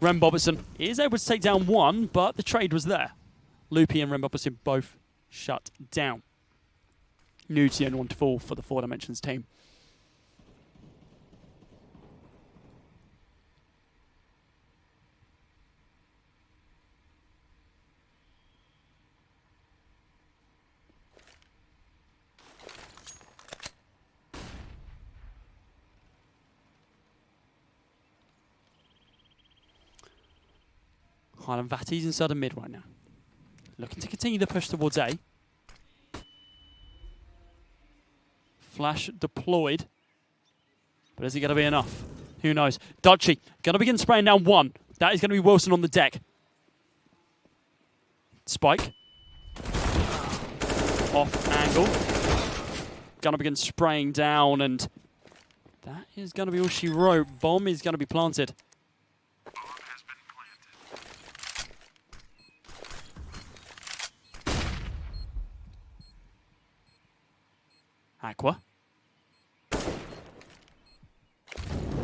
Rem Bobertson is able to take down one, but the trade was there. Loopy and Rem Bobertson both shut down. New to the only one to fall for the 4 Dimensions team. Highland Fatties inside of mid right now. Looking to continue the push towards A. Flash deployed. But is it going to be enough? Who knows? Dodgy going to begin spraying down one. That is going to be Wilson on the deck. Spike. Off angle. Going to begin spraying down, and that is going to be all she wrote. Bomb is going to be planted. Aqua.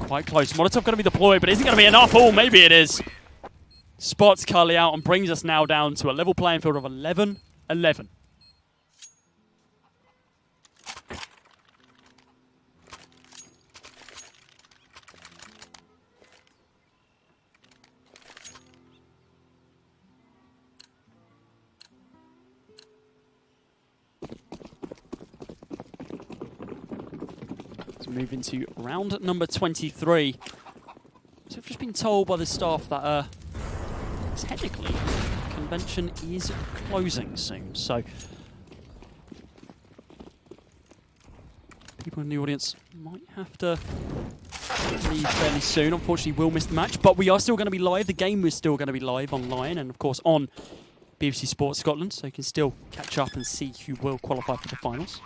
Quite close. Molotov going to be deployed, but is it going to be enough? Oh, maybe it is. Spots Cully out and brings us now down to a level playing field of 11-11. Move into round number 23. So I've just been told by the staff that technically convention is closing soon. So people in the audience might have to leave fairly soon. Unfortunately, we'll miss the match, but we are still going to be live. The game is still going to be live online and, of course, on BBC Sports Scotland, so you can still catch up and see who will qualify for the finals.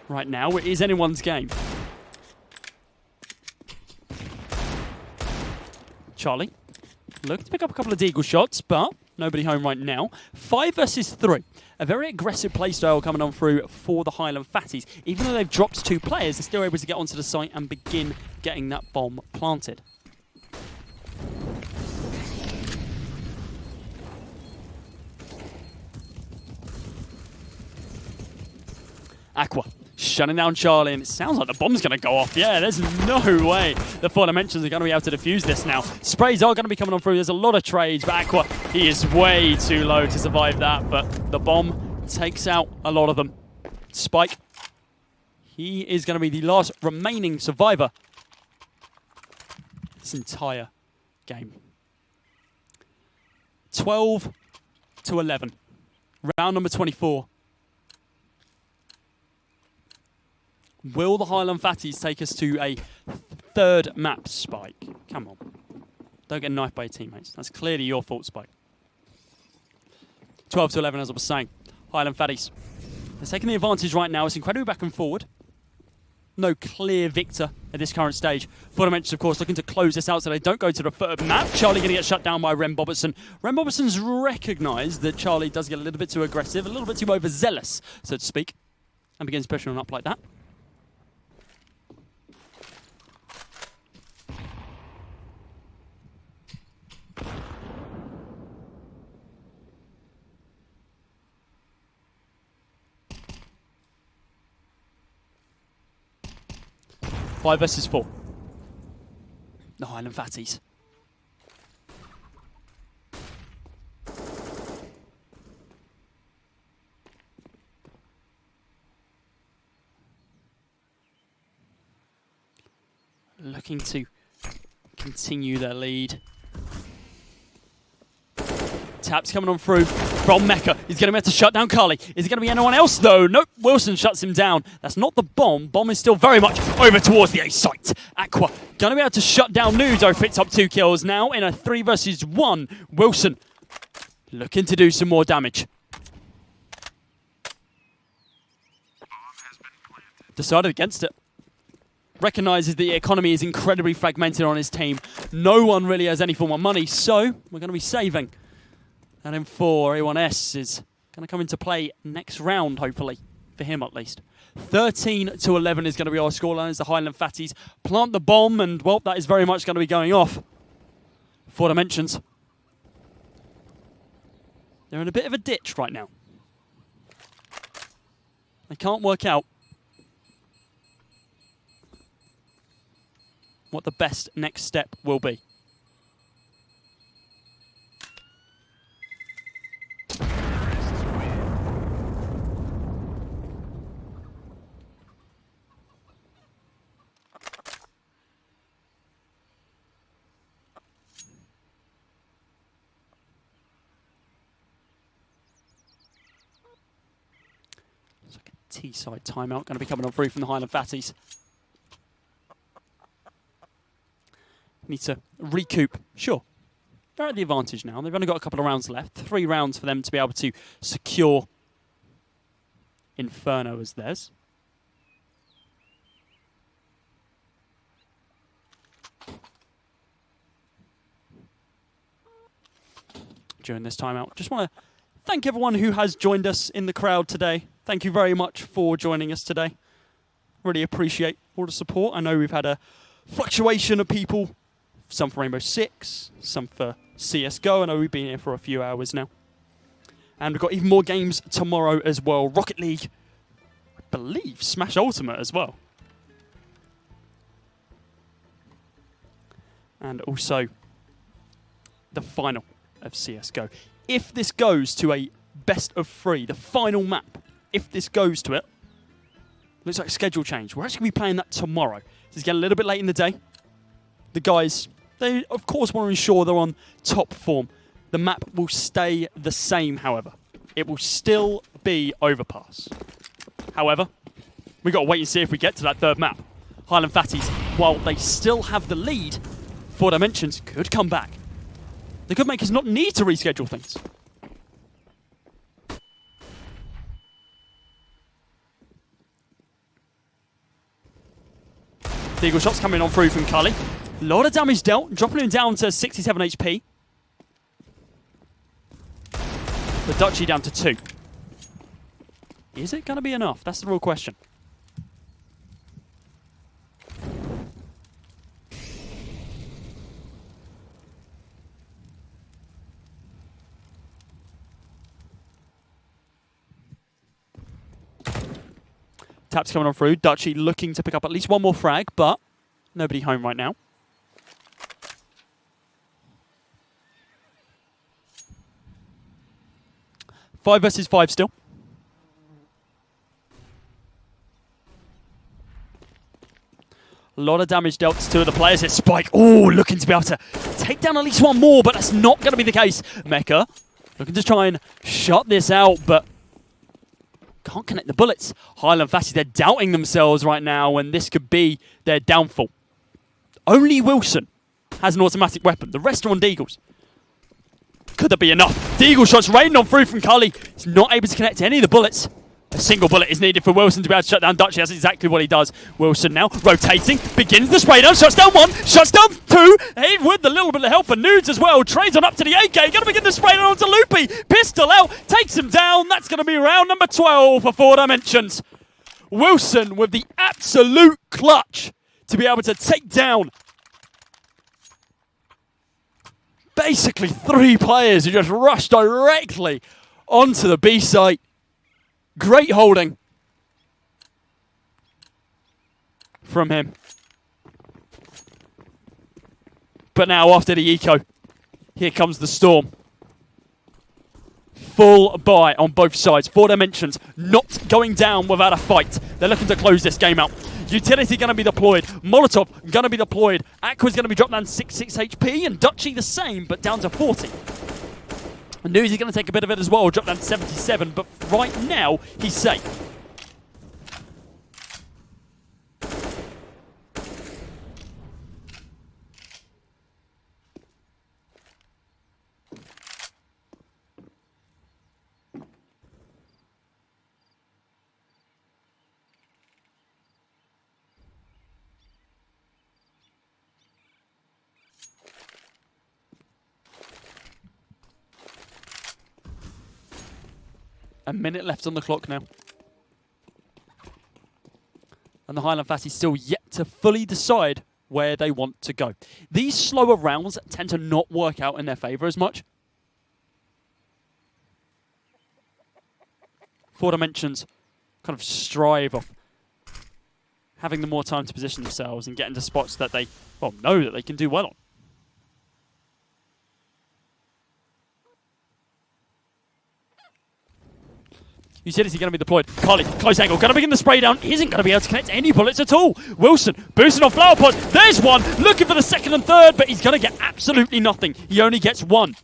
Right now, it is anyone's game. Charlie, looking to pick up a couple of deagle shots, but nobody home right now. 5 versus 3. A very aggressive playstyle coming on through for the Highland Fatties. Even though they've dropped 2 players, they're still able to get onto the site and begin getting that bomb planted. Aqua shutting down Charlie, and it sounds like the bomb's going to go off. Yeah, there's no way the 4 Dimensions are going to be able to defuse this now. Sprays are going to be coming on through. There's a lot of trades, but Aqua, he is way too low to survive that, but the bomb takes out a lot of them. Spike, he is going to be the last remaining survivor this entire game. 12-11. Round number 24. Will the Highland Fatties take us to a 3rd map, Spike? Come on. Don't get knifed by your teammates. That's clearly your fault, Spike. 12-11, as I was saying. Highland Fatties. They're taking the advantage right now. It's incredibly back and forward. No clear victor at this current stage. 4 Dimensions, of course, looking to close this out so they don't go to the 3rd map. Charlie going to get shut down by Rem Bobertson. Rem Bobertson's recognised that Charlie does get a little bit too aggressive, a little bit too overzealous, so to speak, and begins pressuring up like that. Five versus 4. The Highland Fatties. Looking to continue their lead. Taps coming on through from Mecca. He's going to be able to shut down Carly. Is it going to be anyone else, though? Nope. Wilson shuts him down. That's not the bomb. Bomb is still very much over towards the A site. Aqua going to be able to shut down Nudo. Picks up 2 kills now in a 3 versus 1. Wilson looking to do some more damage. Decided against it. Recognises the economy is incredibly fragmented on his team. No one really has any form of money, so we're going to be saving. And M4 A1S is going to come into play next round, hopefully. for him at least. 13-11 is going to be our scoreline as the Highland Fatties plant the bomb, and, well, that is very much going to be going off. 4 Dimensions. They're in a bit of a ditch right now. They can't work out what the best next step will be. T-side timeout going to be coming on through from the Highland Fatties. Need to recoup. Sure, they're at the advantage now. They've only got a couple of rounds left. 3 rounds for them to be able to secure Inferno as theirs. During this timeout, just want to thank everyone who has joined us in the crowd today. Thank you very much for joining us today. Really appreciate all the support. I know we've had a fluctuation of people, some for Rainbow Six, some for CSGO. I know we've been here for a few hours now. And we've got even more games tomorrow as well. Rocket League, I believe, Smash Ultimate as well. And also the final of CSGO. If this goes to a best of 3, the final map, if this goes to it, looks like a schedule change. We're actually going to be playing that tomorrow. This is getting a little bit late in the day. The guys, they of course want to ensure they're on top form. The map will stay the same, however. It will still be Overpass. However, we've got to wait and see if we get to that 3rd map. Highland Fatties, while they still have the lead, 4 Dimensions could come back. They could make us not need to reschedule things. The Eagle shots coming on through from Cully. A lot of damage dealt, dropping him down to 67 HP. The Dutchie down to 2. Is it going to be enough? That's the real question. Taps coming on through. Dutchie looking to pick up at least one more frag, but nobody home right now. Five versus 5 still. A lot of damage dealt to 2 of the players. It's Spike. Oh, looking to be able to take down at least one more, but that's not going to be the case. Mecha looking to try and shut this out, but can't connect the bullets. Highland Fatties, they're doubting themselves right now, and this could be their downfall. Only Wilson has an automatic weapon. The rest are on Deagles. Could that be enough? Deagle shots raining on through from Cully. He's not able to connect any of the bullets. A single bullet is needed for Wilson to be able to shut down Dutchie. That's exactly what he does. Wilson now rotating, begins the spray down, shuts down 1, shuts down 2. Hey, with a little bit of help for Nudes as well. Trades on up to the AK. Going to begin the spray down onto Loopy. Pistol out, takes him down. That's going to be round number 12 for 4 Dimensions. Wilson with the absolute clutch to be able to take down basically 3 players who just rushed directly onto the B site. Great holding from him. But now after the eco, here comes the storm. Full buy on both sides. 4 Dimensions not going down without a fight. They're looking to close this game out. Utility going to be deployed. Molotov going to be deployed. Aqua's going to be dropped down 66 HP. And Dutchie the same, but down to 40. And News is going to take a bit of it as well. Drop down to 77. But right now, he's safe. A minute left on the clock now. And the Highland Fatties still yet to fully decide where they want to go. These slower rounds tend to not work out in their favour as much. 4 Dimensions kind of strive off having the more time to position themselves and get into spots that they, well, know that they can do well on. Utility going to be deployed. Carly, close angle, going to begin the spray down. Isn't going to be able to connect any bullets at all. Wilson, boosting on flower pods. There's one, looking for the second and third, but he's going to get absolutely nothing. He only gets one.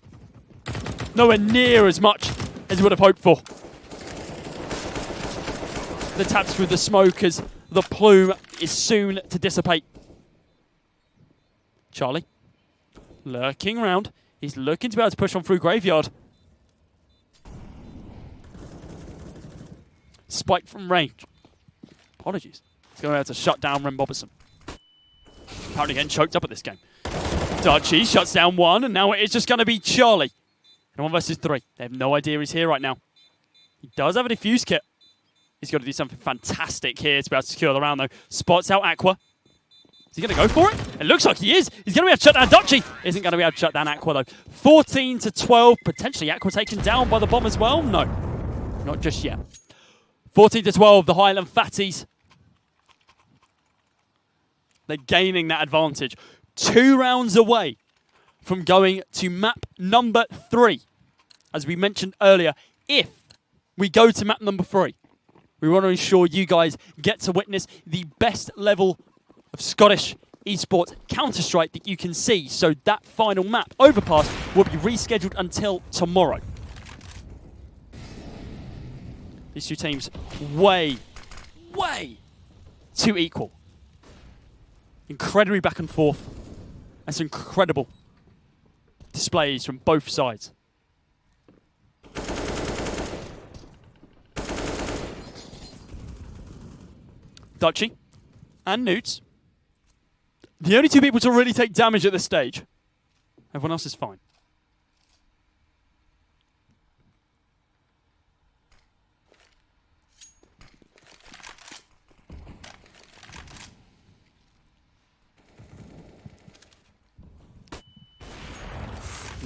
Nowhere near as much as he would have hoped for. The taps through the smoke as the plume is soon to dissipate. Charlie, lurking around. He's looking to be able to push on through Graveyard. Spike from range. Apologies. He's going to be able to shut down Ren Boberson. Apparently getting choked up at this game. Dutchy shuts down one, and now it is just going to be Charlie. And 1 versus 3. They have no idea he's here right now. He does have a defuse kit. He's got to do something fantastic here to be able to secure the round, though. Spots out Aqua. Is he going to go for it? It looks like he is. He's going to be able to shut down Dutchy. Isn't going to be able to shut down Aqua, though. 14-12. Potentially Aqua taken down by the bomb as well. No, not just yet. 14-12, the Highland Fatties. They're gaining that advantage. 2 rounds away from going to map number 3. As we mentioned earlier, if we go to map number 3, we want to ensure you guys get to witness the best level of Scottish Esports Counter-Strike that you can see. So that final map, Overpass, will be rescheduled until tomorrow. These two teams way too equal. Incredibly back and forth. And some incredible displays from both sides. Dutchy and Newts. The only 2 people to really take damage at this stage. Everyone else is fine.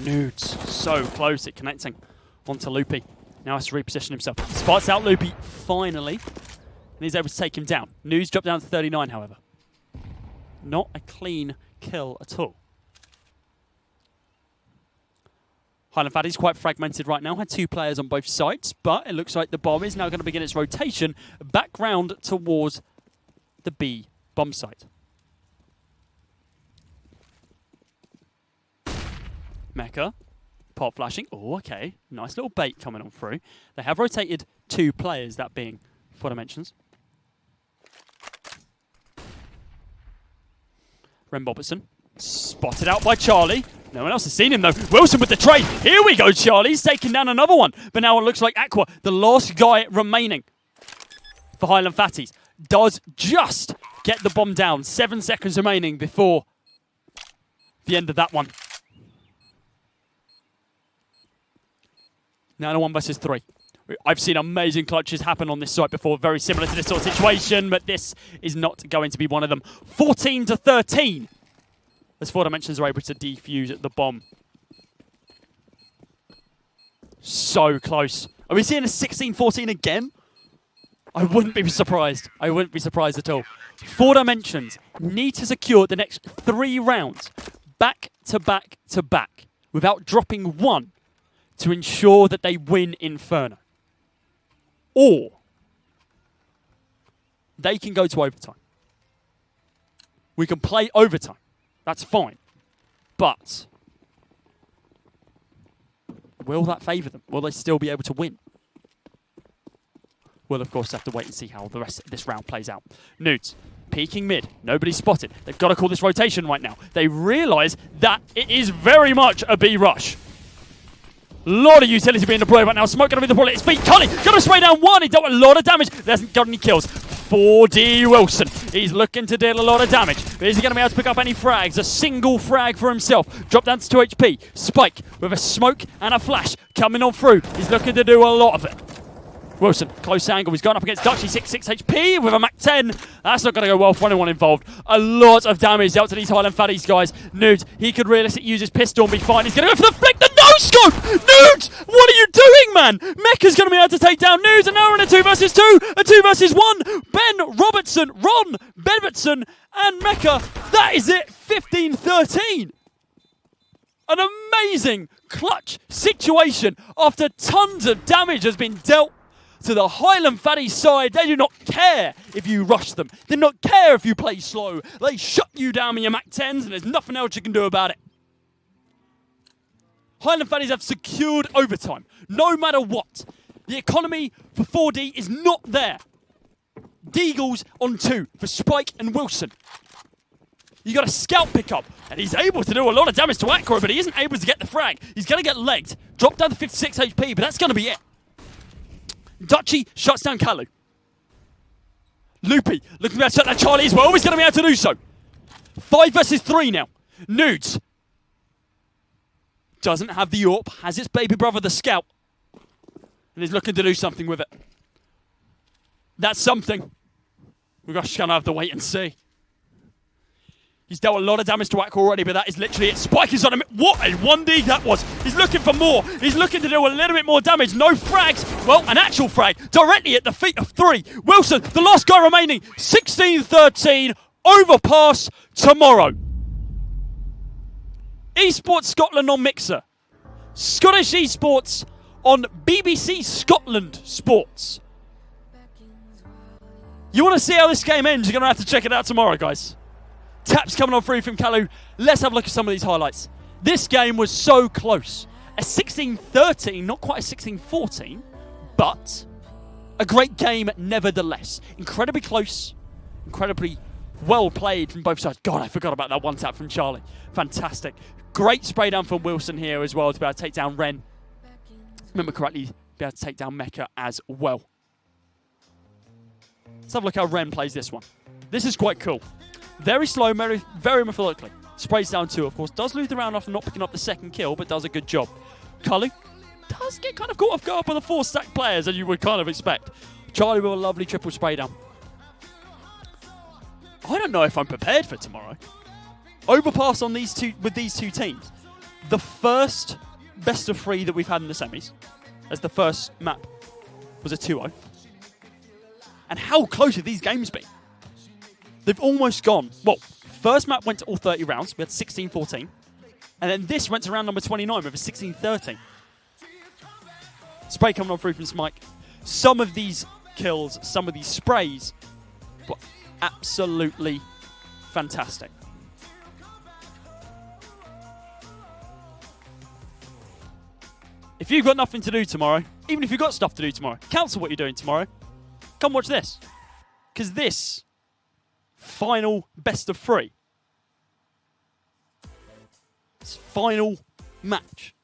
Newts, so close at connecting onto Loopy. Now has to reposition himself. Spots out Loopy finally. And he's able to take him down. News dropped down to 39, however. Not a clean kill at all. Highland Fatties quite fragmented right now. Had 2 players on both sides, but it looks like the bomb is now going to begin its rotation back round towards the B bomb site. Mecha, pop flashing. Oh, okay. Nice little bait coming on through. They have rotated 2 players, that being 4 Dimensions. Ren Boberson, spotted out by Charlie. No one else has seen him though. Wilson with the trade. Here we go, Charlie's taking down another one. But now it looks like Aqua, the last guy remaining for Highland Fatties, does just get the bomb down. 7 seconds remaining before the end of that one. Now 1 versus 3. I've seen amazing clutches happen on this site before, very similar to this sort of situation, but this is not going to be one of them. 14-13, as 4 Dimensions are able to defuse the bomb. So close. Are we seeing a 16-14 again? I wouldn't be surprised. I wouldn't be surprised at all. 4 Dimensions need to secure the next 3 rounds, back to back to back, without dropping one, to ensure that they win Inferno. Or they can go to overtime. We can play overtime. That's fine. But will that favour them? Will they still be able to win? We'll, of course, have to wait and see how the rest of this round plays out. Nudes, peeking mid. Nobody spotted. They've got to call this rotation right now. They realise that it is very much a B rush. Lot of utility being deployed right now. Smoke going to be deployed at his feet. Cully going to spray down one. He dealt a lot of damage. Hasn't got any kills. 4D Wilson. He's looking to deal a lot of damage. But is he going to be able to pick up any frags? A single frag for himself. Drop down to 2 HP. Spike with a smoke and a flash coming on through. He's looking to do a lot of it. Wilson, close angle. He's gone up against Dutchy, 6 HP with a Mac 10. That's not going to go well for anyone involved. A lot of damage dealt to these Highland Fatties guys. Nudes, he could realistically use his pistol and be fine. He's going to go for the flick, the no-scope! Nudes, what are you doing, man? Mecca's going to be able to take down Nudes, and now we're in a 2 versus 2, a 2 versus 1. Ben Robertson, Ron Bedbertson, and Mecca. That is it, 15-13. An amazing clutch situation after tons of damage has been dealt to the Highland Fatties side. They do not care if you rush them. They do not care if you play slow. They shut you down with your Mac 10s and there's nothing else you can do about it. Highland Fatties have secured overtime, no matter what. The economy for 4D is not there. Deagles on 2 for Spike and Wilson. You got a scout pickup, and he's able to do a lot of damage to Aqua, but he isn't able to get the frag. He's going to get legged, drop down to 56 HP, but that's going to be it. Dutchy shuts down Kalu. Loopy looking to shut down Charlie as well. He's going to be able to do so. 5 versus 3 now. Nudes doesn't have the AWP, has its baby brother, the scout, and is looking to do something with it. That's something. We're just going to have to wait and see. He's dealt a lot of damage to Aqua already, but that is literally it. Spike is on him. What a 1D that was. He's looking for more. He's looking to do a little bit more damage. No frags. Well, an actual frag directly at the feet of 3. Wilson, the last guy remaining. 16-13. Overpass tomorrow. Esports Scotland on Mixer. Scottish Esports on BBC Scotland Sports. You want to see how this game ends? You're going to have to check it out tomorrow, guys. Taps coming on through from Kalu. Let's have a look at some of these highlights. This game was so close. A 16-13, not quite a 16-14, but a great game nevertheless. Incredibly close, incredibly well played from both sides. God, I forgot about that one tap from Charlie. Fantastic. Great spray down from Wilson here as well to be able to take down Ren. Remember correctly, be able to take down Mecca as well. Let's have a look how Ren plays this one. This is quite cool. Very slow, very methodically. Sprays down 2, of course. Does lose the round after not picking up the second kill, but does a good job. Kalu does get kind of caught off guard by the 4 stack players, as you would kind of expect. Charlie with a lovely triple spray down. I don't know if I'm prepared for tomorrow. Overpass on these two with these two teams. The first best of 3 that we've had in the semis, as the first map was a 2-0. And how close have these games been? They've almost gone. Well, first map went to all 30 rounds. We had 16-14. And then this went to round number 29 with a 16-13. Spray coming on through from Smike. Some of these kills, some of these sprays were absolutely fantastic. If you've got nothing to do tomorrow, even if you've got stuff to do tomorrow, cancel what you're doing tomorrow. Come watch this. Because this final best of 3. This final match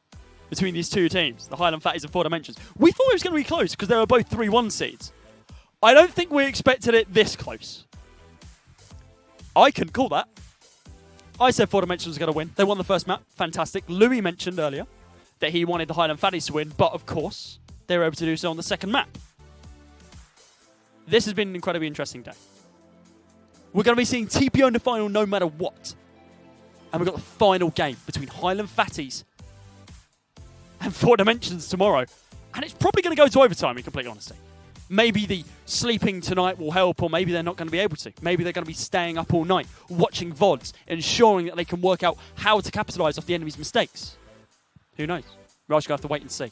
between these two teams, the Highland Fatties and 4 Dimensions. We thought it was going to be close because they were both 3-1 seeds. I don't think we expected it this close. I couldn't call that. I said 4 Dimensions was going to win. They won the first map. Fantastic. Louis mentioned earlier that he wanted the Highland Fatties to win, but of course, they were able to do so on the second map. This has been an incredibly interesting day. We're going to be seeing TPO in the final no matter what. And we've got the final game between Highland Fatties and 4 Dimensions tomorrow. And it's probably going to go to overtime, in complete honesty. Maybe the sleeping tonight will help, or maybe they're not going to be able to. Maybe they're going to be staying up all night, watching VODs, ensuring that they can work out how to capitalise off the enemy's mistakes. Who knows? We're just going to have to wait and see.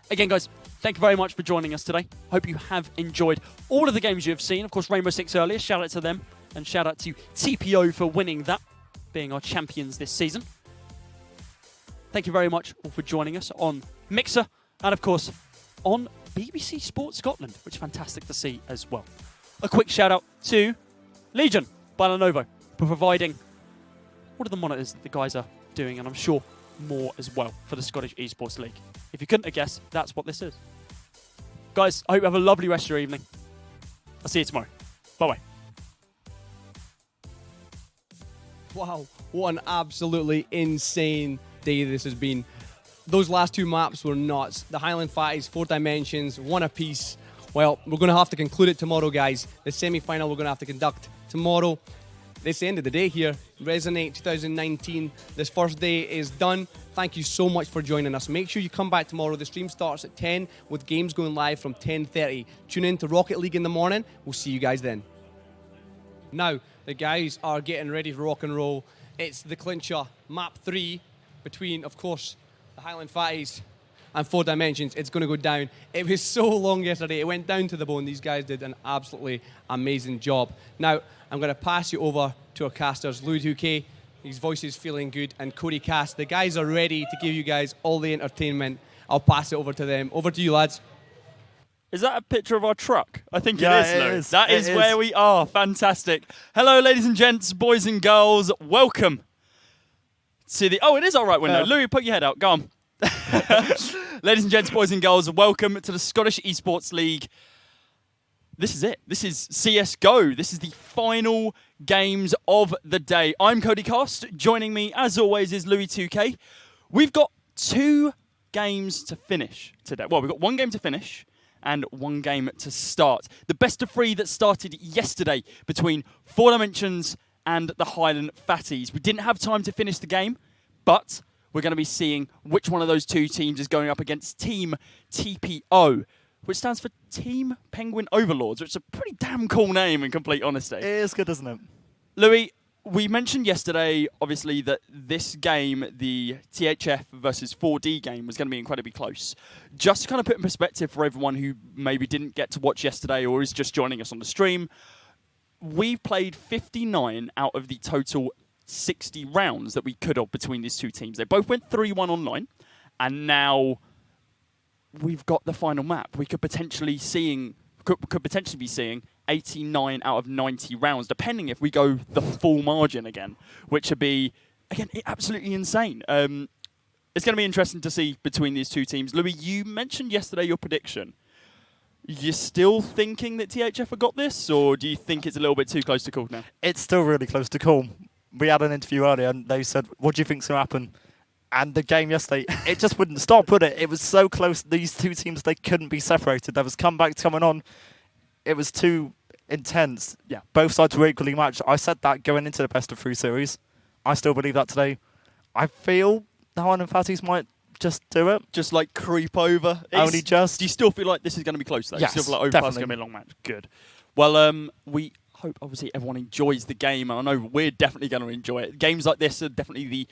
Again, guys, thank you very much for joining us today. Hope you have enjoyed all of the games you have seen. Of course, Rainbow Six earlier. Shout out to them. And shout out to TPO for winning that, being our champions this season. Thank you very much all for joining us on Mixer. And, of course, on BBC Sports Scotland, which is fantastic to see as well. A quick shout out to Legion by Lenovo for providing all of the monitors that the guys are doing, and I'm sure more as well for the Scottish Esports League. If you couldn't have guessed, that's what this is. Guys, I hope you have a lovely rest of your evening. I'll see you tomorrow. Bye-bye. Wow, what an absolutely insane day this has been. those last two maps were nuts. The Highland Fatties, 4 dimensions, one apiece. Well, we're going to have to conclude it tomorrow, guys. The semi-final we're going to have to conduct tomorrow. This is the end of the day here. Resonate 2019. This first day is done. Thank you so much for joining us. Make sure you come back tomorrow. The stream starts at 10 with games going live from 10:30. Tune in to Rocket League in the morning. We'll see you guys then. Now, the guys are getting ready for rock and roll. It's the clincher, map 3, between, of course, the Highland Fatties and 4 dimensions. It's going to go down. It was so long yesterday. It went down to the bone. These guys did an absolutely amazing job. Now, I'm going to pass you over to our casters, Louis 2K. His voice is feeling good. And Cody Cast. The guys are ready to give you guys all the entertainment. I'll pass it over to them. Over to you, lads. Is that a picture of our truck? I think Yeah, it is, Lou. is. That is where we are. Fantastic. Hello, ladies and gents, boys and girls. Welcome to the... Oh, it is our right window. Louis, put your head out. Go on. Ladies and gents, boys and girls, welcome to the Scottish Esports League. This is it. This is CSGO. This is the final games of the day. I'm Cody Cast. Joining me, as always, is Louis 2K. We've got 2 games to finish today. Well, we've got 1 game to finish and 1 game to start. The best of 3 that started yesterday between 4 Dimensions and the Highland Fatties. We didn't have time to finish the game, but we're going to be seeing which one of those 2 teams is going up against Team TPO, which stands for Team Penguin Overlords, which is a pretty damn cool name in complete honesty. It is good, isn't it? Louis, we mentioned yesterday, obviously, that this game, the THF versus 4D game, was going to be incredibly close. Just to kind of put in perspective for everyone who maybe didn't get to watch yesterday or is just joining us on the stream, we played 59 out of the total 60 rounds that we could have between these 2 teams. They both went 3-1 online, and now we've got the final map. We could potentially be seeing 89 out of 90 rounds, depending if we go the full margin again, which would be, again, absolutely insane. It's going to be interesting to see between these 2 teams. Louis, you mentioned yesterday your prediction. You still thinking that THF have got this, or do you think it's a little bit too close to call now? It's still really close to call. We had an interview earlier and they said, what do you think's going to happen? And the game yesterday, it just wouldn't stop, would it? It was so close. These 2 teams, they couldn't be separated. There was comebacks coming on. It was too intense. Yeah. Both sides were equally matched. I said that going into the best of 3 series. I still believe that today. I feel the Highland Fatties might just do it. Just like creep over. Only just. Do you still feel like this is going to be close though? Yes, You still feel like Overpass is definitely. going to be a long match? Good. Well, we hope obviously everyone enjoys the game. And I know we're definitely going to enjoy it. Games like this are definitely the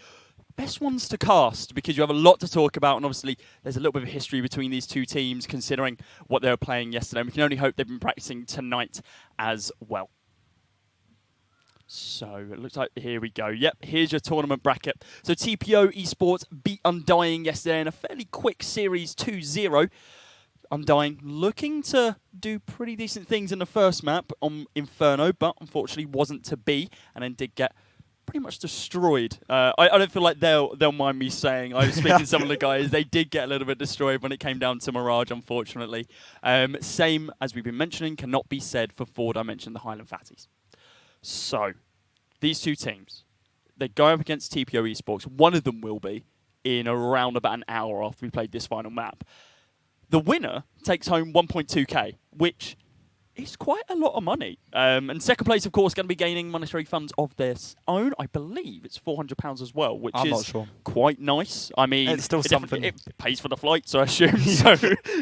best ones to cast because you have a lot to talk about, and obviously there's a little bit of history between these 2 teams considering what they were playing yesterday. We can only hope they've been practicing tonight as well. So it looks like, here we go. Yep, here's your tournament bracket. So TPO Esports beat Undying yesterday in a fairly quick series 2-0. Undying looking to do pretty decent things in the first map on Inferno, but unfortunately wasn't to be, and then did get pretty much destroyed. I don't feel like they'll mind me saying. I was speaking to some of the guys. They did get a little bit destroyed when it came down to Mirage, unfortunately. Same as we've been mentioning, cannot be said for 4 Dimension, the Highland Fatties. So, these 2 teams, they go up against TPO Esports. One of them will be in around about an hour after we played this final map. The winner takes home 1.2k, which is quite a lot of money. And second place, of course, going to be gaining monetary funds of their own. I believe it's £400 as well, which I'm is not sure. quite nice. I mean, It's still something. It pays for the flights, I assume. So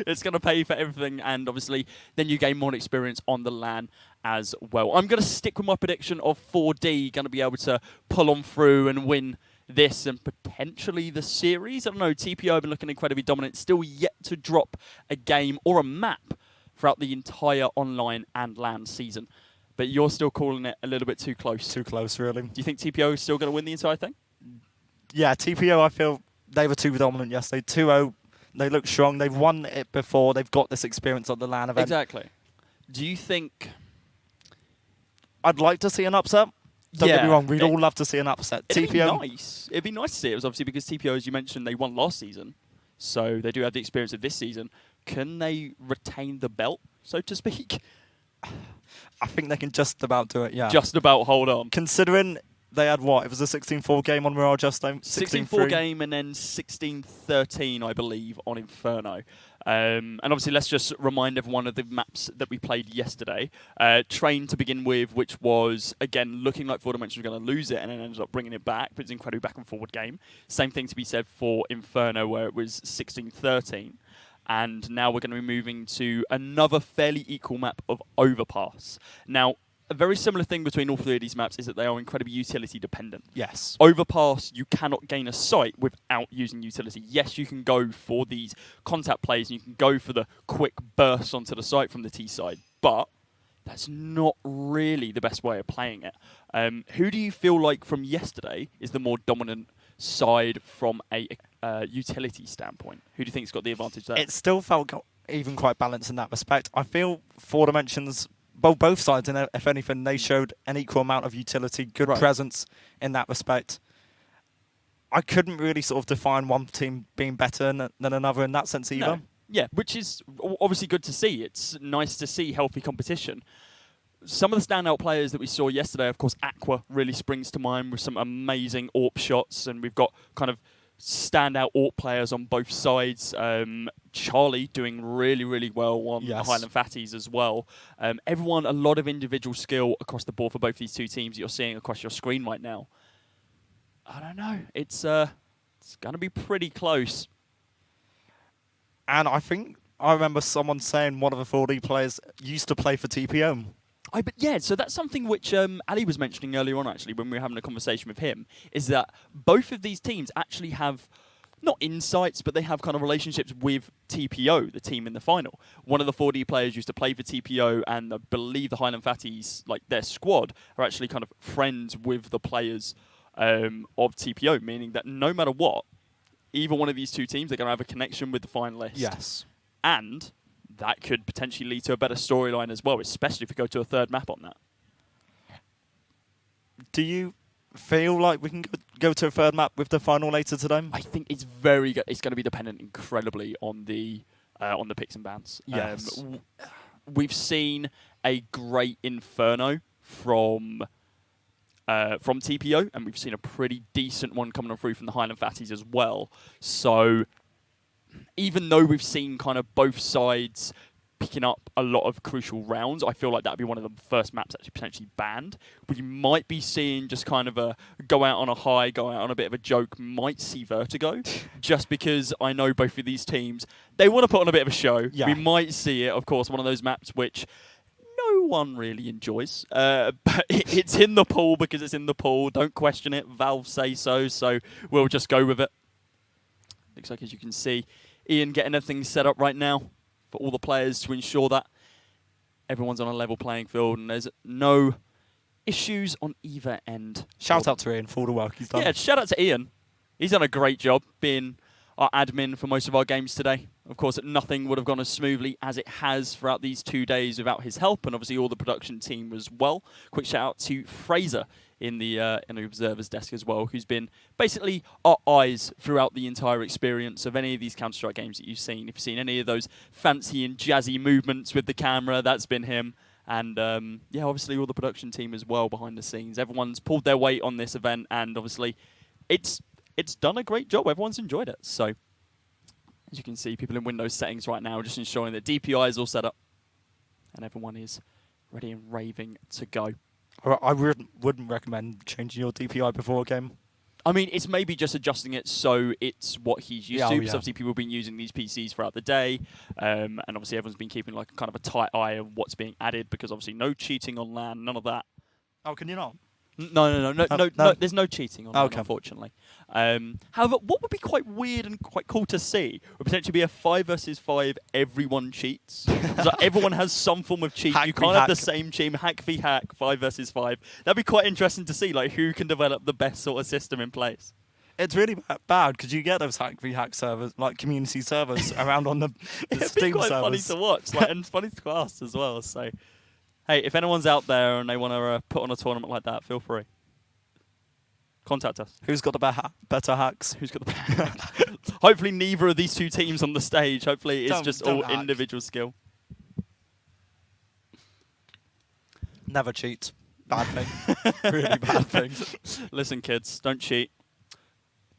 it's going to pay for everything. And obviously, then you gain more experience on the LAN as well. I'm going to stick with my prediction of 4D going to be able to pull on through and win this and potentially the series. I don't know, TPO have been looking incredibly dominant, still yet to drop a game or a map throughout the entire online and LAN season. But you're still calling it a little bit too close. Too close, really. Do you think TPO is still going to win the entire thing? Yeah, TPO, I feel they were too dominant yesterday. 2-0, they look strong. They've won it before. They've got this experience on the LAN event. Exactly. Do you think... I'd like to see an upset. Don't get me wrong, we'd it- all love to see an upset. It'd TPO, be nice. It'd be nice to see it. It was obviously because TPO, as you mentioned, they won last season. So they do have the experience of this season. Can they retain the belt, so to speak? I think they can just about do it, yeah. Just about hold on. Considering they had what? It was a 16-4 game on Mirage just 16-4 game and then 16-13, I believe, on Inferno. And obviously, let's just remind everyone of the maps that we played yesterday. Train to begin with, which was, again, looking like 4 Dimensions were going to lose it and then ended up bringing it back, but it's an incredibly back and forward game. Same thing to be said for Inferno, where it was 16-13. And now we're going to be moving to another fairly equal map of Overpass. Now, a very similar thing between all 3 of these maps is that they are incredibly utility dependent. Yes. Overpass, you cannot gain a site without using utility. Yes, you can go for these contact plays and you can go for the quick bursts onto the site from the T side, but that's not really the best way of playing it. Who do you feel like from yesterday is the more dominant side from a utility standpoint? Who do you think's got the advantage there? It still felt even quite balanced in that respect. I feel 4 Dimensions... Well, both sides, and if anything, they showed an equal amount of utility, good presence in that respect. I couldn't really sort of define one team being better than another in that sense either. No. Yeah, which is obviously good to see. It's nice to see healthy competition. Some of the standout players that we saw yesterday, of course, Aqua really springs to mind with some amazing AWP shots, and we've got kind of standout AWP players on both sides. Charlie doing really, really well on the Highland Fatties as well. Everyone, a lot of individual skill across the board for both these 2 teams that you're seeing across your screen right now. I don't know. It's going to be pretty close. And I think I remember someone saying one of the 4D players used to play for TPO. So that's something which Ali was mentioning earlier on, actually, when we were having a conversation with him, is that both of these teams actually have, not insights, but they have kind of relationships with TPO, the team in the final. One of the 4D players used to play for TPO, and I believe the Highland Fatties, like their squad, are actually kind of friends with the players of TPO, meaning that no matter what, either one of these 2 teams are going to have a connection with the finalists. Yes. And that could potentially lead to a better storyline as well, especially if we go to a 3rd map on that. Do you feel like we can go to a 3rd map with the final later today? I think it's very good. It's going to be dependent incredibly on the picks and bans. Yes. We've seen a great Inferno from TPO, and we've seen a pretty decent one coming through from the Highland Fatties as well. So even though we've seen kind of both sides picking up a lot of crucial rounds, I feel like that would be one of the first maps actually potentially banned. We might be seeing just kind of a go out on a high, go out on a bit of a joke, might see Vertigo, just because I know both of these teams, they want to put on a bit of a show. Yeah. We might see it, of course, one of those maps which no one really enjoys. But it's in the pool because it's in the pool. Don't question it. Valve say so, so we'll just go with it. Looks like, as you can see, Ian getting everything set up right now for all the players to ensure that everyone's on a level playing field and there's no issues on either end. Shout out to Ian for all the work he's done. Yeah, shout out to Ian. He's done a great job being our admin for most of our games today. Of course, nothing would have gone as smoothly as it has throughout these 2 days without his help, and obviously all the production team as well. Quick shout out to Fraser in the observer's desk as well, who's been basically our eyes throughout the entire experience of any of these Counter-Strike games that you've seen. If you've seen any of those fancy and jazzy movements with the camera, that's been him. And yeah, obviously all the production team as well behind the scenes. Everyone's pulled their weight on this event, and obviously it's done a great job. Everyone's enjoyed it. So as you can see, people in Windows settings right now just ensuring that DPI is all set up and everyone is ready and raving to go. I wouldn't recommend changing your DPI before a game. I mean, it's maybe just adjusting it so it's what he's used to. Because obviously people have been using these PCs throughout the day. And obviously everyone's been keeping like kind of a tight eye of what's being added, because obviously no cheating on LAN, none of that. Oh, can you not? No. There's no cheating on LAN, unfortunately. However, what would be quite weird and quite cool to see would potentially be a 5 versus 5, everyone cheats. So everyone has some form of cheat. You can't have the same team, hack v hack, 5 versus 5. That'd be quite interesting to see, like who can develop the best sort of system in place. It's really bad because you get those hack v hack servers, like community servers, around on the It'd Steam be quite servers. funny to watch, like, and funny to ask as well. So, hey, if anyone's out there and they want to put on a tournament like that, feel free. Contact us. Who's got the better hacks? Who's got the better hacks? Hopefully neither of these 2 teams on the stage. Hopefully it's just all individual skill. Never cheat. Bad thing. Really bad thing. Listen, kids, don't cheat.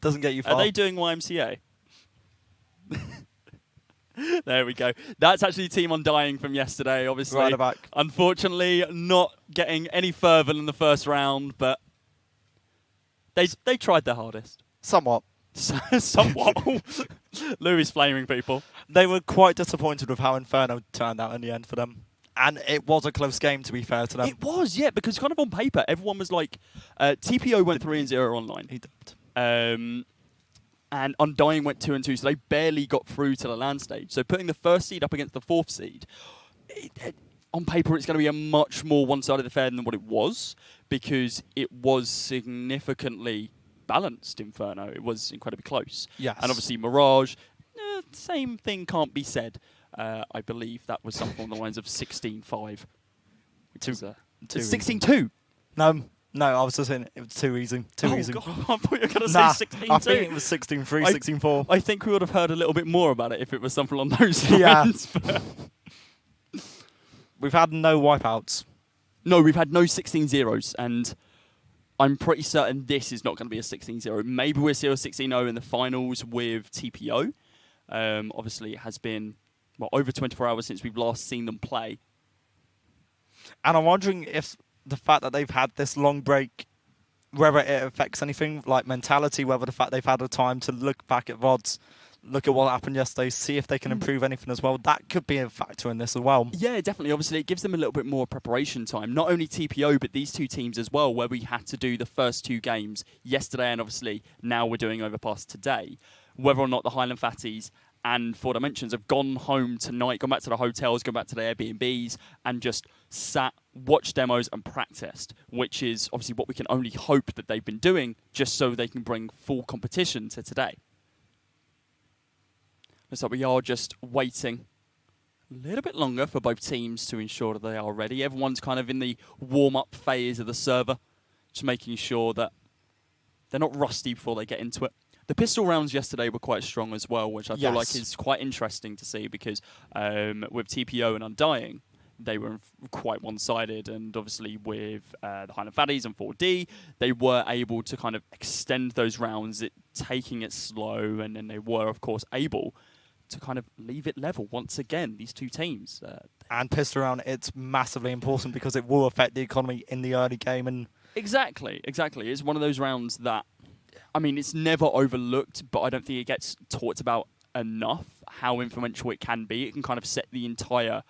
Doesn't get you far. Are they doing YMCA? There we go. That's actually Team Undying from yesterday, obviously. Right back. Unfortunately, not getting any further than the first round, but they tried their hardest. Somewhat. Somewhat. Lou is flaming people. They were quite disappointed with how Inferno turned out in the end for them. And it was a close game, to be fair to them. It was, yeah, because kind of on paper, everyone was like, TPO went 3-0 online. He did. And Undying went 2-2, so they barely got through to the LAN stage. So putting the first seed up against the fourth seed, on paper it's going to be a much more one-sided affair than what it was, because it was significantly balanced, Inferno. It was incredibly close. Yes. And obviously Mirage, same thing can't be said. I believe that was something on the lines of 16-5. 16-2. No, I was just saying it was too easy. Too easy. God, I thought you were going to say 16-2. I think it was 16-3, 16-4. I think we would have heard a little bit more about it if it was something along those Yeah. lines. We've had no wipeouts. No, we've had no 16-0s, and I'm pretty certain this is not going to be a 16-0. Maybe we'll see a 16-0 in the finals with TPO. Obviously, it has been over 24 hours since we've last seen them play. And I'm wondering if the fact that they've had this long break, whether it affects anything like mentality, whether the fact they've had a time to look back at VODs, look at what happened yesterday, see if they can improve anything as well. That could be a factor in this as well. Yeah, definitely. Obviously, it gives them a little bit more preparation time. Not only TPO, but these two teams as well, where we had to do the first two games yesterday, and obviously now we're doing Overpass today. Whether or not the Highland Fatties and 4 Dimensions have gone home tonight, gone back to the hotels, gone back to their Airbnbs, and just sat, watched demos and practiced, which is obviously what we can only hope that they've been doing, just so they can bring full competition to today. So we are just waiting a little bit longer for both teams to ensure that they are ready. Everyone's kind of in the warm-up phase of the server, just making sure that they're not rusty before they get into it. The pistol rounds yesterday were quite strong as well, which I feel like is quite interesting to see, because with TPO and Undying, they were quite one-sided, and obviously with the Highland Fatties and 4D, they were able to kind of extend those rounds, taking it slow, and then they were, of course, able to kind of leave it level once again, these two teams. And pistol round, it's massively important because it will affect the economy in the early game. And Exactly. It's one of those rounds that, I mean, it's never overlooked, but I don't think it gets talked about enough how influential it can be. It can kind of set the entire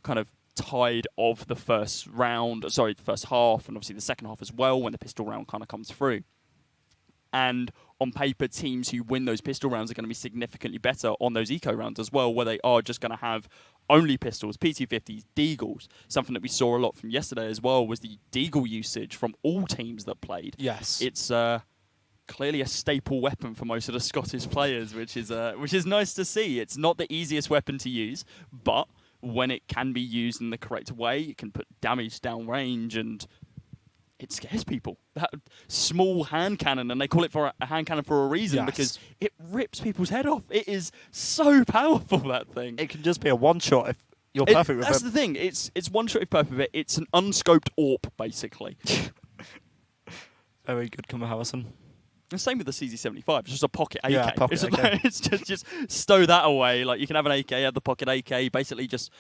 kind of tide of the first round, the first half, and obviously the second half as well, when the pistol round kind of comes through. And on paper, teams who win those pistol rounds are going to be significantly better on those eco rounds as well, where they are just going to have only pistols, P250s, deagles. Something that we saw a lot from yesterday as well was the deagle usage from all teams that played. yes, It's clearly a staple weapon for most of the Scottish players, which is nice to see. It's not the easiest weapon to use, but when it can be used in the correct way, it can put damage down range, and it scares people. That small hand cannon, and they call it for a hand cannon for a reason, because it rips people's head off. It is so powerful, that thing. it can just be a one-shot if you're perfect with it. That's the thing. It's one shot if perfect with it. It's an unscoped AWP, basically. Very good, Cumber Harrison. The same with the CZ75. It's just a pocket AK. Yeah, pocket AK. It's just stow that away. Like, you can have an AK, have the pocket AK, basically just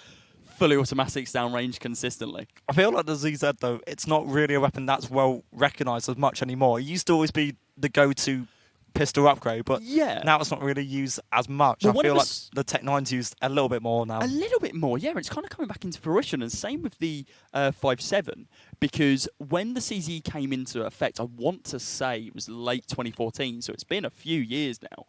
fully automatics down range consistently. I feel like the ZZ, though, it's not really a weapon that's well recognised as much anymore. It used to always be the go-to pistol upgrade, but now it's not really used as much. Well, I feel like the Tech 9's used a little bit more now. A little bit more, yeah. It's kind of coming back into fruition, and same with the 5.7, because when the CZ came into effect, I want to say it was late 2014, so it's been a few years now.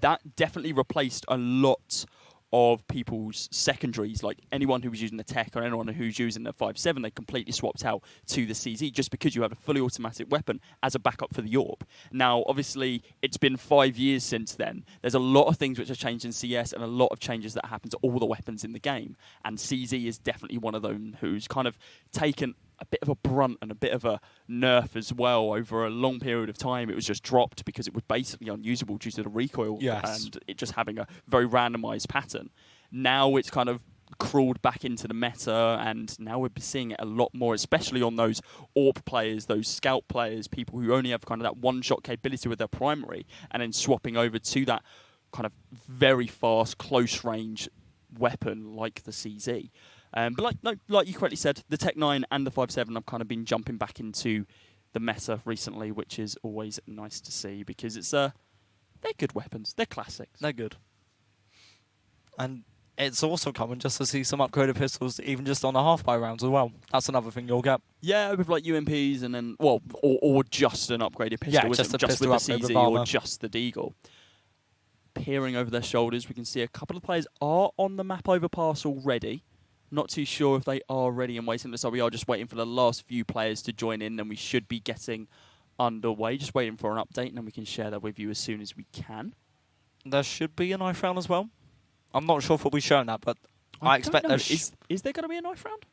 That definitely replaced a lot of people's secondaries, like anyone who was using the Tech or anyone who's using the 5.7, they completely swapped out to the CZ just because you have a fully automatic weapon as a backup for the AWP. Now, obviously, it's been 5 years since then. There's a lot of things which have changed in CS and a lot of changes that happen to all the weapons in the game. And CZ is definitely one of them who's kind of taken a bit of a brunt and a bit of a nerf as well over a long period of time. It was just dropped because it was basically unusable due to the recoil and it just having a very randomized pattern. Now it's kind of crawled back into the meta, and now we're seeing it a lot more, especially on those AWP players, those scout players, people who only have kind of that one-shot capability with their primary, and then swapping over to that kind of very fast, close-range weapon like the CZ. But like you correctly said, the Tech 9 and the 5.7 have kind of been jumping back into the meta recently, which is always nice to see because it's they're good weapons. They're classics. They're good. And it's also common just to see some upgraded pistols, even just on the half-buy rounds as well. That's another thing you'll get. Yeah, with like UMPs and then, well, or just an upgraded pistol. Yeah, just with the CZ with or just the Deagle. Peering over their shoulders, we can see a couple of players are on the map overpass already. Not too sure if they are ready and waiting. So we are just waiting for the last few players to join in, then we should be getting underway. Just waiting for an update, and then we can share that with you as soon as we can. There should be a knife round as well. I'm not sure if we'll be showing that, but I expect there is there going to be a knife round?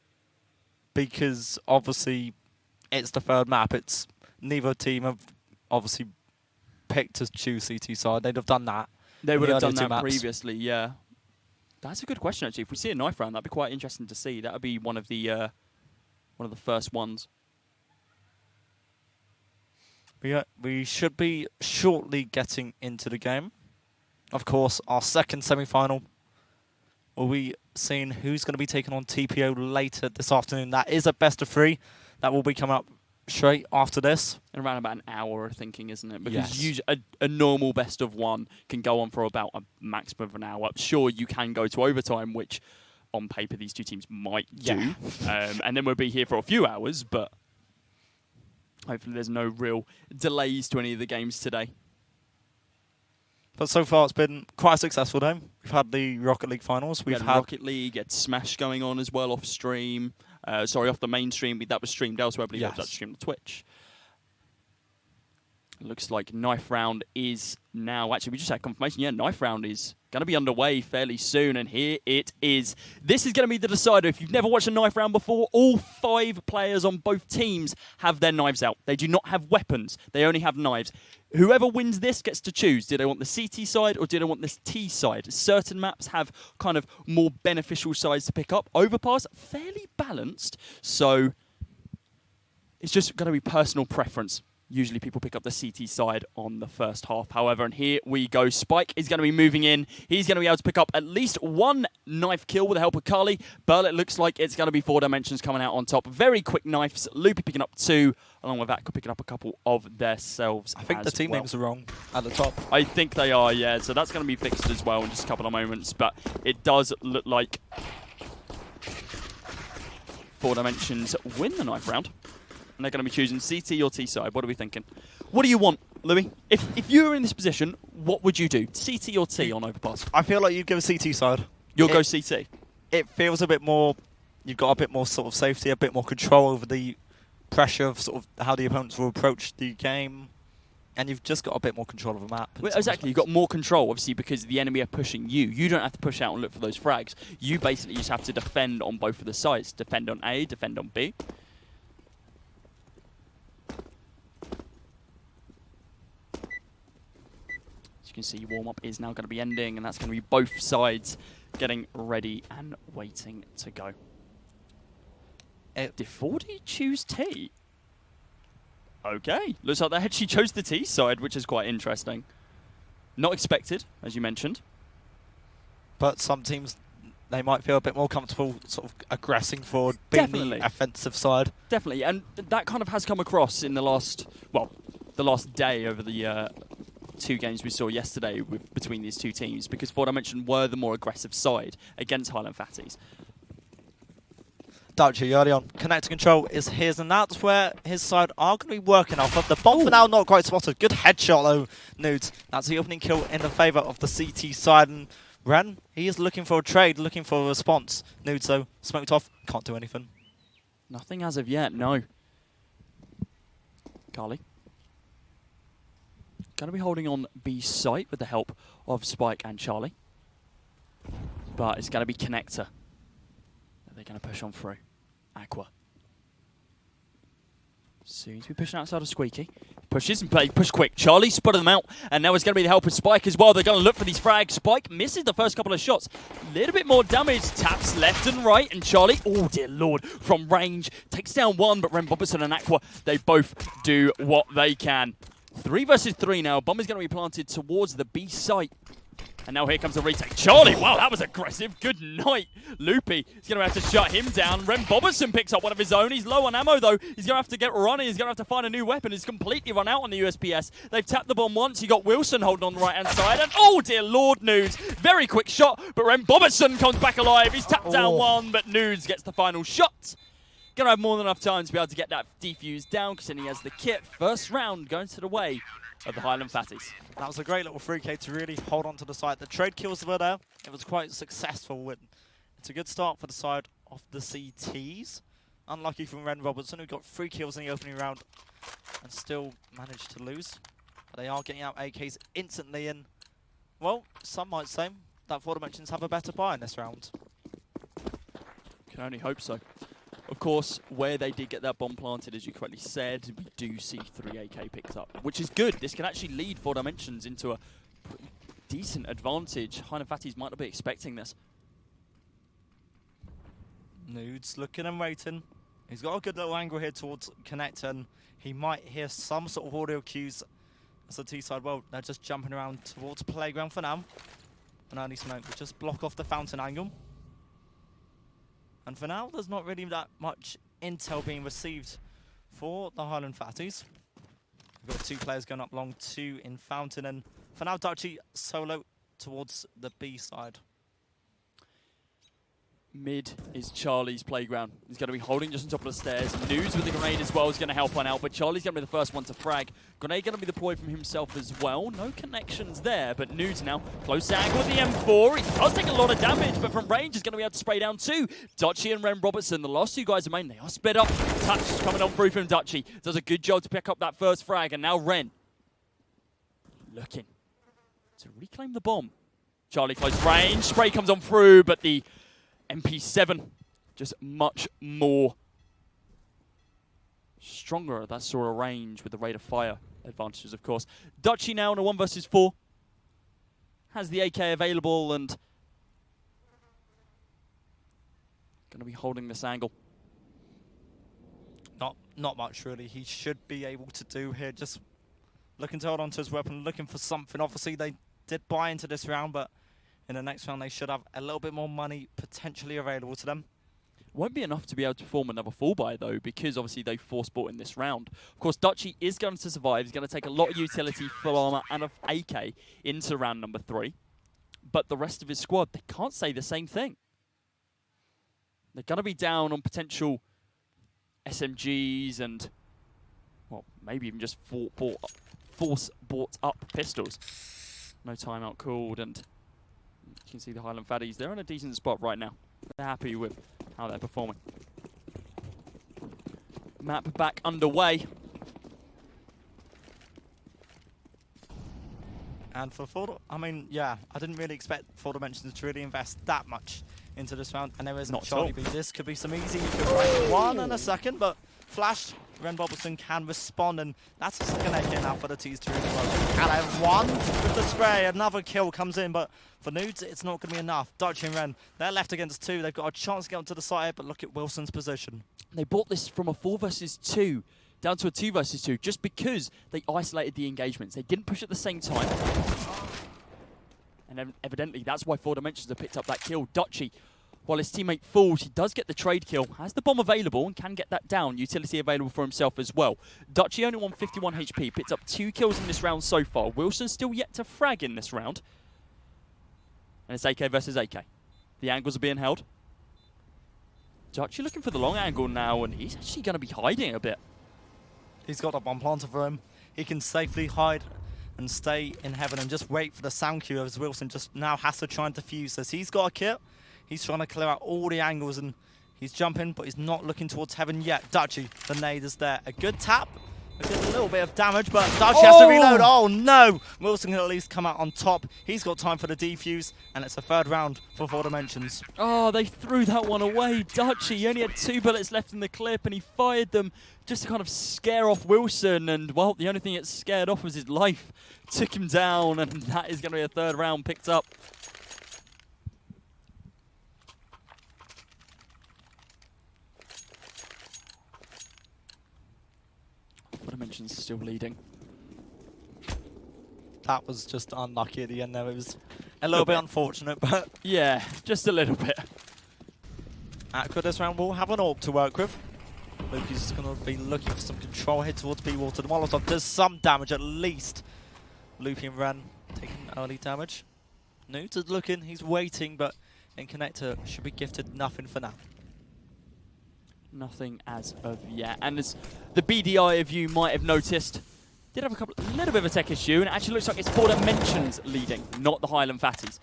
Because obviously it's the third map. It's neither team have obviously picked to choose CT side. They'd have done that. They would have done that maps. previously, yeah. That's a good question, actually. If we see a knife round, that'd be quite interesting to see. That would be one of the first ones. We should be shortly getting into the game. Of course, our second semi-final. We'll be seeing who's going to be taking on TPO later this afternoon. That is a best of 3. That will be coming up straight after this. In around about an hour, I'm thinking, isn't it? Because Yes. usually a normal best of 1 can go on for about a maximum of an hour. Sure, you can go to overtime, which on paper these two teams might do. And then we'll be here for a few hours, but hopefully there's no real delays to any of the games today. But so far it's been quite a successful day. We've had the Rocket League finals. We've had Rocket League, had Smash going on as well off stream. Off the main stream. That was streamed elsewhere, but it was streamed on Twitch. Looks like Knife Round is now... Actually, we just had confirmation. Yeah, Knife Round is going to be underway fairly soon, and here it is. This is going to be the decider. If you've never watched a Knife Round before, all 5 players on both teams have their knives out. They do not have weapons. They only have knives. Whoever wins this gets to choose. Do they want the CT side or do they want this T side? Certain maps have kind of more beneficial sides to pick up. Overpass, fairly balanced, so it's just going to be personal preference. Usually people pick up the CT side on the first half. However, and here we go. Spike is going to be moving in. He's going to be able to pick up at least 1 knife kill with the help of Carly. But it looks like it's going to be 4 Dimensions coming out on top. Very quick knives. Loopy picking up 2. Along with Aqua picking up a couple of themselves. I think the team names are wrong at the top. I think they are, yeah. So that's going to be fixed as well in just a couple of moments. But it does look like 4 Dimensions win the knife round. And they're going to be choosing CT or T side. What are we thinking? What do you want, Louis? If you were in this position, what would you do? CT or T on Overpass? I feel like you'd go CT side. You'll go CT? It feels a bit more... You've got a bit more sort of safety, a bit more control over the pressure of sort of how the opponents will approach the game. And you've just got a bit more control of the map. Well, exactly. You've got more control, obviously, because the enemy are pushing you. You don't have to push out and look for those frags. You basically just have to defend on both of the sides. Defend on A, defend on B. You can see warm-up is now going to be ending, and that's going to be both sides getting ready and waiting to go. Did 40 choose T? Okay. Looks like they actually chose the T side, which is quite interesting. Not expected, as you mentioned. But some teams, they might feel a bit more comfortable sort of aggressing forward, being the offensive side. Definitely, and that kind of has come across in the last day over the 2 games we saw yesterday between these 2 teams, because 4 Dimension were the more aggressive side against Highland Fatties. Dutchy early on. Connector control is his, and that's where his side are going to be working off of. The bomb for now not quite spotted. Good headshot though, Nudes. That's the opening kill in the favour of the CT side. And Ren, he is looking for a trade, looking for a response. Nudes though, smoked off, can't do anything. Nothing as of yet, no. Carly. Going to be holding on B site with the help of Spike and Charlie. But it's going to be Connector. They're going to push on through. Aqua. Seems to be pushing outside of Squeaky. Pushes and push quick. Charlie spotted them out, and now it's going to be the help of Spike as well. They're going to look for these frags. Spike misses the first couple of shots. A little bit more damage. Taps left and right, and Charlie, oh dear lord, from range, takes down one, but Ren Bobertson and Aqua, they both do what they can. 3 versus 3 now. Bomb is going to be planted towards the B site. And now here comes the retake. Charlie, wow, that was aggressive. Good night. Loopy is going to have to shut him down. Ren Bobertson picks up one of his own. He's low on ammo, though. He's going to have to get running. He's going to have to find a new weapon. He's completely run out on the USPS. They've tapped the bomb once. You got Wilson holding on the right-hand side. And oh, dear Lord, Nudes. Very quick shot, but Ren Bobertson comes back alive. He's tapped down one, but Nudes gets the final shot. Going to have more than enough time to be able to get that defuse down, because then he has the kit. First round going to the way of the Highland Fatties. That was a great little free K to really hold on to the side. The trade kills were there. It was quite successful. It's a good start for the side of the CTs. Unlucky from Ren Robertson, who got 3 kills in the opening round and still managed to lose. But they are getting out AKs instantly, and, well, some might say that For Dimensions have a better buy in this round. Can only hope so. Of course, where they did get that bomb planted, as you correctly said, we do see 3 AK picked up, which is good. This can actually lead 4 Dimensions into a pretty decent advantage. Highland Fatties might not be expecting this. Nudes looking and waiting. He's got a good little angle here towards Connector, and he might hear some sort of audio cues as the T-side. Well, they're just jumping around towards Playground for now. An early smoke will just block off the fountain angle. And for now, there's not really that much intel being received for the Highland Fatties. We've got 2 players going up long, 2 in fountain, and for now, Dutchy solo towards the B side. Mid is Charlie's playground. He's going to be holding just on top of the stairs. Nudes with the grenade as well is going to help one out, but Charlie's going to be the first one to frag. Grenade going to be deployed from himself as well. No connections there, but Nudes now close angle with the M4. He does take a lot of damage, but from range he's going to be able to spray down 2. Dutchy and Ren Robertson, the last 2 guys are main. They are sped up. Touch coming on through from Dutchy. Does a good job to pick up that first frag, and now Ren looking to reclaim the bomb. Charlie close range. Spray comes on through, but the MP7 just much more stronger at that sort of range with the rate of fire advantages, of course. Dutchy now in a 1 versus 4 has the AK available and going to be holding this angle. Not much really. He should be able to do here. Just looking to hold on to his weapon, looking for something. Obviously, they did buy into this round, but in the next round, they should have a little bit more money potentially available to them. Won't be enough to be able to form another full buy, though, because obviously they force bought in this round. Of course, Dutchy is going to survive. He's going to take a lot of utility, full armor, and of AK into round number 3. But the rest of his squad, they can't say the same thing. They're going to be down on potential SMGs and, well, maybe even just force bought up pistols. No timeout called, and you can see the Highland Fatties, they're in a decent spot right now. They're happy with how they're performing. Map back underway. And for I didn't really expect 4 Dimensions to really invest that much into this round. And there isn't Not Charlie B. This could be some easy. You could write 1 in a second, but flashed. Ren Bobertson can respond, and that's a second AK now for the T's to really work. And I have 1 with the spray. Another kill comes in, but for Nudes, it's not going to be enough. Dutchy and Ren, they're left against 2. They've got a chance to get onto the side, but look at Wilson's position. They bought this from a 4 versus 2 down to a 2 versus 2 just because they isolated the engagements. They didn't push at the same time. And evidently, that's why 4 Dimensions have picked up that kill. Dutchy, while his teammate falls, he does get the trade kill, has the bomb available and can get that down. Utility available for himself as well. Dutchy only won 51 HP, picked up 2 kills in this round so far. Wilson still yet to frag in this round. And it's AK versus AK. The angles are being held. Dutchy looking for the long angle now, and he's actually going to be hiding a bit. He's got a bomb planter for him. He can safely hide and stay in heaven and just wait for the sound cue as Wilson just now has to try and defuse this. He's got a kit. He's trying to clear out all the angles and he's jumping, but he's not looking towards heaven yet. Dutchy, the nade is there. A good tap, A little bit of damage, but Dutchy has to reload. Oh no! Wilson can at least come out on top. He's got time for the defuse, and it's a third round for 4 Dimensions. Oh, they threw that one away. Dutchy, he only had 2 bullets left in the clip, and he fired them just to kind of scare off Wilson. And, well, the only thing it scared off was his life. Took him down, and that is going to be a third round picked up. Dimensions still leading. That was just unlucky at the end there. It was a little bit unfortunate, but... Yeah, just a little bit. Aqua this round will have an AWP to work with. Luki's going to be looking for some control here towards B-Water. The Molotov does some damage at least. Lupi and Ren taking early damage. Nudes is looking, he's waiting, but in connector should be gifted nothing for now. Nothing as of yet. And as the BDI of you might have noticed, did have a little bit of a tech issue, and it actually looks like it's 4 Dimensions leading, not the Highland Fatties.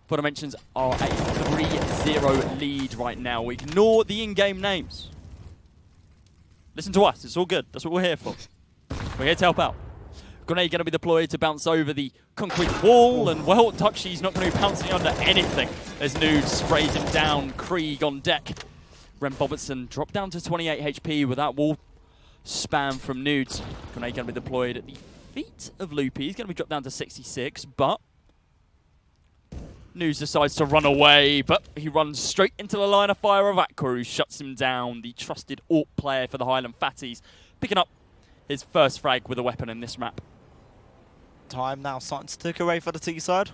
4 Dimensions are a 3-0 lead right now. Ignore the in-game names. Listen to us, it's all good. That's what we're here for. We're here to help out. Grenade going to be deployed to bounce over the concrete wall, and well, Dutchy's not going to be pouncing under anything as Nude sprays him down. Krieg on deck. Ren Bobertson dropped down to 28 HP with that wall spam from Nudes. Grenade going to be deployed at the feet of Loopy. He's going to be dropped down to 66, but Nudes decides to run away, but he runs straight into the line of fire of Aqua, who shuts him down. The trusted AWP player for the Highland Fatties, picking up his first frag with a weapon in this map. Time now starting to tick away for the T side.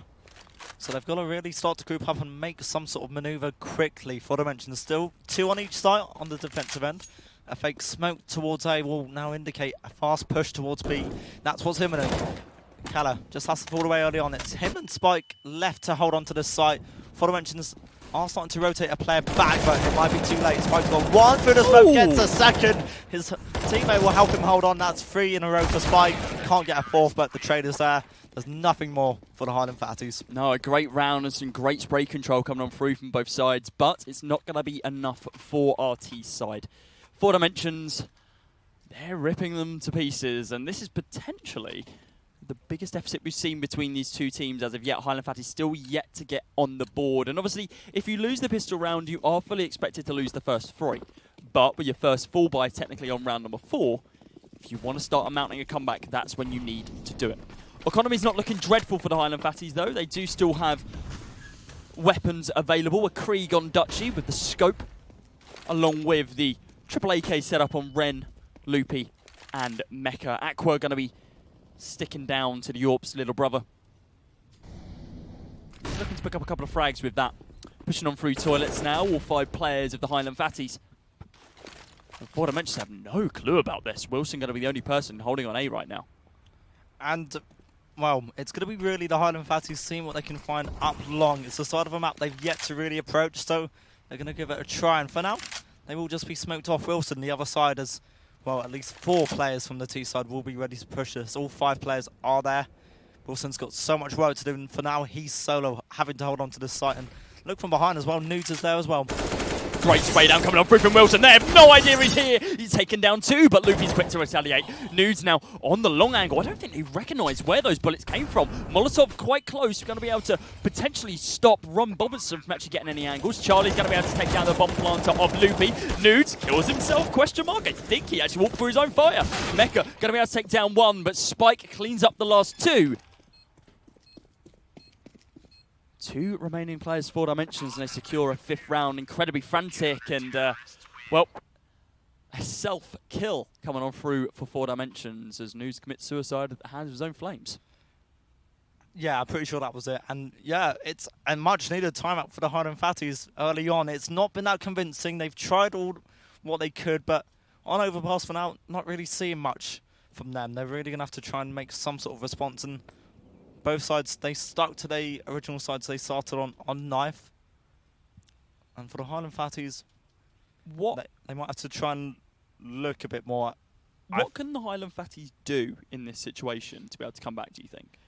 So they've got to really start to group up and make some sort of maneuver quickly. 4 Dimensions still 2 on each side on the defensive end. A fake smoke towards A will now indicate a fast push towards B. That's what's imminent. Kala just has to fall away early on. It's him and Spike left to hold on to this site. 4 Dimensions are starting to rotate a player back, but it might be too late. Spike's got 1 through the smoke, gets a second. His teammate will help him hold on. That's 3 in a row for Spike. Can't get a 4th, but the trade is there. There's nothing more for the Highland Fatties. No, a great round and some great spray control coming on through from both sides, but it's not going to be enough for RT's side. 4 Dimensions, they're ripping them to pieces, and this is potentially the biggest deficit we've seen between these two teams as of yet. Highland Fatties still yet to get on the board, and obviously, if you lose the pistol round, you are fully expected to lose the first 3. But with your first full buy technically on round number 4, if you want to start mounting a comeback, that's when you need to do it. Economy's not looking dreadful for the Highland Fatties, though. They do still have weapons available. A Krieg on Dutchy with the scope, along with the triple AK setup on Ren, Loopy, and Mecha. Aqua going to be sticking down to the Yorp's little brother. He's looking to pick up a couple of frags with that. Pushing on through toilets now, all 5 players of the Highland Fatties. And 4 Dimensions have no clue about this. Wilson going to be the only person holding on A right now. And, well, it's going to be really the Highland Fatties seeing what they can find up long. It's the side of a map they've yet to really approach, so they're going to give it a try. And for now, they will just be smoked off Wilson. The other side as, well, at least 4 players from the T side will be ready to push this. All 5 players are there. Wilson's got so much work to do, and for now, he's solo, having to hold on to this site. And look from behind as well, Nudes is there as well. Great spray down coming on through from Wilson. They have no idea he's here. He's taken down 2, but Loopy's quick to retaliate. Nudes now on the long angle. I don't think they recognise where those bullets came from. Molotov quite close. We're going to be able to potentially stop Ron Bobertson from actually getting any angles. Charlie's going to be able to take down the bomb planter of Loopy. Nudes kills himself, question mark. I think he actually walked through his own fire. Mecha going to be able to take down 1, but Spike cleans up the last 2. 2 remaining players, 4 Dimensions, and they secure a 5th round. Incredibly frantic and, well, a self-kill coming on through for 4 Dimensions as News commits suicide at the hands of his own flames. Yeah, I'm pretty sure that was it. And yeah, it's a much-needed timeout for the Highland Fatties early on. It's not been that convincing. They've tried all what they could, but on Overpass for now, not really seeing much from them. They're really going to have to try and make some sort of response. And both sides, they stuck to the original sides they started on knife. And for the Highland Fatties, they might have to try and look a bit more. What can the Highland Fatties do in this situation to be able to come back, do you think?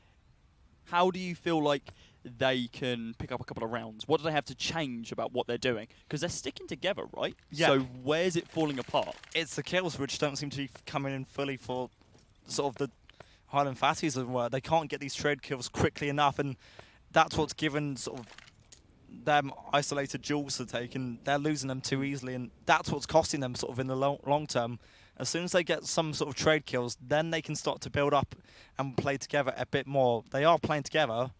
How do you feel like they can pick up a couple of rounds? What do they have to change about what they're doing? Because they're sticking together, right? Yeah. So where's it falling apart? It's the kills which don't seem to be coming in fully for sort of the Highland Fatties as well. They can't get these trade kills quickly enough, and that's what's given sort of them isolated duels to take, and they're losing them too easily, and that's what's costing them sort of in the long term. As soon as they get some sort of trade kills, then they can start to build up and play together a bit more. They are playing together,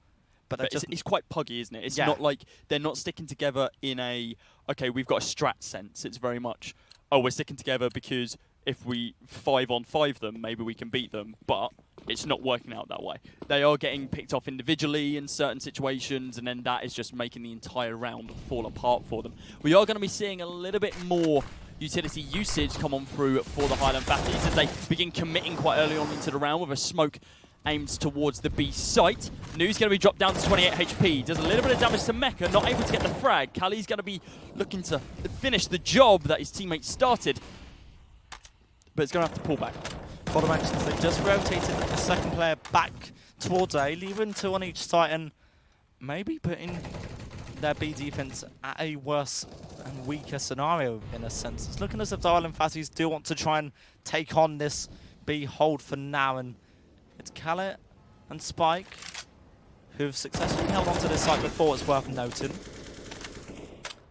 but it's quite puggy, isn't it? It's Yeah. not like they're not sticking together in a, okay, we've got a strat sense. It's very much, oh, we're sticking together because if we 5-on-5 them, maybe we can beat them, but it's not working out that way. They are getting picked off individually in certain situations, and then that is just making the entire round fall apart for them. We are going to be seeing a little bit more utility usage come on through for the Highland Fatties as they begin committing quite early on into the round with a smoke aimed towards the B site. Nu's going to be dropped down to 28 HP. Does a little bit of damage to Mecha, not able to get the frag. Kali's going to be looking to finish the job that his teammates started, but it's going to have to pull back. For the mentions, they just rotated the second player back towards A, leaving two on each side, and maybe putting their B defense at a worse and weaker scenario in a sense. It's looking as if the Highland Fatties do want to try and take on this B hold for now, and it's Khaled and Spike who've successfully held onto this site before, it's worth noting.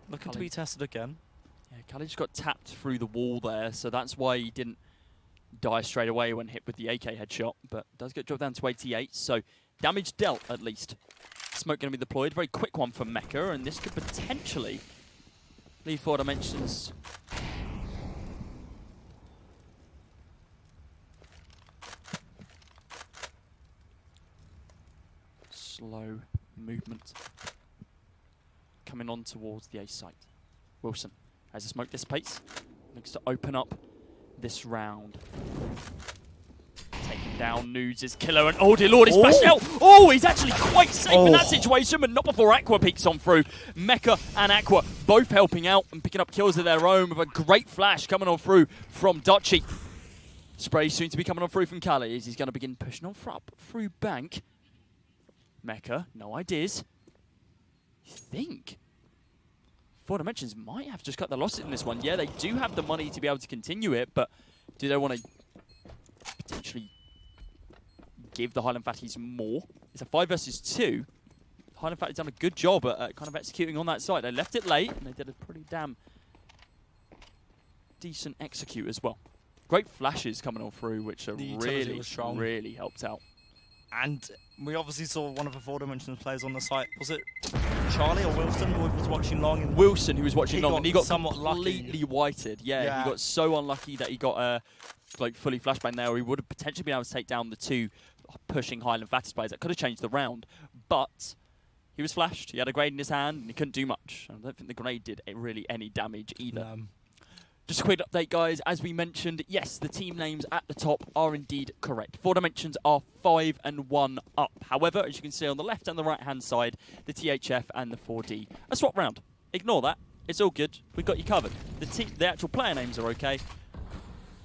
Looking to be tested again. Yeah, Kali just got tapped through the wall there, so that's why he didn't die straight away when hit with the AK headshot, but does get dropped down to 88, so damage dealt at least. Smoke going to be deployed, very quick one for Mecha, and this could potentially leave 4 Dimensions. Slow movement coming on towards the A site. Wilson, as the smoke dissipates, looks to open up this round. Taking down Nudes' killer, and oh dear lord, he's flashed out! Oh, he's actually quite safe in that situation, but not before Aqua peeks on through. Mecha and Aqua both helping out and picking up kills of their own with a great flash coming on through from Dutchy. Spray soon to be coming on through from Kali as he's going to begin pushing on up through Bank. Mecha, no ideas. You think 4 Dimensions might have just cut the losses in this one. Yeah, they do have the money to be able to continue it, but do they want to potentially give the Highland Fatties more? It's a 5 versus 2. The Highland Fatties done a good job at kind of executing on that site. They left it late, and they did a pretty damn decent execute as well. Great flashes coming on through, which are really helped out. And we obviously saw one of the 4 Dimensions players on the site. Was it Charlie or Wilson who was watching long? And Wilson, who was watching long, and he got somewhat completely whited. Yeah, he got so unlucky that he got like fully flashbang there, or he would have potentially been able to take down the 2 pushing Highland Fatties players. That could have changed the round, but he was flashed. He had a grenade in his hand, and he couldn't do much. I don't think the grenade did really any damage either. Just a quick update, guys. As we mentioned, yes, the team names at the top are indeed correct. 4 Dimensions are 5-1 up. However, as you can see on the left and the right-hand side, the THF and the 4D a swap round. Ignore that. It's all good. We've got you covered. The actual player names are okay.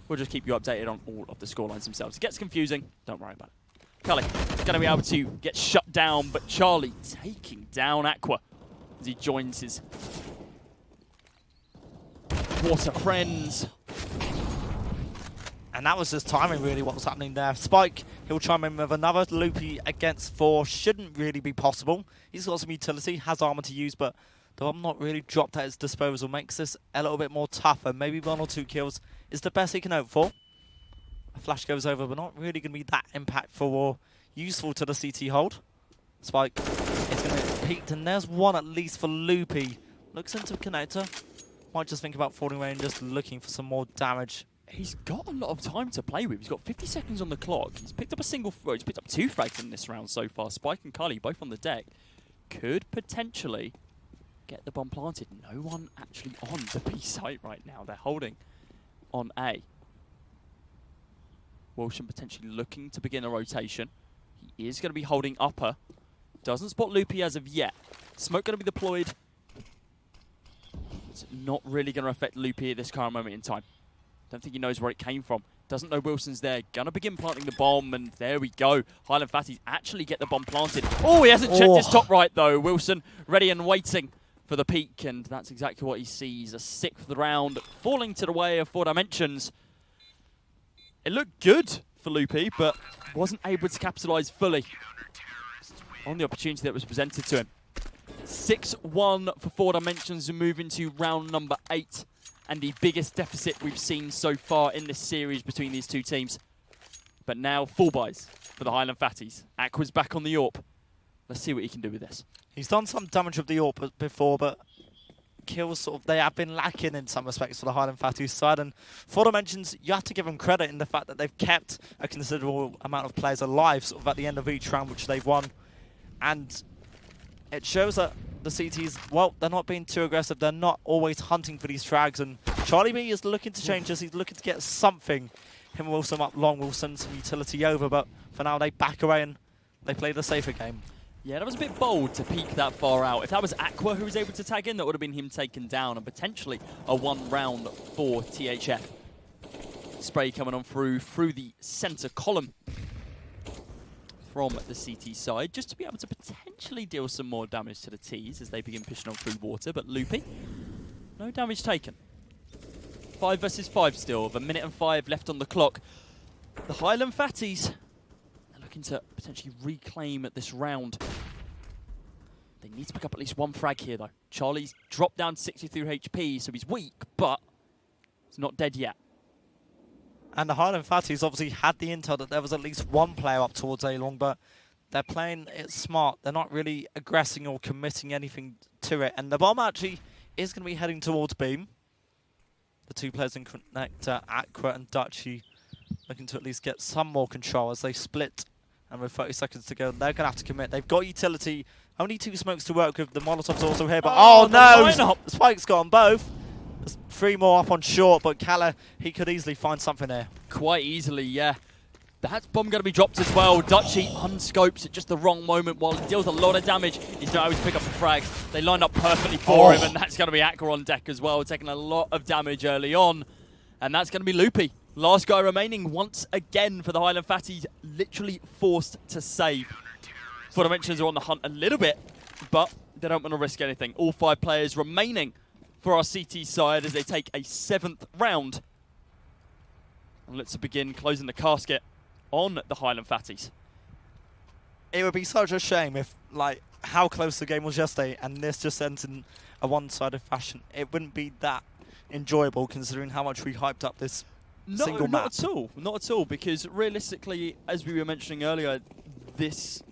We'll just keep you updated on all of the scorelines themselves. It gets confusing. Don't worry about it. Cully is going to be able to get shut down, but Charlie taking down Aqua as he joins his water friends. And that was just timing, really, what was happening there. Spike, he'll chime in with another loopy against 4. Shouldn't really be possible. He's got some utility, has armor to use, but the bomb not really dropped at his disposal makes this a little bit more tougher. Maybe 1 or 2 kills is the best he can hope for. A flash goes over, but not really going to be that impactful or useful to the CT hold. Spike is going to get peeked, and there's one at least for Loopy. Looks into connector. Might just think about falling away and just looking for some more damage. He's got a lot of time to play with. He's got 50 seconds on the clock. He's picked up he's picked up 2 frags in this round so far. Spike and Kali both on the deck. Could potentially get the bomb planted. No one actually on the B site right now. They're holding on A. Wilson potentially looking to begin a rotation. He is going to be holding upper. Doesn't spot Loopy as of yet. Smoke going to be deployed. It's not really going to affect Loopy at this current moment in time. Don't think he knows where it came from. Doesn't know Wilson's there. Gonna begin planting the bomb, and there we go. Highland Fatties actually get the bomb planted. Oh, he hasn't checked his top right, though. Wilson ready and waiting for the peak, and that's exactly what he sees. A 6th round falling to the way of 4 Dimensions. It looked good for Loopy, but wasn't able to capitalise fully on the opportunity that was presented to him. 6-1 for 4 Dimensions and move into round number 8. And the biggest deficit we've seen so far in this series between these two teams. But now full buys for the Highland Fatties. Aqua's back on the AWP. Let's see what he can do with this. He's done some damage with the AWP before, but kills they have been lacking in some respects for the Highland Fatties side. And 4 Dimensions, you have to give them credit in the fact that they've kept a considerable amount of players alive at the end of each round, which they've won. And it shows that the CTs, well, they're not being too aggressive. They're not always hunting for these frags. And Charlie B is looking to change this. He's looking to get something. Him and Wilson up long will send some utility over. But for now, they back away and they play the safer game. Yeah, that was a bit bold to peek that far out. If that was Aqua who was able to tag in, that would have been him taken down and potentially a 1 round for THF. Spray coming on through the centre column from the CT side, just to be able to potentially deal some more damage to the Ts as they begin pushing on through water. But Loopy, no damage taken. 5 versus 5 still, with 1 minute and 5 left on the clock. The Highland Fatties are looking to potentially reclaim this round. They need to pick up at least 1 frag here, though. Charlie's dropped down to 63 HP, so he's weak, but he's not dead yet. And the Highland Fatties obviously had the intel that there was at least 1 player up towards A-Long, but they're playing it smart. They're not really aggressing or committing anything to it. And the bomb actually is going to be heading towards Beam. The 2 players in connector, Aqua and Dutchy, looking to at least get some more control as they split. And with 30 seconds to go, they're going to have to commit. They've got utility. Only 2 smokes to work with. The Molotov's also here, but oh no! The Spike's got on both. There's 3 more up on short, but Kala, he could easily find something there. Quite easily, yeah. That bomb going to be dropped as well. Dutchy unscopes at just the wrong moment while he deals a lot of damage. He's not able to pick up the frag. They lined up perfectly for him, and that's going to be Aqua on deck as well, taking a lot of damage early on. And that's going to be Loopy. Last guy remaining once again for the Highland Fatties, literally forced to save. 4 Dimensions are on the hunt a little bit, but they don't want to risk anything. All 5 players remaining for our CT side as they take a 7th round. And let's begin closing the casket on the Highland Fatties. It would be such a shame if, how close the game was yesterday and this just ends in a one-sided fashion. It wouldn't be that enjoyable considering how much we hyped up this single map. Not at all, because realistically, as we were mentioning earlier, this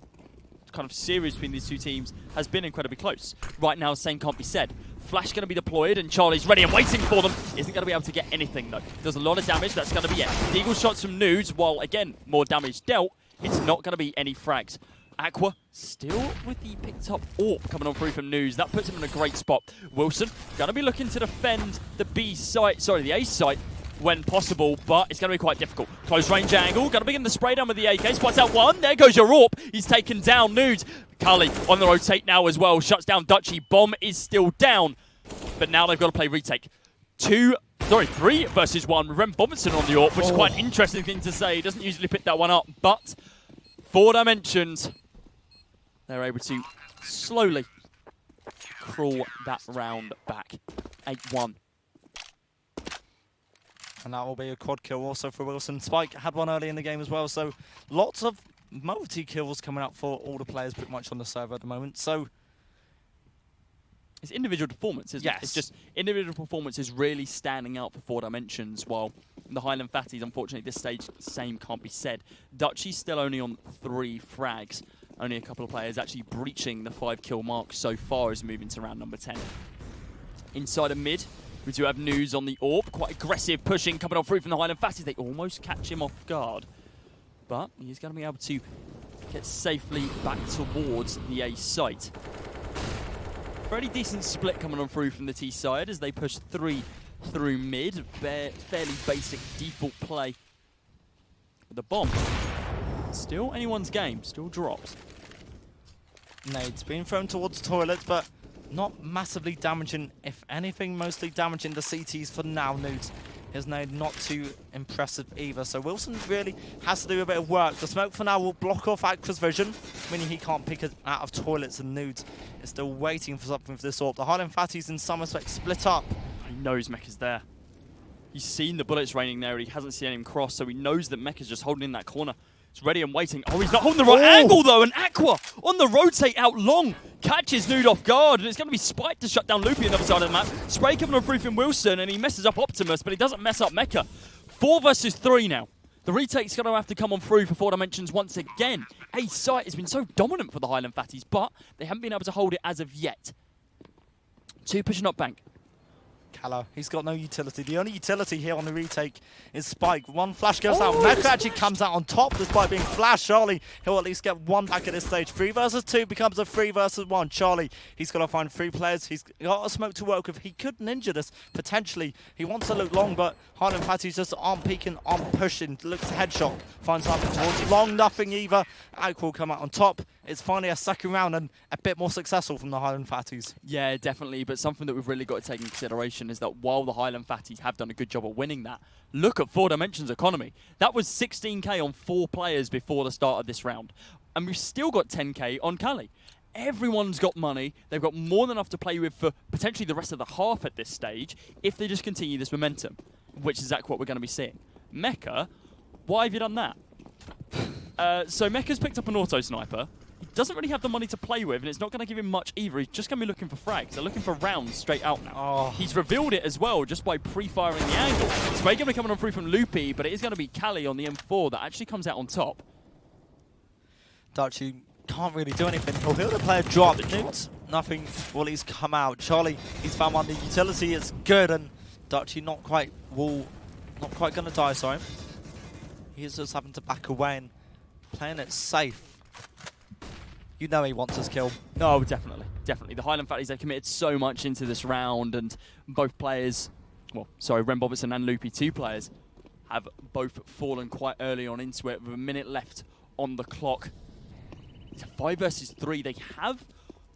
kind of series between these 2 teams has been incredibly close. Right now, same can't be said. Flash going to be deployed, and Charlie's ready and waiting for them. Isn't going to be able to get anything, though. Does a lot of damage. That's going to be it. Deagle shots from Nudes, while, again, more damage dealt. It's not going to be any frags. Aqua still with the picked up AWP coming on through from Nudes. That puts him in a great spot. Wilson going to be looking to defend the B site, the A site, when possible, but it's going to be quite difficult. Close range angle, going to begin the spray down with the AK, spots out 1, there goes your AWP, he's taken down Nudes. Cully on the rotate now as well, shuts down Dutchy, bomb is still down, but now they've got to play retake. 3 versus 1, Rem Bobbinson on the AWP, which is quite an interesting thing to say, he doesn't usually pick that one up, but 4 Dimensions, they're able to slowly crawl that round back. 8-1. And that will be a quad kill also for Wilson. Spike had one early in the game as well, so lots of multi-kills coming up for all the players pretty much on the server at the moment. So it's individual performance, isn't it? It's just individual performance is really standing out for 4 Dimensions, while the Highland Fatties, unfortunately, at this stage, same can't be said. Dutchy's still only on 3 frags. Only a couple of players actually breaching the 5-kill mark so far as we move into round number 10. Inside of mid, we do have News on the AWP. Quite aggressive pushing coming on through from the Highland Fatties. They almost catch him off guard. But he's going to be able to get safely back towards the A site. Fairly decent split coming on through from the T side as they push 3 through mid. Fairly basic default play. With the bomb. Still anyone's game. Still drops. Nade's been thrown towards the toilet, but not massively damaging. If anything, mostly damaging the CTs for now. Nudes His nade not too impressive either. So Wilson really has to do a bit of work. The smoke for now will block off Aqua's vision, meaning he can't pick it out of toilets, and Nudes is still waiting for something for this AWP. The Highland Fatties in some respects split up. He knows Mecca's there. He's seen the bullets raining there, and he hasn't seen him cross, so he knows that Mecca's just holding in that corner. He's ready and waiting. Oh, he's not holding the right angle, though, and Aqua on the rotate out long catches Nude off guard, and it's going to be Spike to shut down Loopy on the other side of the map. Spray coming on through from Wilson, and he messes up Optimus, but he doesn't mess up Mecca. 4 versus 3 now. The retake's going to have to come on through for 4 Dimensions once again. A site has been so dominant for the Highland Fatties, but they haven't been able to hold it as of yet. 2 pushing up bank. Kala, he's got no utility. The only utility here on the retake is Spike. One flash goes out. Mecca actually comes out on top despite being flashed. Charlie, he'll at least get 1 back at this stage. 3 versus 2 becomes a 3 versus 1. Charlie, he's got to find 3 players. He's got a smoke to work with. He could ninja this, potentially. He wants to look long, but Highland Fatties just aren't peeking, aren't pushing. Looks headshot. Finds something towards long, nothing either. Aqua will come out on top. It's finally a second round and a bit more successful from the Highland Fatties. Yeah, definitely. But something that we've really got to take into consideration is that while the Highland Fatties have done a good job of winning that, look at 4 Dimensions economy. That was 16k on 4 players before the start of this round. And we've still got 10k on Kali. Everyone's got money. They've got more than enough to play with for potentially the rest of the half at this stage if they just continue this momentum, which is exactly what we're going to be seeing. Mecca, why have you done that? So Mecca's picked up an auto sniper. He doesn't really have the money to play with, and it's not going to give him much either. He's just going to be looking for frags. They're looking for rounds straight out now. Oh. He's revealed it as well just by pre-firing the angle. Spray going to be coming on through from Loopy, but it is going to be Kali on the M4 that actually comes out on top. Dutchy can't really do anything. He'll hear the player drop. Nudes, nothing. Well, he's come out. Charlie, he's found one. The utility is good, and Dutchy not quite going to die, sorry. He's just having to back away and playing it safe. You know he wants his kill. No, definitely. Definitely. The Highland Fatties have committed so much into this round, and both players, well, sorry, Ren Bobertson and Loopy, 2 players, have both fallen quite early on into it with a minute left on the clock. It's a 5 versus 3. They have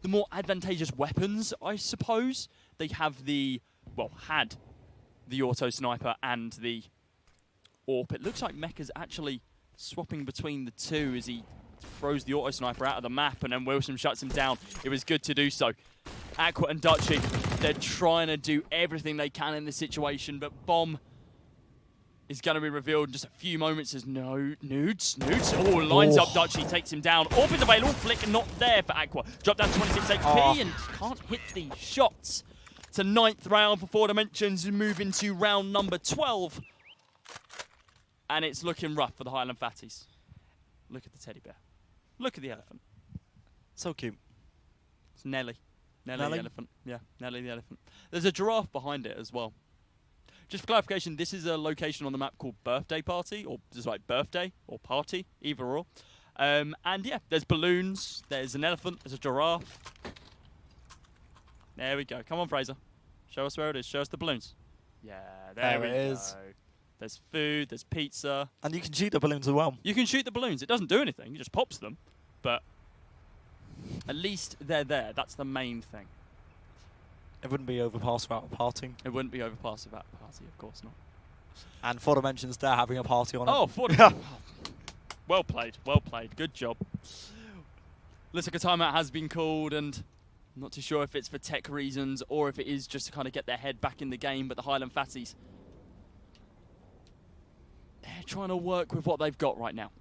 the more advantageous weapons, I suppose. They have the, well, had the auto sniper and the AWP. It looks like Mecca's actually swapping between the 2 as he throws the auto sniper out of the map, and then Wilson shuts him down. It was good to do so. Aqua and Dutchy, they're trying to do everything they can in this situation, but Bomb is going to be revealed in just a few moments as Nudes. Oh, lines up Dutchy, takes him down. AWP is available, flick not there for Aqua. Drop down to 26 HP and can't hit the shots. It's a 9th round for 4 Dimensions and move into round number 12. And it's looking rough for the Highland Fatties. Look at the teddy bear. Look at the elephant. So cute. It's Nelly. Nelly the elephant. Yeah, Nelly the elephant. There's a giraffe behind it as well. Just for clarification, this is a location on the map called Birthday Party, or just like birthday or party, either or. And yeah, there's balloons, there's an elephant, there's a giraffe. There we go. Come on, Fraser. Show us where it is. Show us the balloons. Yeah, there it is. There's food, there's pizza. And you can shoot the balloons as well. You can shoot the balloons. It doesn't do anything. It just pops them. But at least they're there. That's the main thing. It wouldn't be overpass without a party. It wouldn't be overpass without a party, of course not. And 4 Dimensions, they're having a party on it. Oh, 4 Dimensions. Well played. Well played. Good job. Looks like a timeout has been called, and I'm not too sure if it's for tech reasons or if it is just to kind of get their head back in the game, but the Highland Fatties, they're trying to work with what they've got right now.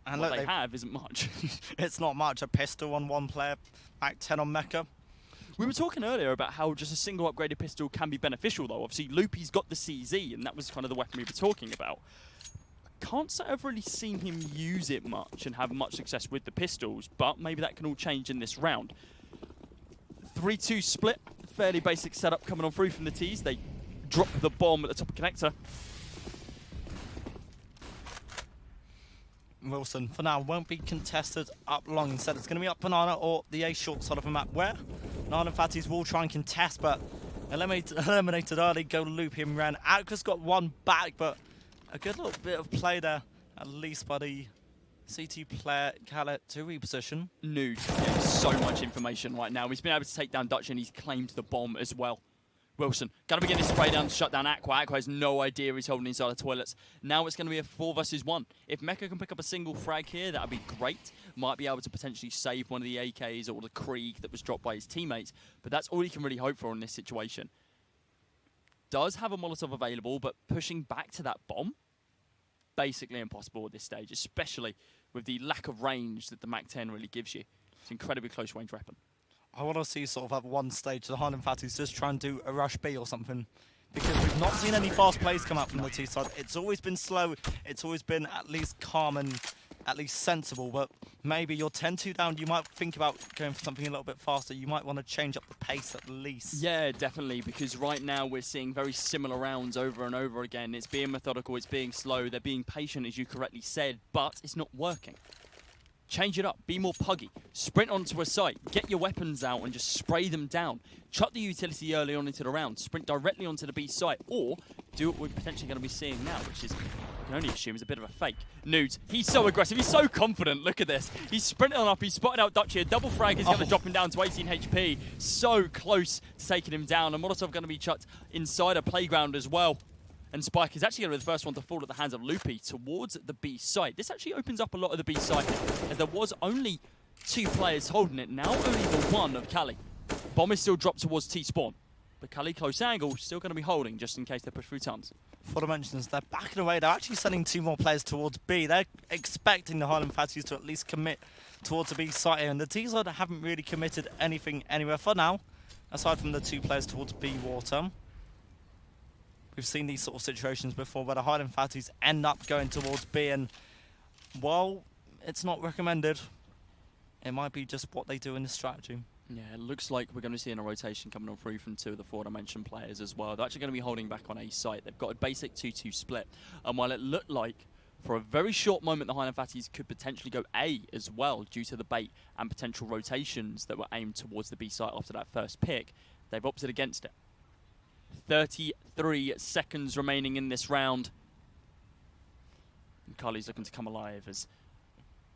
And what they have isn't much. It's not much. A pistol on 1 player, back 10 on Mecca. We were talking earlier about how just a single upgraded pistol can be beneficial, though. Obviously, Loopy's got the CZ, and that was kind of the weapon we were talking about. I can't say I've really seen him use it much and have much success with the pistols, but maybe that can all change in this round. 3-2 split, fairly basic setup coming on through from the T's. They drop the bomb at the top of connector. Wilson, for now, won't be contested up long. Instead, it's going to be up Banana or the A short side of the map, where Nine and Fatties will try and contest, but eliminated early. Go Loopy and Ren. Aqua's got 1 back, but a good little bit of play there, at least by the CT player, Khaled, to reposition. Nude getting so much information right now. He's been able to take down Dutch, and he's claimed the bomb as well. Wilson, going to be getting this spray down to shut down Aqua. Aqua has no idea he's holding inside the toilets. Now it's going to be a 4 versus 1. If Mecha can pick up a single frag here, that would be great. Might be able to potentially save one of the AKs or the Krieg that was dropped by his teammates. But that's all he can really hope for in this situation. Does have a Molotov available, but pushing back to that bomb, basically impossible at this stage, especially with the lack of range that the MAC-10 really gives you. It's an incredibly close range weapon. I want to see sort of at one stage the Highland Fatties just try and do a rush B or something, because we've not seen any fast plays come out from the T side. It's always been slow. It's always been at least calm and at least sensible. But maybe you're 10-2 down. You might think about going for something a little bit faster. You might want to change up the pace at least. Yeah, definitely, because right now we're seeing very similar rounds over and over again. It's being methodical. It's being slow. They're being patient, as you correctly said, but it's not working. Change it up, be more puggy, sprint onto a site, get your weapons out and just spray them down. Chuck the utility early on into the round, sprint directly onto the B site, or do what we're potentially going to be seeing now, which is, I can only assume, is a bit of a fake. Nudes, he's so aggressive, he's so confident, look at this. He's sprinting on up, he's spotted out Dutch here, double frag is going to drop him down to 18 HP. So close to taking him down, and Molotov going to be chucked inside a playground as well. And Spike is actually going to be the first one to fall at the hands of Loopy towards the B site. This actually opens up a lot of the B site, as there was only 2 players holding it. Now only the 1 of Kali. Bomb is still dropped towards T-spawn, but Kali close angle still going to be holding just in case they push through tons. For the mentions, they're backing away. They're actually sending 2 more players towards B. They're expecting the Highland Fatties to at least commit towards the B site here, and the T side haven't really committed anything anywhere for now, aside from the 2 players towards B water. We've seen these sort of situations before where the Highland Fatties end up going towards B, and while it's not recommended, it might be just what they do in this strategy. Yeah, it looks like we're going to be seeing a rotation coming on through from 2 of the 4-dimension players as well. They're actually going to be holding back on A site. They've got a basic 2-2 split. And while it looked like for a very short moment the Highland Fatties could potentially go A as well due to the bait and potential rotations that were aimed towards the B site after that first pick, they've opted against it. 33 seconds remaining in this round. And Kali's looking to come alive as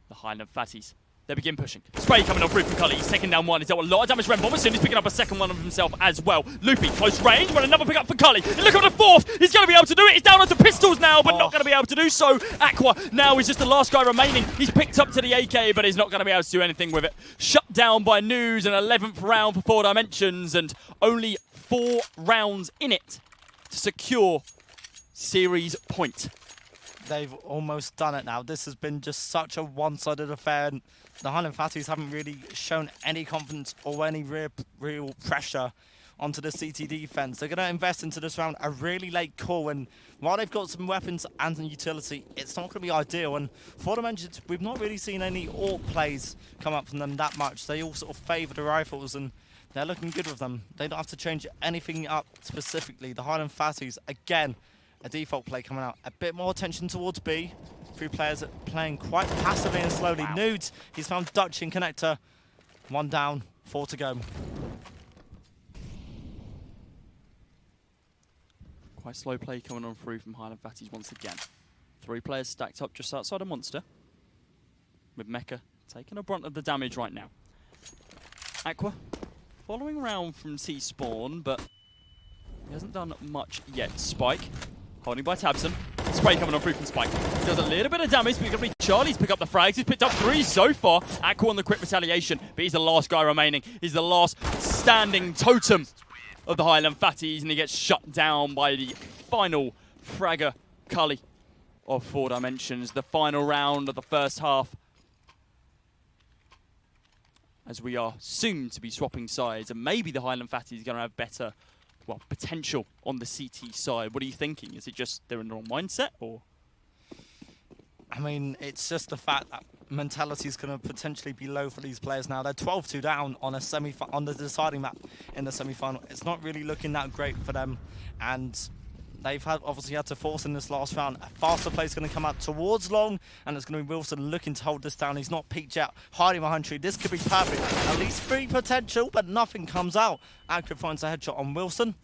the Highland Fatties, they begin pushing. Spray coming on through from Kali. He's taking down 1. He's dealt a lot of damage to Bomber soon. He's picking up a second one of himself as well. Loopy, close range, but another pick up for Kali. And look at the 4th. He's going to be able to do it. He's down onto pistols now, but not going to be able to do so. Aqua now is just the last guy remaining. He's picked up to the AK, but he's not going to be able to do anything with it. Shut down by News, an 11th round for 4 dimensions, and only 4 rounds in it to secure series point. They've almost done it now. This has been just such a one-sided affair, and the Highland Fatties haven't really shown any confidence or any real pressure onto the CT defense. They're going to invest into this round a really late call, and while they've got some weapons and some utility, it's not going to be ideal. And for the mentions, we've not really seen any AWP plays come up from them that much. They all sort of favour the rifles, and they're looking good with them. They don't have to change anything up specifically. The Highland Fatties, again, a default play coming out. A bit more attention towards B. 3 players playing quite passively and slowly. Wow. Nudes, he's found Dutch in connector. 1 down, 4 to go. Quite slow play coming on through from Highland Fatties once again. 3 players stacked up just outside of Monster, with Mecha taking a brunt of the damage right now. Aqua following around from T-spawn, but he hasn't done much yet. Spike holding by Tabson. Spray coming on through from Spike. He does a little bit of damage, but he's going to be Charlie's pick up the frags. He's picked up 3 so far. Aqua on the quick retaliation, but he's the last guy remaining. He's the last standing totem of the Highland Fatties, and he gets shut down by the final fragger, Kali, of 4 dimensions. The final round of the first half, as we are soon to be swapping sides, and maybe the Highland Fatties are going to have better, well, potential on the CT side. What are you thinking? Is it just they're in the wrong mindset, or? I mean, it's just the fact that mentality is going to potentially be low for these players now. They're 12-2 down on a on the deciding map in the semi-final. It's not really looking that great for them, and they've obviously had to force in this last round. A faster play is going to come out towards long, and it's going to be Wilson looking to hold this down. He's not peeked out, hiding behind tree. This could be perfect. At least 3 potential, but nothing comes out. Akra finds a headshot on Wilson.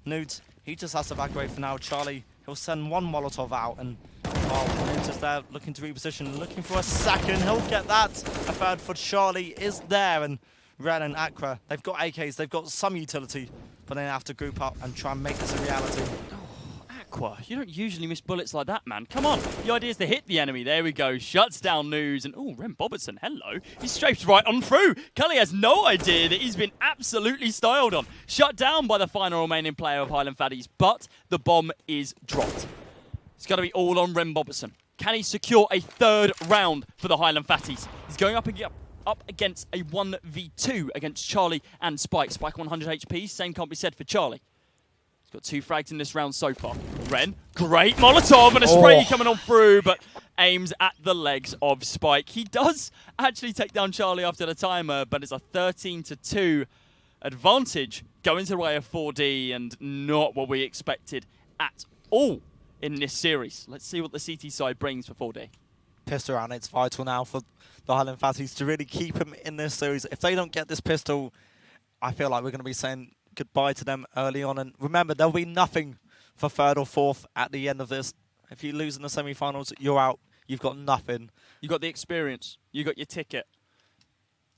Nudes, he just has to back away for now. Charlie, he'll send 1 Molotov out, and Nudes is there looking to reposition, looking for a second. He'll get that. A third for Charlie is there, and Ren and Akra, they've got AKs, they've got some utility, but then have to group up and try and make this a reality. Aqua, you don't usually miss bullets like that, man. Come on. The idea is to hit the enemy. There we go. Shuts down News. And, oh, Ren Bobertson, hello. He strafes right on through. Cully has no idea that he's been absolutely styled on. Shut down by the final remaining player of Highland Fatties, but the bomb is dropped. It's got to be all on Ren Bobertson. Can he secure a third round for the Highland Fatties? He's going up against a 1v2 against Charlie and Spike. Spike 100 HP. Same can't be said for Charlie. He's got 2 frags in this round so far. Ren, great Molotov and a spray coming on through, but aims at the legs of Spike. He does actually take down Charlie after the timer, but it's a 13-2 advantage going to the way of 4D and not what we expected at all in this series. Let's see what the CT side brings for 4D. Pistol round, it's vital now for the Highland Fatties to really keep him in this series. If they don't get this pistol, I feel like we're going to be saying goodbye to them early on. And remember, there'll be nothing for third or fourth at the end of this. If you lose in the semi-finals, you're out. You've got nothing. You got the experience. You got your ticket.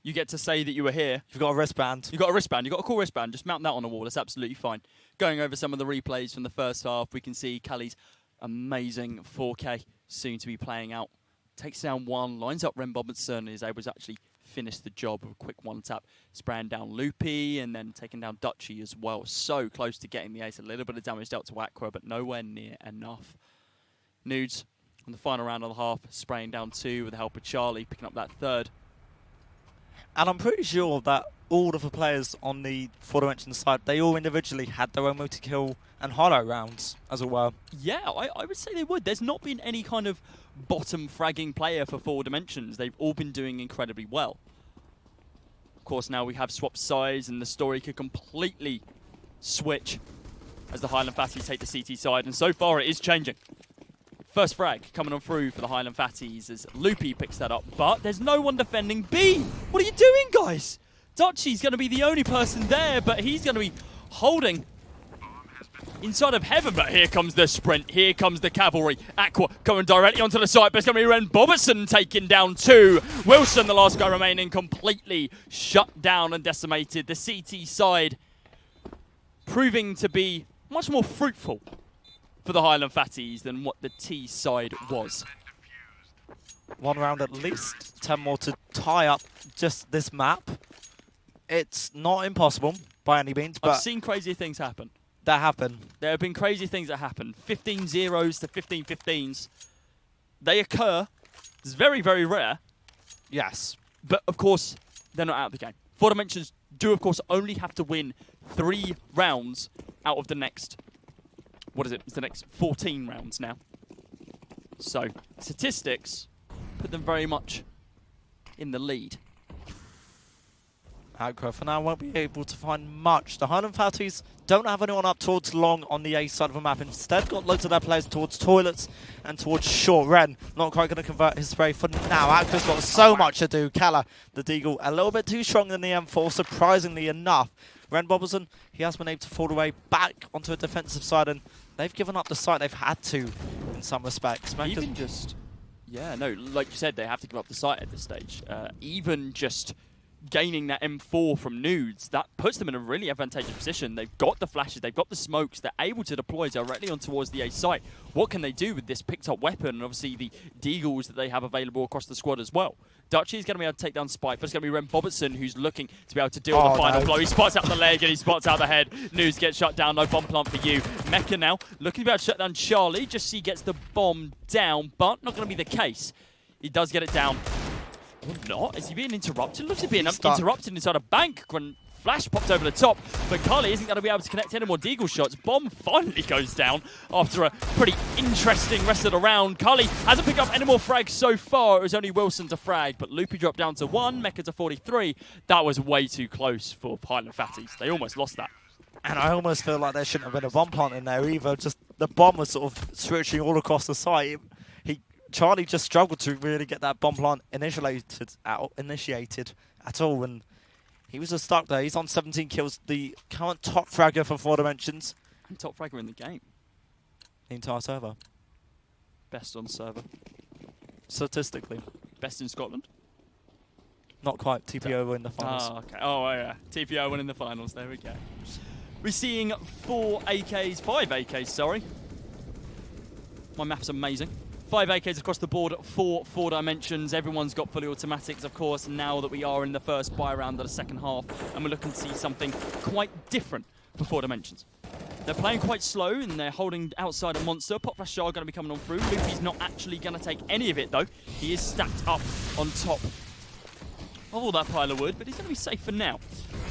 You get to say that you were here. You've got a wristband. You've got a wristband. You've got a cool wristband. Just mount that on a wall. That's absolutely fine. Going over some of the replays from the first half, we can see Callie's amazing 4K soon to be playing out. Takes down one, lines up Ren Bobertson, and is able to actually finish the job with a quick one-tap, spraying down Loopy and then taking down Dutchy as well. So close to getting the ace. A little bit of damage dealt to Aqua, but nowhere near enough. Nudes on the final round of the half, spraying down 2 with the help of Charlie, picking up that third. And I'm pretty sure that all of the players on the 4-dimension side, they all individually had their own multi-kill and highlight rounds as well. Yeah, I would say they would. There's not been any kind of bottom fragging player for 4 dimensions. They've all been doing incredibly well. Of course, now we have swapped sides and the story could completely switch as the Highland Fatties take the CT side, and so far it is changing. First frag coming on through for the Highland Fatties as Loopy picks that up, but there's no one defending B. What are you doing, guys? Dutchy's going to be the only person there, but he's going to be holding inside of heaven. But here comes the sprint. Here comes the cavalry. Aqua coming directly onto the site, but it's going to be Ren Bobertson taking down 2. Wilson, the last guy remaining, completely shut down and decimated. The CT side proving to be much more fruitful for the Highland Fatties than what the T side was. 1 round at least, 10 more to tie up just this map. It's not impossible by any means, but I've seen crazier things happen. That happen. There have been crazy things that happen. 15 zeros to 15 15s. They occur. It's very, very rare. Yes. But, of course, they're not out of the game. 4 dimensions do, of course, only have to win 3 rounds out of the next... What is it? It's the next 14 rounds now. So, statistics put them very much in the lead. Aqua for now won't be able to find much. The Highland Fatties don't have anyone up towards long on the A side of the map. Instead, got loads of their players towards toilets and towards short. Ren not quite going to convert his spray for now. Aqua's got so much to do. Kala, the Deagle, a little bit too strong in the M4, surprisingly enough. Ren Bobertson, he has been able to fall away back onto a defensive side, and they've given up the site. They've had to, in some respects. Even just... Yeah, no, like you said, they have to give up the site at this stage. Even just gaining that M4 from Nudes, that puts them in a really advantageous position. They've got the flashes, they've got the smokes, they're able to deploy directly on towards the A site. What can they do with this picked up weapon and obviously the Deagles that they have available across the squad as well? Dutchy is going to be able to take down Spike, but it's going to be Ren Bobertson who's looking to be able to deal with the final blow. He spots out the leg and he spots out the head. Nudes gets shut down, no bomb plant for you. Mecha now looking to be able to shut down Charlie, just so he gets the bomb down, but not going to be the case. He does get it down. Or not? Is he being interrupted? Looks like being interrupted inside a bank. Flash pops over the top, but Carly isn't going to be able to connect any more Deagle shots. Bomb finally goes down after a pretty interesting rest of the round. Carly hasn't picked up any more frags so far. It was only Wilson to frag, but Loopy dropped down to 1, Mecha to 43. That was way too close for Highland Fatties. They almost lost that. And I almost feel like there shouldn't have been a bomb plant in there either. Just the bomb was sort of switching all across the site. Charlie just struggled to really get that bomb plant initiated at all, and he was just stuck there. He's on 17 kills, the current top fragger for 4 dimensions. And top fragger in the game. The entire server. Best on server. Statistically. Best in Scotland? Not quite. TPO win the finals. Oh, okay. Oh, yeah. TPO winning the finals. There we go. We're seeing 5 AKs, sorry. My math's amazing. 5 AKs across the board for 4 Dimensions. Everyone's got fully automatics, of course, now that we are in the first buy round of the second half, and we're looking to see something quite different for 4 Dimensions. They're playing quite slow, and they're holding outside a monster. Pop Flash Shard going to be coming on through. Luffy's not actually going to take any of it, though. He is stacked up on top of all that pile of wood, but he's going to be safe for now.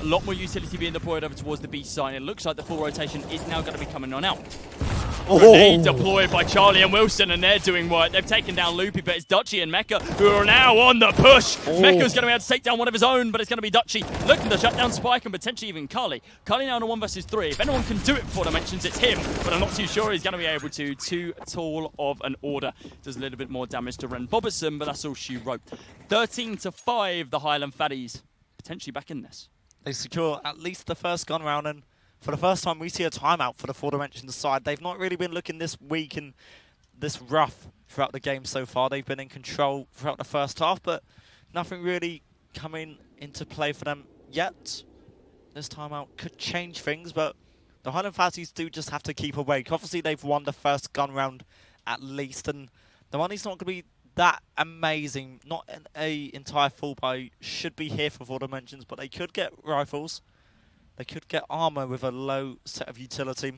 A lot more utility being deployed over towards the B side. It looks like the full rotation is now going to be coming on out. Grenade deployed by Charlie and Wilson, and they're doing work. They've taken down Loopy, but it's Dutchy and Mecha who are now on the push. Mecha's going to be able to take down one of his own, but it's going to be Dutchy looking to shut down Spike and potentially even Carly. Carly now in a 1 versus 3. If anyone can do it for Dimensions, it's him, but I'm not too sure he's going to be able to. Too tall of an order. Does a little bit more damage to Ren Boberson, but that's all she wrote. 13-5, the Highland Fatties potentially back in this. They secure at least the first gun round, and for the first time we see a timeout for the 4 Dimensions side. They've not really been looking this weak and this rough throughout the game so far. They've been in control throughout the first half, but nothing really coming into play for them yet. This timeout could change things, but the Highland Fatties do just have to keep awake. Obviously, they've won the first gun round at least, and the money's not going to be that amazing. Not an entire full buy should be here for 4 Dimensions, but they could get rifles. They could get armor with a low set of utility.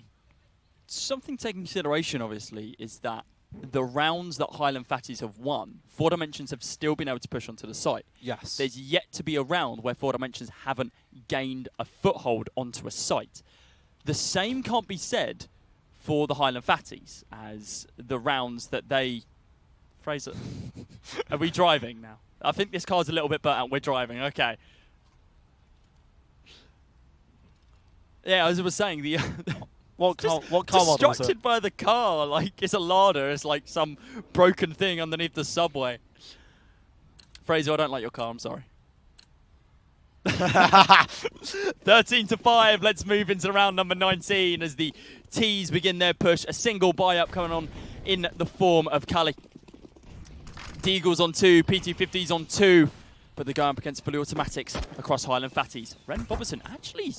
Something to take into consideration, obviously, is that the rounds that Highland Fatties have won, 4 Dimensions have still been able to push onto the site. Yes. There's yet to be a round where 4 Dimensions haven't gained a foothold onto a site. The same can't be said for the Highland Fatties, as the rounds that they... Fraser, are we driving now? I think this car's a little bit burnt out. We're driving, okay. Yeah, as I was saying, the what car model was it? Distracted by the car, like it's a Lada. It's like some broken thing underneath the subway. Fraser, I don't like your car. I'm sorry. 13-5. Let's move into round number 19 as the T's begin their push. A single buy-up coming on in the form of Kali. Deagle's on 2, PT50's on 2, but they're going up against fully automatics across Highland Fatties. Ren Boberson actually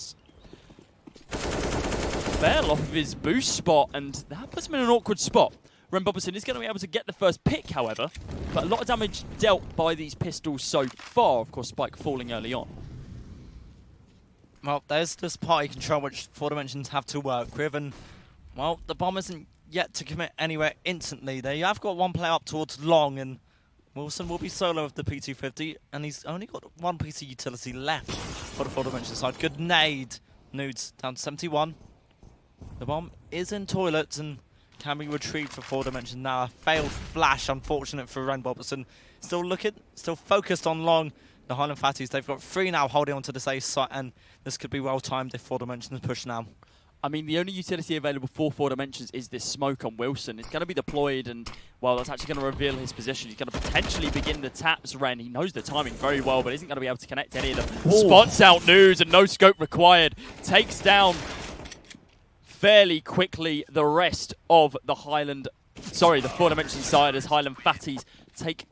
fell off of his boost spot, and that puts him in an awkward spot. Ren Boberson is going to be able to get the first pick, however, but a lot of damage dealt by these pistols so far. Of course, Spike falling early on. Well, there's this party control which 4 Dimensions have to work with, and, well, the bomb isn't yet to commit anywhere instantly. They have got one player up towards long, and Wilson will be solo with the P250, and he's only got 1 PC utility left for the 4 Dimensions side. Good nade. Nudes down to 71. The bomb is in toilets and can be retrieved for 4 Dimensions now. A failed flash, unfortunate for Ren Boberson. Still looking, still focused on long. The Highland Fatties, they've got 3 now holding on to this ace site, and this could be well timed if 4 Dimensions push now. I mean, the only utility available for 4 Dimensions is this smoke on Wilson. It's going to be deployed, and, well, that's actually going to reveal his position. He's going to potentially begin the taps, Ren. He knows the timing very well, but isn't going to be able to connect any of them. Spots out News, and no scope required. Takes down fairly quickly the rest of the the 4 Dimensions side, as Highland Fatties take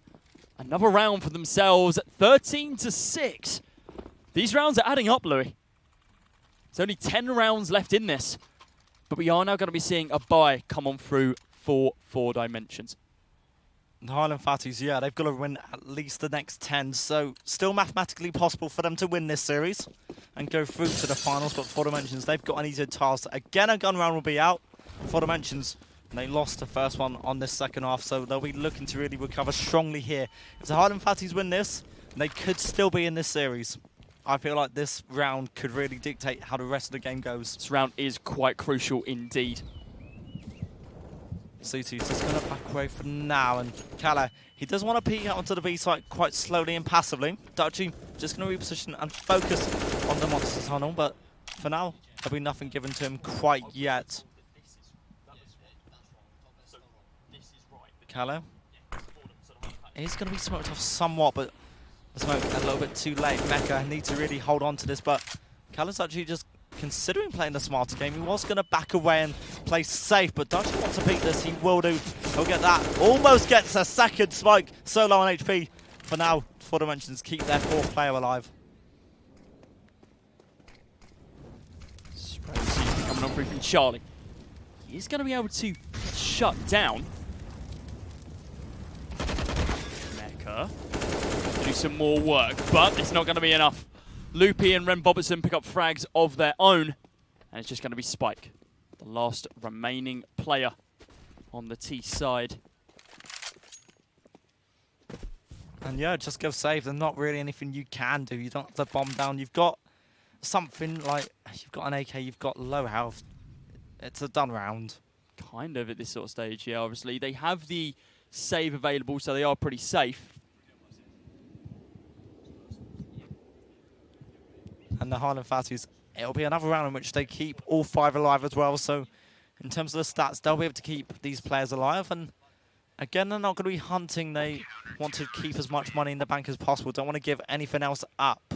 another round for themselves at 13-6. These rounds are adding up, Louis. There's only 10 rounds left in this, but we are now going to be seeing a buy come on through for 4 Dimensions. The Highland Fatties, yeah, they've got to win at least the next 10, so still mathematically possible for them to win this series and go through to the finals, but 4 Dimensions, they've got an easier task. Again, a gun round will be out. 4 Dimensions, and they lost the first one on this second half, so they'll be looking to really recover strongly here. If the Highland Fatties win this, they could still be in this series. I feel like this round could really dictate how the rest of the game goes. This round is quite crucial indeed. CT's just going to back away for now, and Kala, he does want to peek out onto the B site quite slowly and passively. Dutchy just going to reposition and focus on the monster tunnel, but for now, there'll be nothing given to him quite yet. Kala, he's going to be smoked off somewhat, but the smoke a little bit too late. Mecha needs to really hold on to this, but Kala's actually just considering playing the smarter game. He was going to back away and play safe, but Dutchy wants to beat this. He will do. He'll get that. Almost gets a second spike. So low on HP. For now, 4 Dimensions keep their 4th player alive. Sprays through from Charlie. He's going to be able to shut down Mecha. Do some more work, but it's not going to be enough. Loopy and Ren Bobertson pick up frags of their own, and it's just going to be Spike, the last remaining player on the T side. And yeah, just go save. There's not really anything you can do. You don't have to bomb down. You've got something like, you've got an AK, you've got low health. It's a done round. Kind of at this sort of stage, yeah, obviously. They have the save available, so they are pretty safe. And the Highland Fatties, it'll be another round in which they keep all 5 alive as well. So in terms of the stats, they'll be able to keep these players alive. And again, they're not going to be hunting. They want to keep as much money in the bank as possible. Don't want to give anything else up.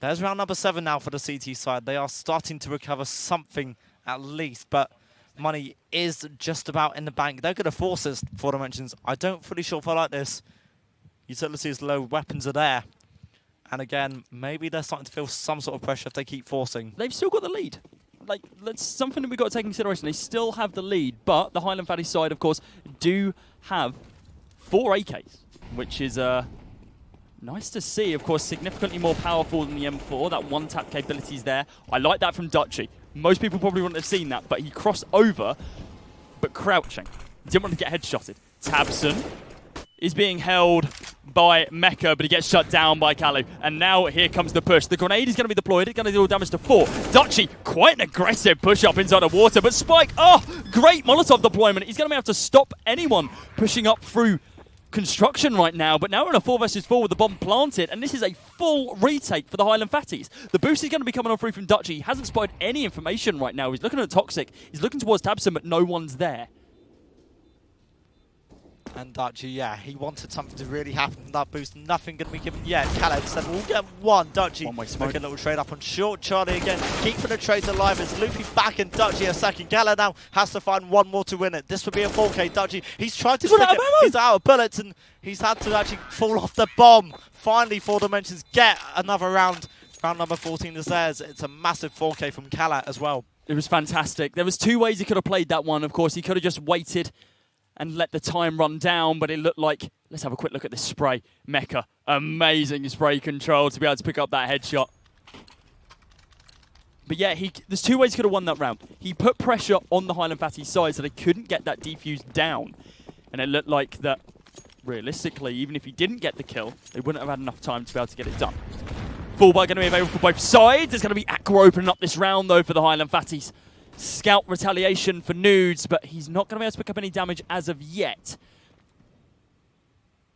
There's round number 7 now for the CT side. They are starting to recover something at least, but money is just about in the bank. They're going to force this, for dimensions. I don't fully sure if I like this. Utility is low, weapons are there. And again, maybe they're starting to feel some sort of pressure if they keep forcing. They've still got the lead. Like, that's something that we've got to take into consideration. They still have the lead, but the Highland Fatties side, of course, do have 4 AKs, which is nice to see. Of course, significantly more powerful than the M4. That one-tap capability is there. I like that from Dutchy. Most people probably wouldn't have seen that, but he crossed over, but crouching. Didn't want to get headshotted. Tabson is being held by Mecha, but he gets shut down by Kalu. And now here comes the push. The grenade is going to be deployed. It's going to do damage to 4. Dutchy, quite an aggressive push-up inside the water, but Spike, oh, great Molotov deployment. He's going to be able to stop anyone pushing up through construction right now, but now we're in a 4 versus 4 with the bomb planted, and this is a full retake for the Highland Fatties. The boost is going to be coming on through from Dutchy. He hasn't spotted any information right now. He's looking at Toxic. He's looking towards Tabson, but no one's there. And Dutchy, yeah, he wanted something to really happen from that boost. Nothing going to be given yet. Khaled said, we'll get one. Dutchy, one-way smoke. make a little trade up on short. Charlie again, keeping the trades alive. It's Loopy back and Dutchy a second. Khaled now has to find one more to win it. This would be a 4K. Dutchy, he's tried to stick it. He's out of bullets, and he's had to actually fall off the bomb. Finally, 4 Dimensions get another round. Round number 14 is theirs. It's a massive 4K from Khaled as well. It was fantastic. There was 2 ways he could have played that one. Of course, he could have just waited and let the time run down, but it looked like, let's have a quick look at this spray. Mecha, amazing spray control to be able to pick up that headshot. But yeah, there's 2 ways he could have won that round. He put pressure on the Highland Fatties side so they couldn't get that defuse down. And it looked like that, realistically, even if he didn't get the kill, they wouldn't have had enough time to be able to get it done. Full buy going to be available for both sides. There's going to be Aqua opening up this round, though, for the Highland Fatties. Scout retaliation for Nudes, but he's not going to be able to pick up any damage as of yet.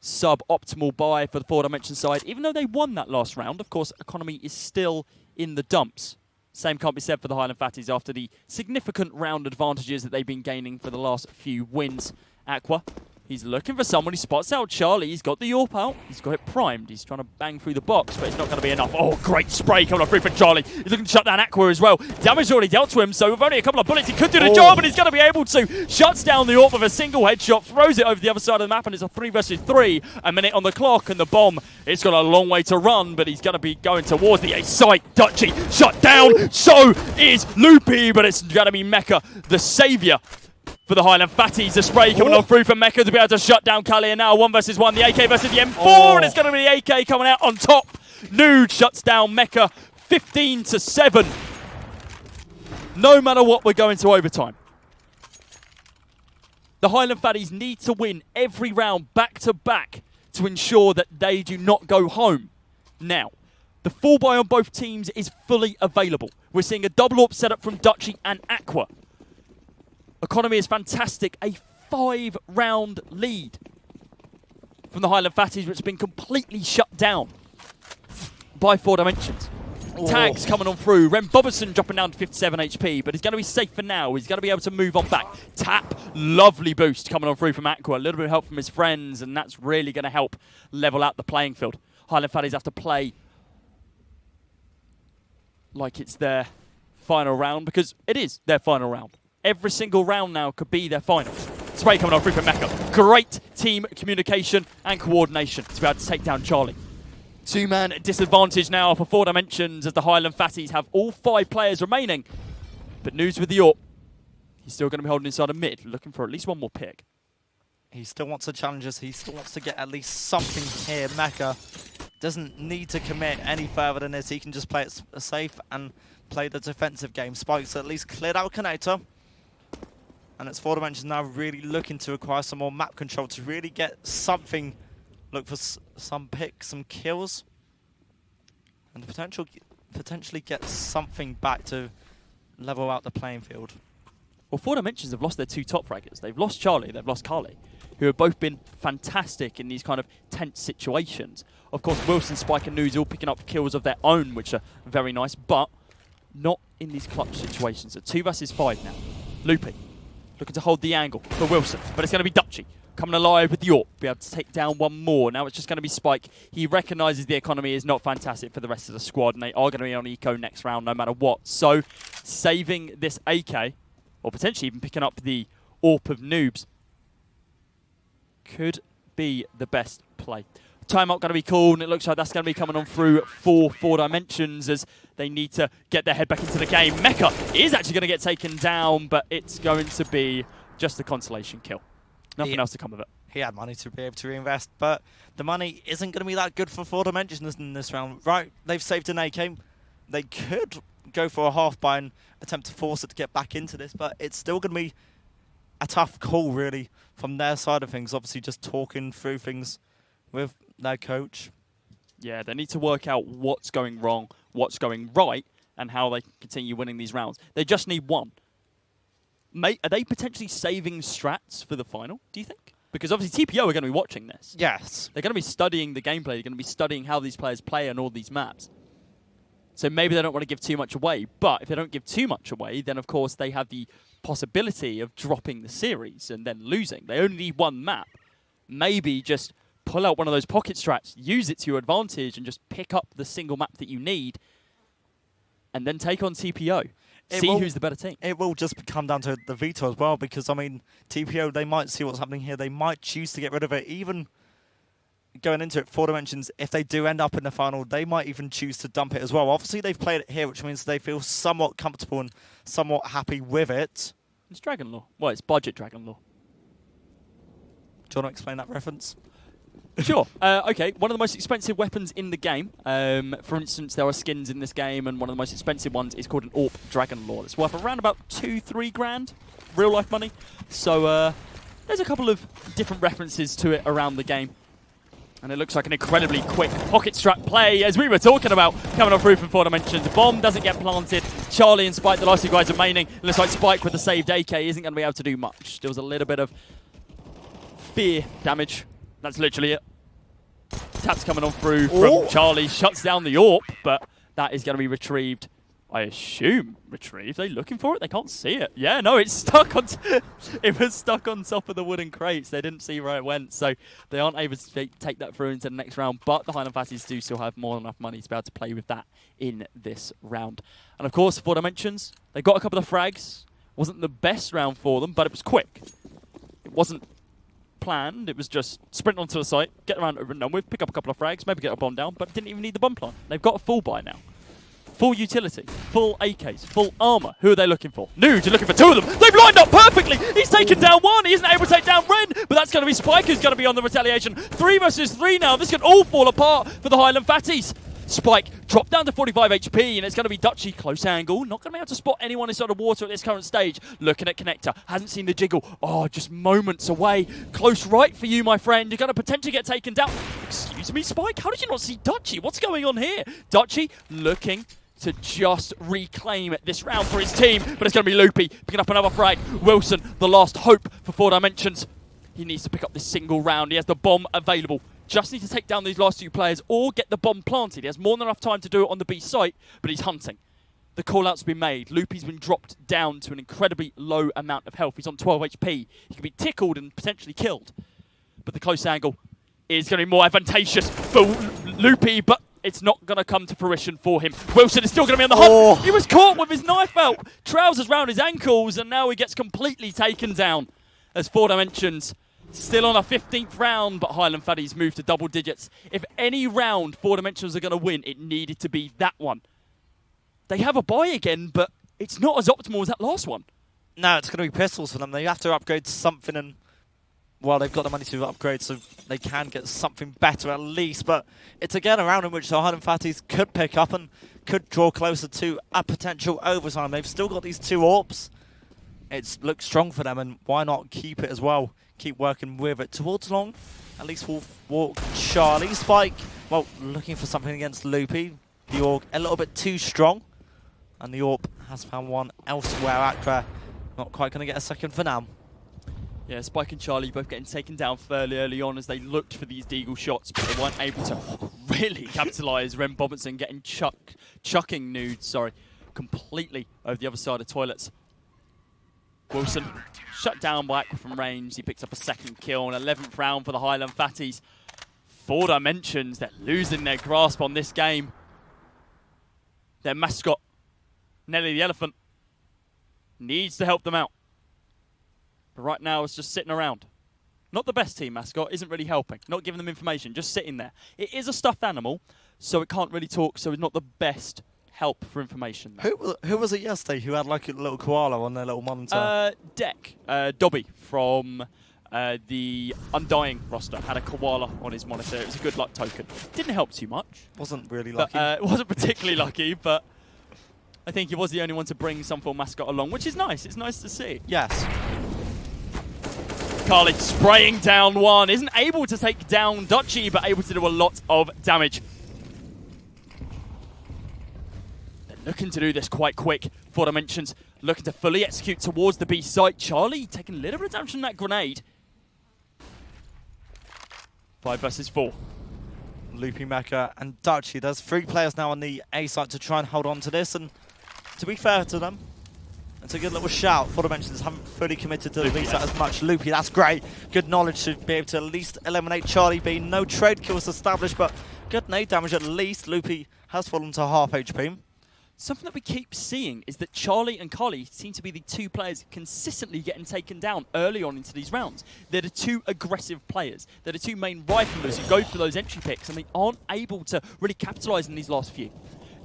Sub-optimal buy for the 4 Dimension side. Even though they won that last round, of course, economy is still in the dumps. Same can't be said for the Highland Fatties after the significant round advantages that they've been gaining for the last few wins. Aqua, he's looking for someone. He spots out Charlie. He's got the AWP out. He's got it primed. He's trying to bang through the box, but it's not going to be enough. Oh, great spray coming off through for Charlie. He's looking to shut down Aqua as well. Damage already dealt to him, so with only a couple of bullets, he could do the job, and he's going to be able to. Shuts down the AWP with a single headshot, throws it over the other side of the map, and it's a 3 versus 3. A minute on the clock, and the bomb, it's got a long way to run, but he's going to be going towards the A site. Dutchy shut down. So is Loopy, but it's going to be Mecha, the saviour for the Highland Fatties. The spray coming on through from Mecha to be able to shut down Kali, and now 1 versus 1. The AK versus the M4, and it's going to be the AK coming out on top. Nude shuts down Mecha 15-7. No matter what, we're going to overtime. The Highland Fatties need to win every round back-to-back to ensure that they do not go home. Now, the full buy on both teams is fully available. We're seeing a double AWP setup from Dutchy and Aqua. Economy is fantastic. A 5-round lead from the Highland Fatties, which has been completely shut down by 4 Dimensions. Tags coming on through. Ren Bobertson dropping down to 57 HP, but he's going to be safe for now. He's going to be able to move on back. Tap, lovely boost coming on through from Aqua. A little bit of help from his friends, and that's really going to help level out the playing field. Highland Fatties have to play like it's their final round, because it is their final round. Every single round now could be their final. Spray coming on through from Mecha. Great team communication and coordination to be able to take down Charlie. 2-man disadvantage now for 4 Dimensions as the Highland Fatties have all 5 players remaining. But News with the AWP. He's still going to be holding inside a mid, looking for at least one more pick. He still wants to challenge us. He still wants to get at least something here. Mecha doesn't need to commit any further than this. He can just play it safe and play the defensive game. Spike's at least cleared out connector. And it's 4 Dimensions now really looking to acquire some more map control to really get something. Look for some picks, some kills. And potentially get something back to level out the playing field. Well, 4 Dimensions have lost their 2 top fraggers. They've lost Charlie, they've lost Carly, who have both been fantastic in these kind of tense situations. Of course, Wilson, Spike and News all picking up kills of their own, which are very nice, but not in these clutch situations. So 2 versus 5 now. Loopy looking to hold the angle for Wilson, but it's going to be Dutchy coming alive with York. Be able to take down one more. Now it's just going to be Spike. He recognises the economy is not fantastic for the rest of the squad, and they are going to be on eco next round no matter what. So saving this AK, or potentially even picking up the AWP of Noobs, could be the best play. Timeout going to be called, and it looks like that's going to be coming on through for 4 Dimensions as they need to get their head back into the game. Mecha is actually going to get taken down, but it's going to be just a consolation kill. Nothing else to come of it. He had money to be able to reinvest, but the money isn't going to be that good for 4 Dimensions in this round. Right, they've saved an AK. They could go for a half buy and attempt to force it to get back into this, but it's still going to be a tough call, really, from their side of things. Obviously, just talking through things with their coach. Yeah, they need to work out what's going wrong, what's going right, and how they can continue winning these rounds. They just need one. Mate, are they potentially saving strats for the final, do you think? Because obviously TPO are going to be watching this. Yes. They're going to be studying the gameplay. They're going to be studying how these players play on all these maps. So maybe they don't want to give too much away. But if they don't give too much away, then of course they have the possibility of dropping the series and then losing. They only need one map. Maybe just pull out one of those pocket strats, use it to your advantage, and just pick up the single map that you need, and then take on TPO. See who's the better team. It will just come down to the veto as well, because, I mean, TPO, they might see what's happening here. They might choose to get rid of it. Even going into it, 4 Dimensions, if they do end up in the final, they might even choose to dump it as well. Obviously, they've played it here, which means they feel somewhat comfortable and somewhat happy with it. It's Dragon Law. Well, it's budget Dragon Law. Do you want to explain that reference? Sure. Okay, one of the most expensive weapons in the game. For instance, there are skins in this game, and one of the most expensive ones is called an AWP Dragon Law. It's worth around about 2-3 grand, real life money. So there's a couple of different references to it around the game. And it looks like an incredibly quick pocket strat play, as we were talking about, coming off through from 4 Dimensions. The bomb doesn't get planted. Charlie and Spike, the last 2 guys remaining. It looks like Spike with the saved AK isn't going to be able to do much. There was a little bit of fear damage. That's literally it. Taps coming on through from Charlie. Shuts down the AWP, but that is going to be retrieved. I assume retrieved. Are they looking for it? They can't see it. Yeah, no, it's stuck on. It was stuck on top of the wooden crates. They didn't see where it went, so they aren't able to take that through into the next round. But the Highland Fatties do still have more than enough money to be able to play with that in this round. And of course, 4 Dimensions, they got a couple of frags. Wasn't the best round for them, but it was quick. It wasn't planned. It was just sprint onto the site, get around over and done with, pick up a couple of frags, maybe get a bomb down, but didn't even need the bomb plant. They've got a full buy now. Full utility, full AKs, full armor. Who are they looking for? Nude, you're looking for 2 of them. They've lined up perfectly. He's taken down 1. He isn't able to take down Ren, but that's going to be Spike who's going to be on the retaliation. 3 versus 3 now. This could all fall apart for the Highland Fatties. Spike dropped down to 45 HP, and it's going to be Dutchy. Close angle. Not going to be able to spot anyone inside the water at this current stage. Looking at Connector. Hasn't seen the jiggle. Oh, just moments away. Close right for you, my friend. You're going to potentially get taken down. Excuse me, Spike? How did you not see Dutchy? What's going on here? Dutchy looking to just reclaim this round for his team, but it's going to be Loopy picking up another frag. Wilson, the last hope for 4 Dimensions. He needs to pick up this single round. He has the bomb available. Just need to take down these last 2 players or get the bomb planted. He has more than enough time to do it on the B site, but he's hunting. The call-out's been made. Loopy's been dropped down to an incredibly low amount of health. He's on 12 HP. He can be tickled and potentially killed. But the close angle is going to be more advantageous for Loopy, but it's not going to come to fruition for him. Wilson is still going to be on the hunt. He was caught with his knife out. Trousers round his ankles, and now he gets completely taken down. As 4 Dimensions still on a 15th round, but Highland Fatties moved to double digits. If any round 4 Dimensions are going to win, it needed to be that one. They have a bye again, but it's not as optimal as that last one. No, it's going to be pistols for them. They have to upgrade to something, and well, they've got the money to upgrade, so they can get something better at least. But it's again a round in which the Highland Fatties could pick up and could draw closer to a potential overtime. They've still got these 2 AWPs. It looks strong for them, and why not keep it as well? Keep working with it towards long. At least we'll walk Charlie. Spike, well, looking for something against Loopy. The AUG a little bit too strong, and the AWP has found one elsewhere. Accra not quite going to get a second for now. Yeah, Spike and Charlie both getting taken down fairly early on as they looked for these deagle shots, but they weren't able to really capitalise. Rem Bobinson getting chucking nudes, completely over the other side of toilets. Wilson shut down by Aqua from range. He picks up a second kill, an 11th round for the Highland Fatties. 4 Dimensions, they're losing their grasp on this game. Their mascot, Nelly the Elephant, needs to help them out. But right now it's just sitting around. Not the best team mascot, isn't really helping. Not giving them information, just sitting there. It is a stuffed animal, so it can't really talk, so it's not the best help for information. Who was it yesterday who had like a little koala on their little monitor? Deck, Dobby from the Undying roster had a koala on his monitor. It was a good luck token. Didn't help too much. Wasn't really lucky. It wasn't particularly lucky, but I think he was the only one to bring some form mascot along, which is nice. It's nice to see. Yes. Carly spraying down one. Isn't able to take down Dutchy, but able to do a lot of damage. They're looking to do this quite quick. 4 Dimensions looking to fully execute towards the B site. Charlie taking a little bit of damage from that grenade. 5 versus 4. Loopy Mecha and Dutchy. There's 3 players now on the A site to try and hold on to this, and to be fair to them, it's a good little shout. 4 Dimensions haven't fully committed to the B site as much. Loopy, that's great. Good knowledge to be able to at least eliminate Charlie B. No trade kills established, but good nade damage at least. Loopy has fallen to half HP. Something that we keep seeing is that Charlie and Carly seem to be the 2 players consistently getting taken down early on into these rounds. They're the 2 aggressive players. They're the 2 main riflers who go for those entry picks, and they aren't able to really capitalise in these last few.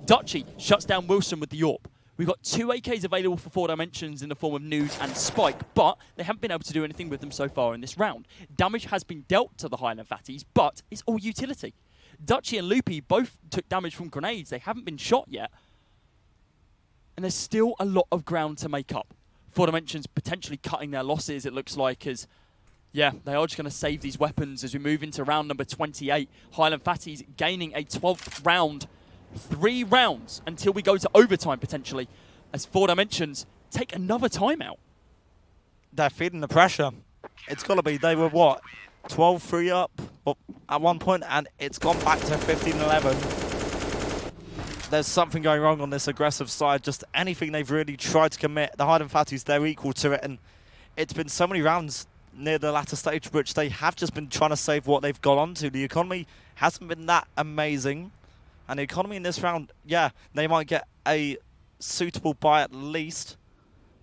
Dutchy shuts down Wilson with the AWP. We've got 2 AKs available for 4 Dimensions in the form of Nudes and Spike, but they haven't been able to do anything with them so far in this round. Damage has been dealt to the Highland Fatties, but it's all utility. Dutchy and Loopy both took damage from grenades. They haven't been shot yet. And there's still a lot of ground to make up. 4 Dimensions potentially cutting their losses, it looks like, as yeah, they are just going to save these weapons as we move into round number 28. Highland Fatties gaining a 12th round. 3 rounds until we go to overtime, potentially, as 4 Dimensions take another timeout. They're feeling the pressure. It's got to be. They were, what, 12-3 up at one point, and it's gone back to 15-11. There's something going wrong on this aggressive side. Just anything they've really tried to commit, the Highland Fatties, they're equal to it, and it's been so many rounds near the latter stage which they have just been trying to save what they've got onto. The economy hasn't been that amazing. And the economy in this round, yeah, they might get a suitable buy at least.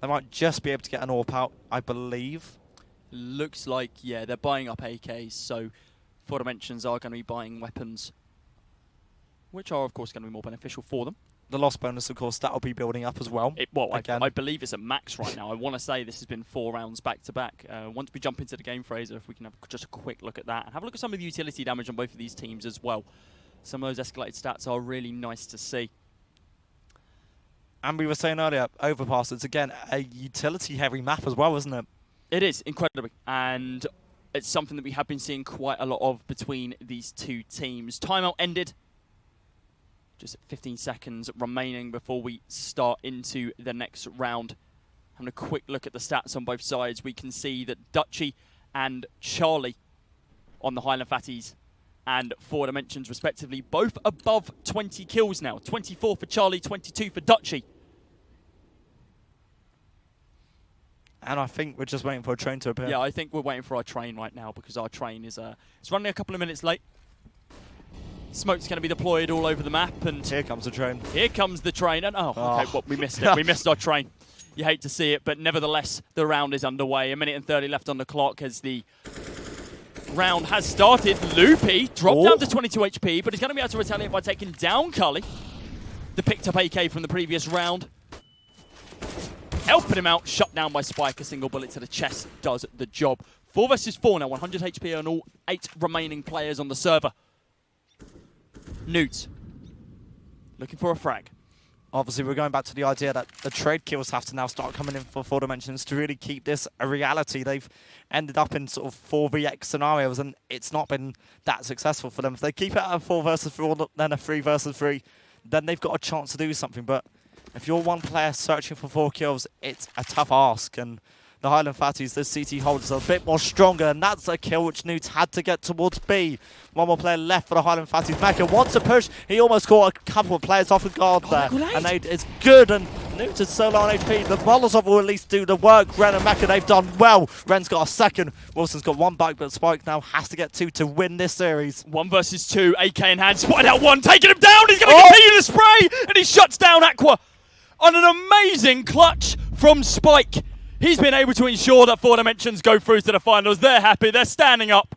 They might just be able to get an AWP out, I believe. Looks like, yeah, they're buying up AKs, so 4 Dimensions are going to be buying weapons, which are, of course, going to be more beneficial for them. The loss bonus, of course, that will be building up as well. I believe it's at max right now. I want to say this has been 4 rounds back-to-back. Once we jump into the game, Fraser, if we can have just a quick look at that. And have a look at some of the utility damage on both of these teams as well. Some of those escalated stats are really nice to see. And we were saying earlier, Overpass, it's again a utility-heavy map as well, isn't it? It is, incredibly. And it's something that we have been seeing quite a lot of between these 2 teams. Timeout ended. Just 15 seconds remaining before we start into the next round. Having a quick look at the stats on both sides, we can see that Dutchy and Charlie on the Highland Fatties and 4 Dimensions, respectively, both above 20 kills now. 24 for Charlie, 22 for Dutchy. And I think we're just waiting for a train to appear. Yeah, I think we're waiting for our train right now because our train is it's running a couple of minutes late. Smoke's going to be deployed all over the map, and here comes the train. Here comes the train, and okay, well, we missed it. We missed our train. You hate to see it, but nevertheless, the round is underway. 1 minute and 30 left on the clock as the round has started. Loopy dropped down to 22 HP, but he's going to be able to retaliate by taking down Cully, the picked up AK from the previous round. helping him out, shut down by Spike. A single bullet to the chest does the job. 4 versus 4 now, 100 HP on all 8 remaining players on the server. Newt, looking for a frag. Obviously, we're going back to the idea that the trade kills have to now start coming in for 4 Dimensions to really keep this a reality. They've ended up in sort of 4vx scenarios, and it's not been that successful for them. If they keep it at a 4 versus 4, then a 3 versus 3, then they've got a chance to do something. But if you're one player searching for 4 kills, it's a tough ask. And the Highland Fatties, the CT holders, are a bit more stronger, and that's a kill which Newt had to get towards B. One more player left for the Highland Fatties. Mecca wants to push. He almost caught a couple of players off the guard there. And it's good, and Newt is so low on HP. The Molotov will at least do the work. Ren and Mecca, they've done well. Ren's got a second. Wilson's got 1 bike, but Spike now has to get 2 to win this series. 1 versus 2, AK in hand, spotted out 1, taking him down. He's going to continue to spray, and he shuts down Aqua on an amazing clutch from Spike. He's been able to ensure that 4 Dimensions go through to the finals. They're happy. They're standing up.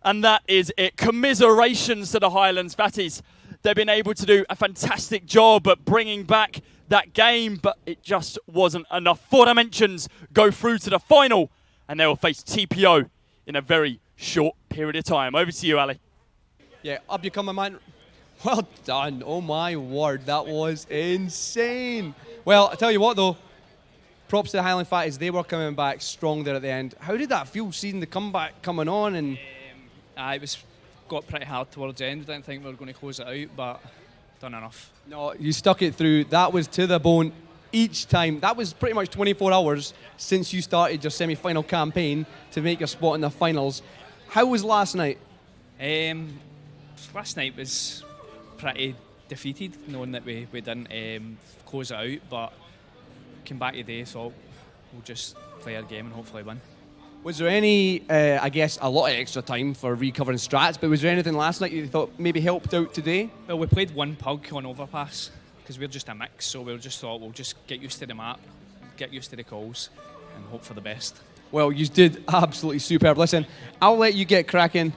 And that is it. Commiserations to the Highlands Fatties. They've been able to do a fantastic job at bringing back that game, but it just wasn't enough. 4 Dimensions go through to the final, and they will face TPO in a very short period of time. Over to you, Ali. Yeah, up you come, my man. Well done. Oh, my word. That was insane. Well, I tell you what, though. Props to the Highland Fatties. They were coming back strong there at the end. How did that feel, seeing the comeback coming on? And it got pretty hard towards the end. I didn't think we were going to close it out, but done enough. No, you stuck it through. That was to the bone each time. That was pretty much 24 hours since you started your semi-final campaign to make your spot in the finals. How was last night? Last night was pretty defeated, knowing that we didn't close it out, but came back today, so we'll just play our game and hopefully win. Was there any, I guess, a lot of extra time for recovering strats, but was there anything last night you thought maybe helped out today? Well, we played 1 pug on overpass because we're just a mix, so we just thought we'll just get used to the map, get used to the calls, and hope for the best. Well, you did absolutely superb. Listen, I'll let you get cracking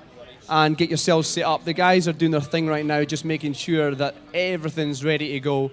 and get yourselves set up. The guys are doing their thing right now, just making sure that everything's ready to go.